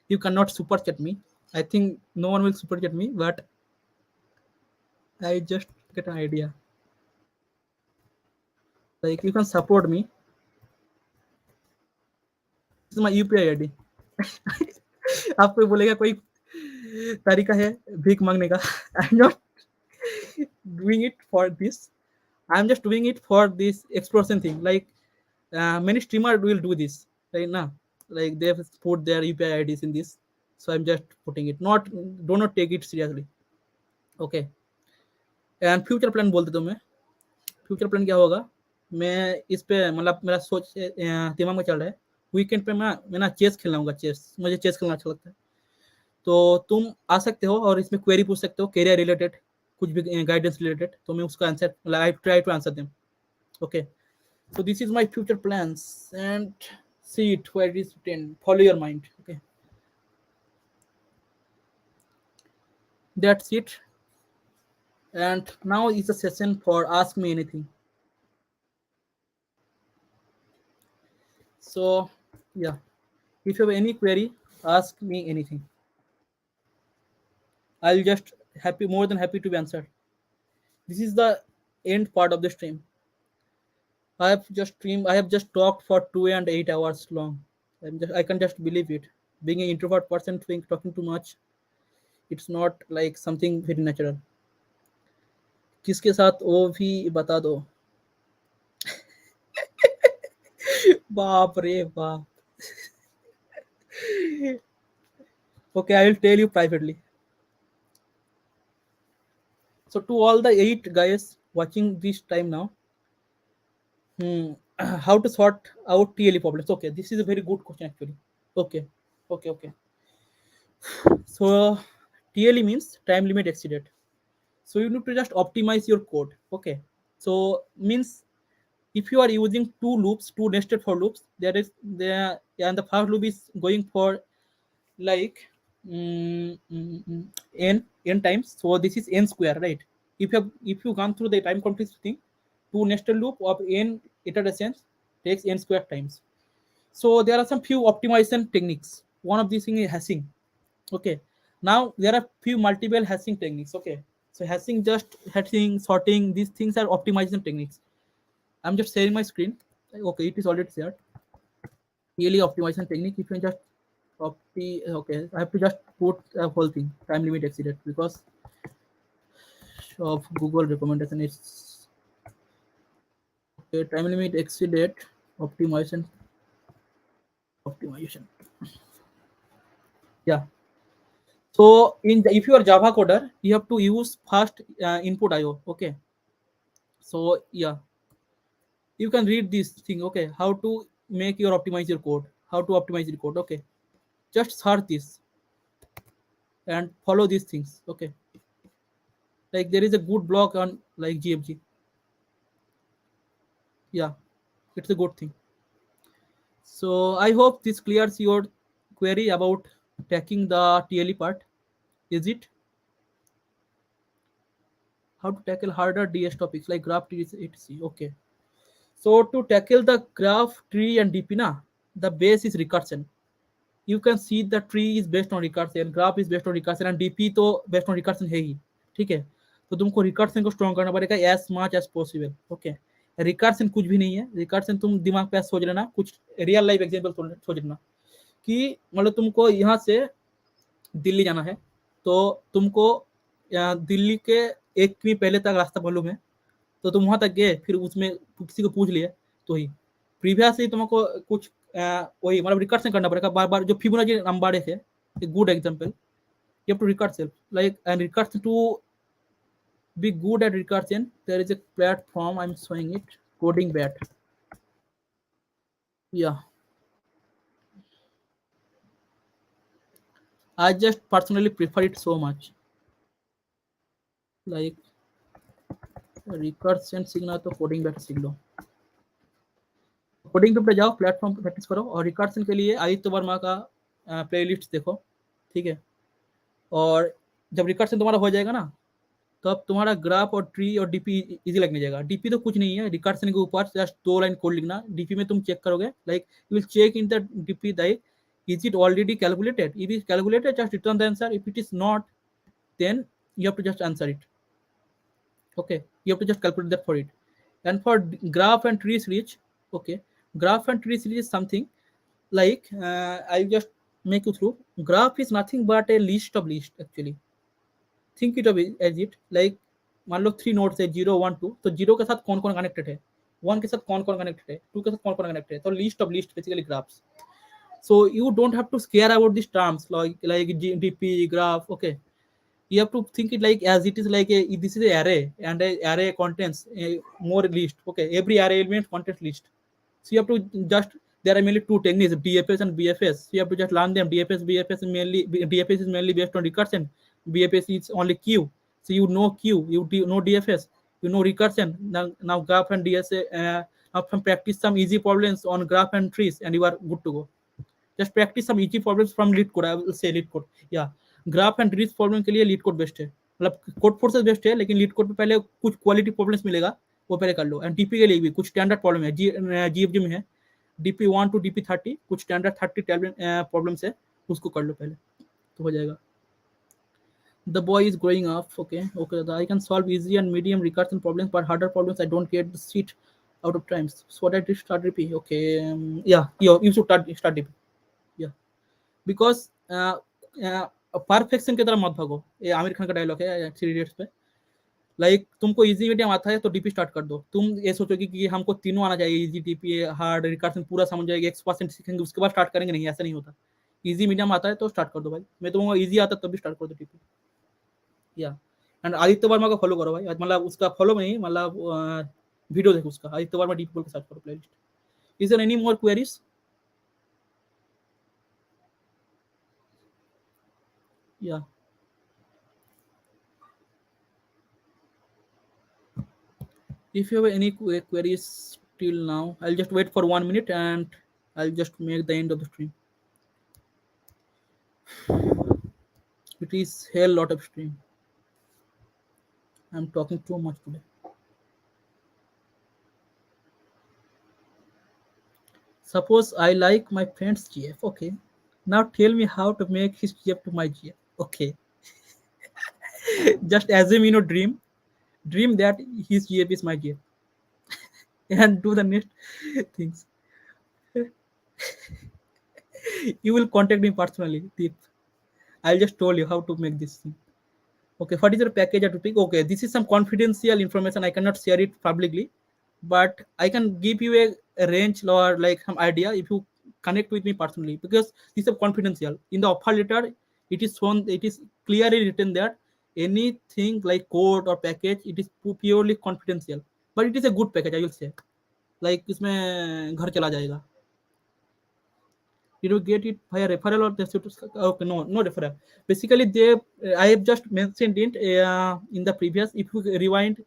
you cannot super chat me. I think no one will super chat me, but I just get an idea. Like you can support me. This is my UPI ID. आपको बोलेगा कोई तरीका है भीख मांगने का? I am not doing it for this. I'm just doing it for this exploration thing. Like many streamers will do this right now. Like they have put their UPI IDs in this. So I'm just putting it. Not, do not take it seriously. Okay. And future plan बोलते तो मैं, future plan क्या होगा? मैं इस पे मतलब मेरा सोच दिमाग में चल रहा है। वीकेंड पे मैं ना चेस खेलूंगा। चेस, मुझे चेस खेलना अच्छा लगता है। तो तुम आ सकते हो और इसमें क्वेरी पूछ सकते हो, करियर रिलेटेड, कुछ भी गाइडेंस रिलेटेड। तो मैं उसका answer, I try to answer them. Okay, so this is my future plans, and see it where it is written. Follow your mind. Okay, that's it. And now is the session for ask me anything. So yeah, if you have any query, ask me anything. I'll just happy, more than happy to answer. This is the end part of the stream. I have just talked for 2 and 8 hours long. I can just believe it. Being an introvert person, talking too much, it's not like something very natural. किसके साथ वो भी बता दो। बाप रे बाप। Okay, I will tell you privately. So to all the 8 guys watching this time now, how to sort out TLE problems? Okay, this is a very good question actually. Okay, okay. So TLE means time limit exceeded. So you need to just optimize your code. Okay, so means if you are using two loops, two nested for loops, there is there, yeah, and the first loop is going for like n times. So this is n square, right? If you gone through the time complexity thing, two nested loop of n iterations takes n square times. So there are some few optimization techniques. One of these thing is hashing. Okay, now there are few multiple hashing techniques. Okay, so hashing, sorting, these things are optimization techniques. I'm just sharing my screen. Okay, it is already shared. Really optimization technique. If you just okay, I have to just put a whole thing, time limit exceeded, because of Google recommendation is okay, time limit exceeded, optimization. Yeah. So if you are Java coder, you have to use fast input IO. Okay. So yeah, you can read this thing. Okay, how to make your optimize your code, how to optimize your code. Okay, just search this and follow these things. Okay, like there is a good blog on like GFG. Yeah, it's a good thing. So I hope this clears your query about tackling the TLE part. Is it how to tackle harder DS topics like graph trees etc? Okay. So to tackle the graph tree and DP na, the base is recursion. You can see the tree is based on recursion, graph is based on recursion and DP तो based on recursion है ही. ठीक है, तो तुमको recursion को strong करना पड़ेगा as much as possible. Okay, recursion कुछ भी नहीं है. रिकर्सन तुम दिमाग पे सोच लेना, कुछ रियल लाइफ एग्जांपल सोच लेना कि मतलब तुमको यहाँ से दिल्ली जाना है, तो तुमको दिल्ली के 1 किमी पहले तक रास्ता मालूम है, तो तुम वहां तक गए, फिर उसमें किसी को पूछ लिए, तो ही प्रीवियसली तुमको कुछ वही मतलब रिकर्सन करना पड़ेगा बार बार. जो फिबोनाची नंबर है एक good example. You have to recursion like and recursion to be good at recursion. There is a platform I'm showing it, coding bat. Yeah, I just personally prefer it so much. Like recursion सीखना तो coding bat सीख लो. Coding पे जाओ, platform पे practice करो, और recursion के लिए आदित्य वर्मा का प्लेलिस्ट देखो. ठीक है, और जब रिकर्सन तुम्हारा हो जाएगा ना, तो अब तुम्हारा ग्राफ और ट्री और डीपी इजी लगने जाएगा. डीपी तो कुछ नहीं है, रिकर्सन के ऊपर जस्ट 2 लाइन कोड लिखना. डीपी में तुम चेक करोगे, like you will check in the DP like is it already calculated. If it is calculated, just return the answer. If it is not, then you have to just answer it. Okay, you have to just calculate that for it. And for graph and tree series, okay, graph and tree series is something like I just make you through. Graph is nothing but a list of list actually. Think it of it as it like मान लो 3 nodes है 0 1 2, तो 0 के साथ कौन कौन connected है, 1 के साथ कौन कौन कनेक्टेड है, 2 के साथ कौन कौन कनेक्टेड है. तो list of list basically graphs. So you don't have to scare about these terms like GDP graph. Okay, you have to think it like as it is like a this is an array and a array contains a more list. Okay, every array element contains list. So you have to just there are mainly two techniques, DFS and BFS. So you have to just learn them. BFS is mainly DFS is mainly based on recursion. BFS is only queue. So you know queue, you know DFS, you know recursion. Now graph and DSA. Now from practice some easy problems on graph and trees, and you are good to go. Just practise some easy problems from LeetCode. I will say LeetCode या graph and reach problem के लिए leet code best है. मतलब code forces best है, लेकिन leet code पे पहले कुछ क्वालिटी प्रॉब्लम्स मिलेगा, वो पहले कर लो. एंड डीपी के लिए भी कुछ स्टैंडर्ड प्रॉब्लम है, जीएफजी में है DP1 to DP30, कुछ स्टैंडर्ड 30 प्रॉब्लम्स है, उसको कर लो पहले तो हो जाएगा. The boy is growing up. Okay, I can solve easy and medium recursion problems, but harder problems I don't get the seat out of times. So what I did start DP. Okay, yeah, you should start DP. Yeah, because perfection की तरफ मत भागो. ये आमिर खान का dialogue है 3 idiots पे. Like तुमको easy medium आता है तो डीपी स्टार्ट कर दो. तुम ये सोचोगे कि हमको तीनों आना चाहिए, इजी डीपी हार्ड रिकर्सन पूरा समझ जाएगी, 1% सीखेंगे उसके बाद स्टार्ट करेंगे. नहीं, ऐसा नहीं होता. इजी मीडियम आता है तो स्टार्ट कर दो भाई. मैं तुमको इजी आता तब भी स्टार्ट कर दो डीपी. या एंड आदित्य वर्मा को फॉलो करो भाई, मतलब उसका फॉलो में नहीं, मतलब वीडियो देखो उसका, आदित्य वर्मा डीपी बोल के सर्च करो playlist. Is there any more queries? Yeah. If you have any queries till now, I'll just wait for 1 minute and I'll just make the end of the stream. It is hell lot of stream. I'm talking too much today. Suppose I like my friend's GF. Okay. Now tell me how to make his GF to my GF. Okay. Just assume dream. Dream that his GF is my GF. And do the next things. You will contact me personally. Deep. I'll just tell you how to make this thing. Okay, what is your package at Rupeek? Okay, this is some confidential information. I cannot share it publicly, but I can give you a range or like some idea if you connect with me personally, because this is confidential. In the offer letter, it is shown, it is clearly written that anything like code or package, it is purely confidential. But it is a good package, I will say. Like इसमें घर चला जाएगा. Did you get it via referral or just okay? No referral. Basically, I have just mentioned it in the previous. If you rewind,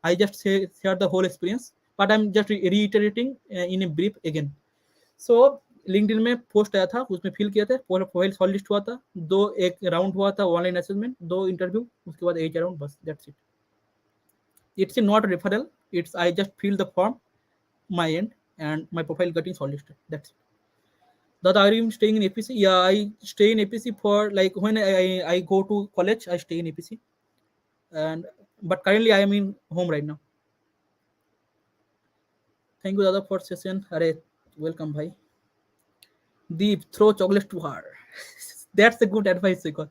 I just share the whole experience, but I'm just reiterating in a brief again. So LinkedIn में post आया था, उसमें fill किया था, profile short list हुआ था, दो एक राउंड हुआ था ऑनलाइन असेसमेंट, दो इंटरव्यू, उसके बाद एच राउंड, बस that's it. It's not a referral. It's I just fill the form my end and my profile getting shortlisted. That's it. That are you staying in APC? Yeah, I stay in APC for like when I go to college, I stay in APC. And but currently I am in home right now. Thank you Dada for session. Are welcome bhai. Deep throw chocolate to her. That's a good advice I got.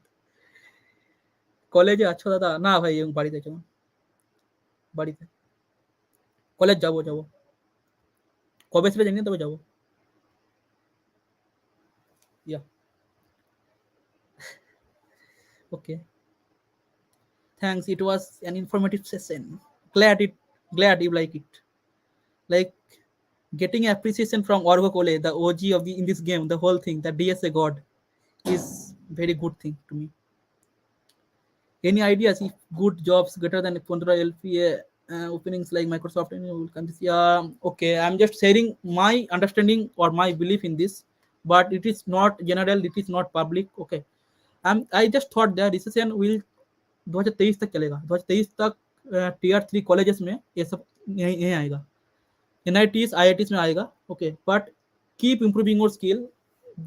কলেজে আছো দাদা? না ভাই আমি বাড়িতে আছি, বাড়িতে। College যাবো যাবো, কবে সেটা জানি না, তবে যাবো। ইয়া, ওকে, thanks. It was an informative session. Glad it, glad you like it. Like getting appreciation from Orgo Kole, the OG of the in this game, the whole thing, the DSA god, is very good thing to me. Any ideas if good jobs greater than 15 LPA openings like Microsoft and you will consider? Yeah, okay. I'm just sharing my understanding or my belief in this, but it is not general. It is not public. Okay. I just thought that recession will 2023 तक चलेगा, 2023 तक tier 3 colleges में ये सब यहीं यहीं आएगा, NITs IITs में आएगा. Okay, but keep improving your skill.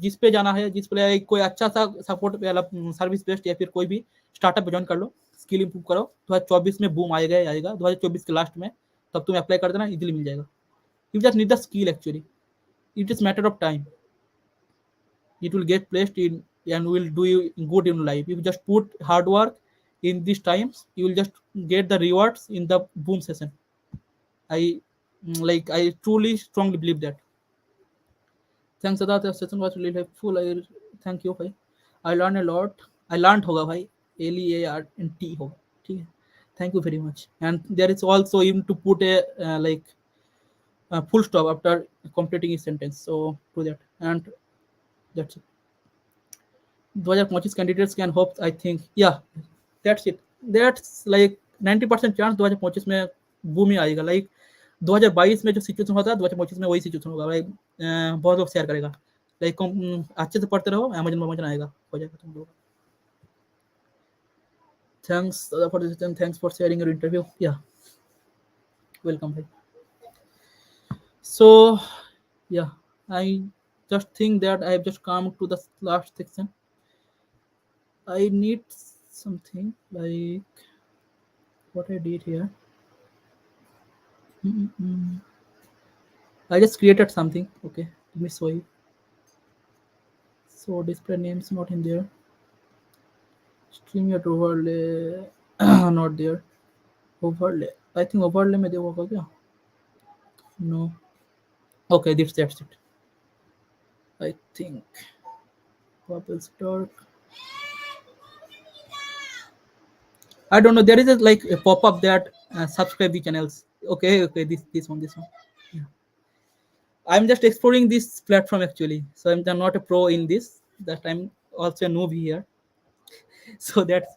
जिस पे जाना है, जिस पे कोई अच्छा सा सपोर्ट वाला सर्विस बेस्ड या फिर कोई भी स्टार्टअप पे ज्वाइन कर लो, स्किल इंप्रूव करो. 2024 में बूम आएगा ही आएगा, 2024 के लास्ट में, तब तुम अप्लाई कर देना, इजीली मिल जाएगा. You just need the skill actually, it is matter of time. It will get placed in and will do you good in life. If you just put hard work in these times, you will just get the rewards in the boom session. I I truly strongly believe that. Thanks Sada, the session was really helpful. I thank you भाई. I learned a lot. I learned होगा भाई, LEARNT होगा, ठीक है. Thank you very much. And there is also even to put a full stop after completing a sentence. So do that, and that's it. 2025 candidates can hope, I think. Yeah, that's it. That's like 90% chance 2025 में boom ही आएगा. Like 2022 में जो situation होता है 2025 में वही situation होगा. Like बहुत लोग शेयर करेगा. लाइक अच्छे से पढ़ते रहो, अमेजन अमेजन आएगा, हो जाएगा तुम लोग. Thanks for this, thanks for sharing your interview. या, वेलकम भाई. So yeah, I just think that I have just come to the last section. I need something like what I did here. Mm-mm. I just created something. Okay, let me show you. So display names not in there. Stream yet overlay not there. Overlay. I think overlay में देखो होगा क्या? No. Okay, that's it. I think purple dark. I don't know. There is a, like a pop up that subscribe the channels. Okay, this one. Yeah. I'm just exploring this platform actually. So I'm not a pro in this. That I'm also a noob here. So that's,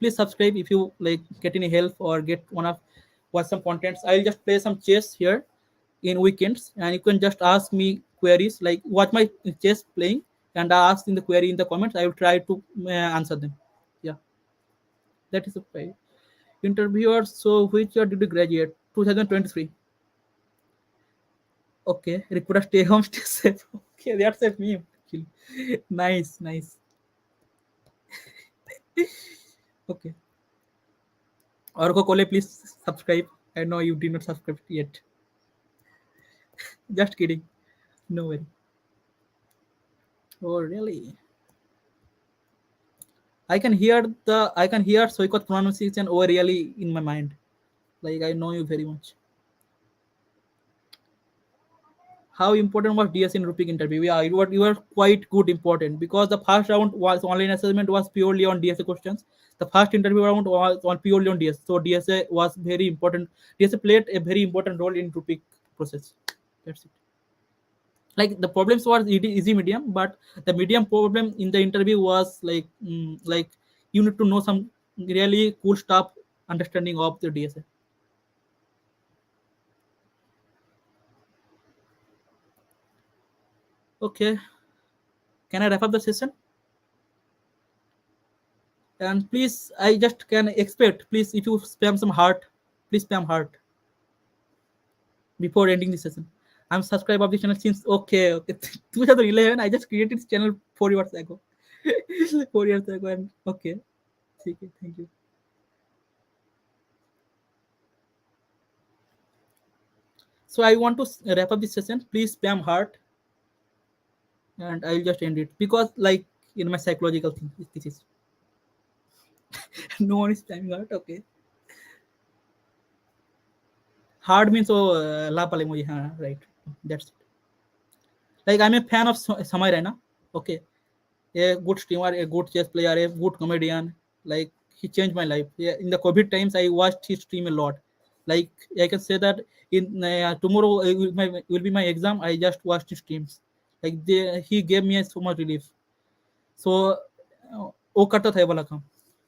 please subscribe if you like get any help or get one of watch some contents. I'll just play some chess here in weekends, and you can just ask me queries like watch my chess playing, and I ask in the query in the comments. I will try to answer them. Yeah, that is okay. Interviewers. So which year did you graduate? 2023. Okay, recruiter stay home, stay safe. Okay, that's a meme. Actually. Nice. Okay. Orko Kole, please subscribe. I know you did not subscribe yet. Just kidding. No worry. Oh really? I can hear Soikot pronunciation over really in my mind. Like I know you very much. How important was DS in Rupeek interview? Yeah, you were quite good important because the first round was online assessment was purely on DSA questions. The first interview round was on purely on DS. So DSA was very important. DSA played a very important role in Rupeek process. That's it. Like the problems was easy medium, but the medium problem in the interview was like you need to know some really cool stuff understanding of the DSA. Okay, can I wrap up the session? And please, I just can expect, please, if you spam some heart, please spam heart before ending the session. I'm subscribed of the channel since okay 2011. I just created this channel 4 years ago. 4 years ago, and okay. Okay, thank you. So I want to wrap up this session. Please spam heart, and I'll just end it because like in my psychological thing, this is no one is spamming heart. Okay, heart means oh la pale emoji. Right. That's it. Like I'm a fan of Samay Raina. Okay, a good streamer, a good chess player, a good comedian. Like he changed my life. Yeah, in the COVID times, I watched his stream a lot. Like I can say that in tomorrow will be my exam. I just watched his streams. Like he gave me so much relief. So वो करता था ये वाला काम,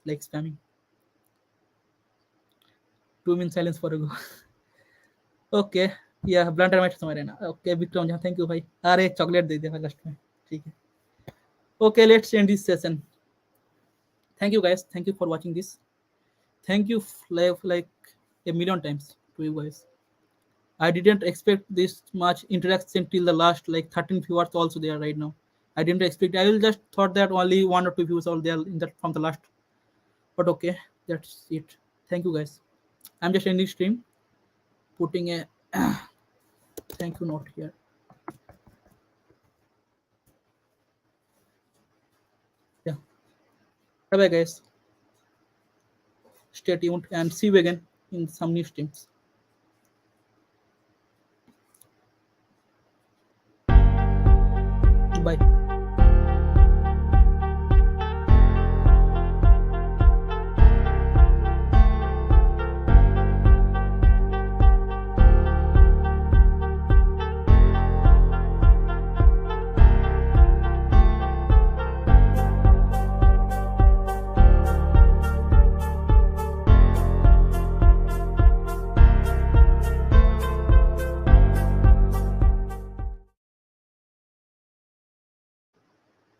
like spamming. 2 minutes silence for ago. Okay, yeah, blunder match समझ रहे ना. Okay, Vikram जहाँ थैंक यू भाई. अरे चॉकलेट दे दे भाई लास्ट में. ठीक है. Okay, let's end this session. Thank you guys. Thank you for watching this. Thank you like a million times to you guys. I didn't expect this much interaction till the last like 13 viewers also there right now. I didn't expect. I will just thought that only 1 or 2 views are there in that from the last. But okay, that's it. Thank you guys. I'm just ending stream, putting a thank you note here. Yeah. Bye bye guys. Stay tuned and see you again in some new streams. Bye.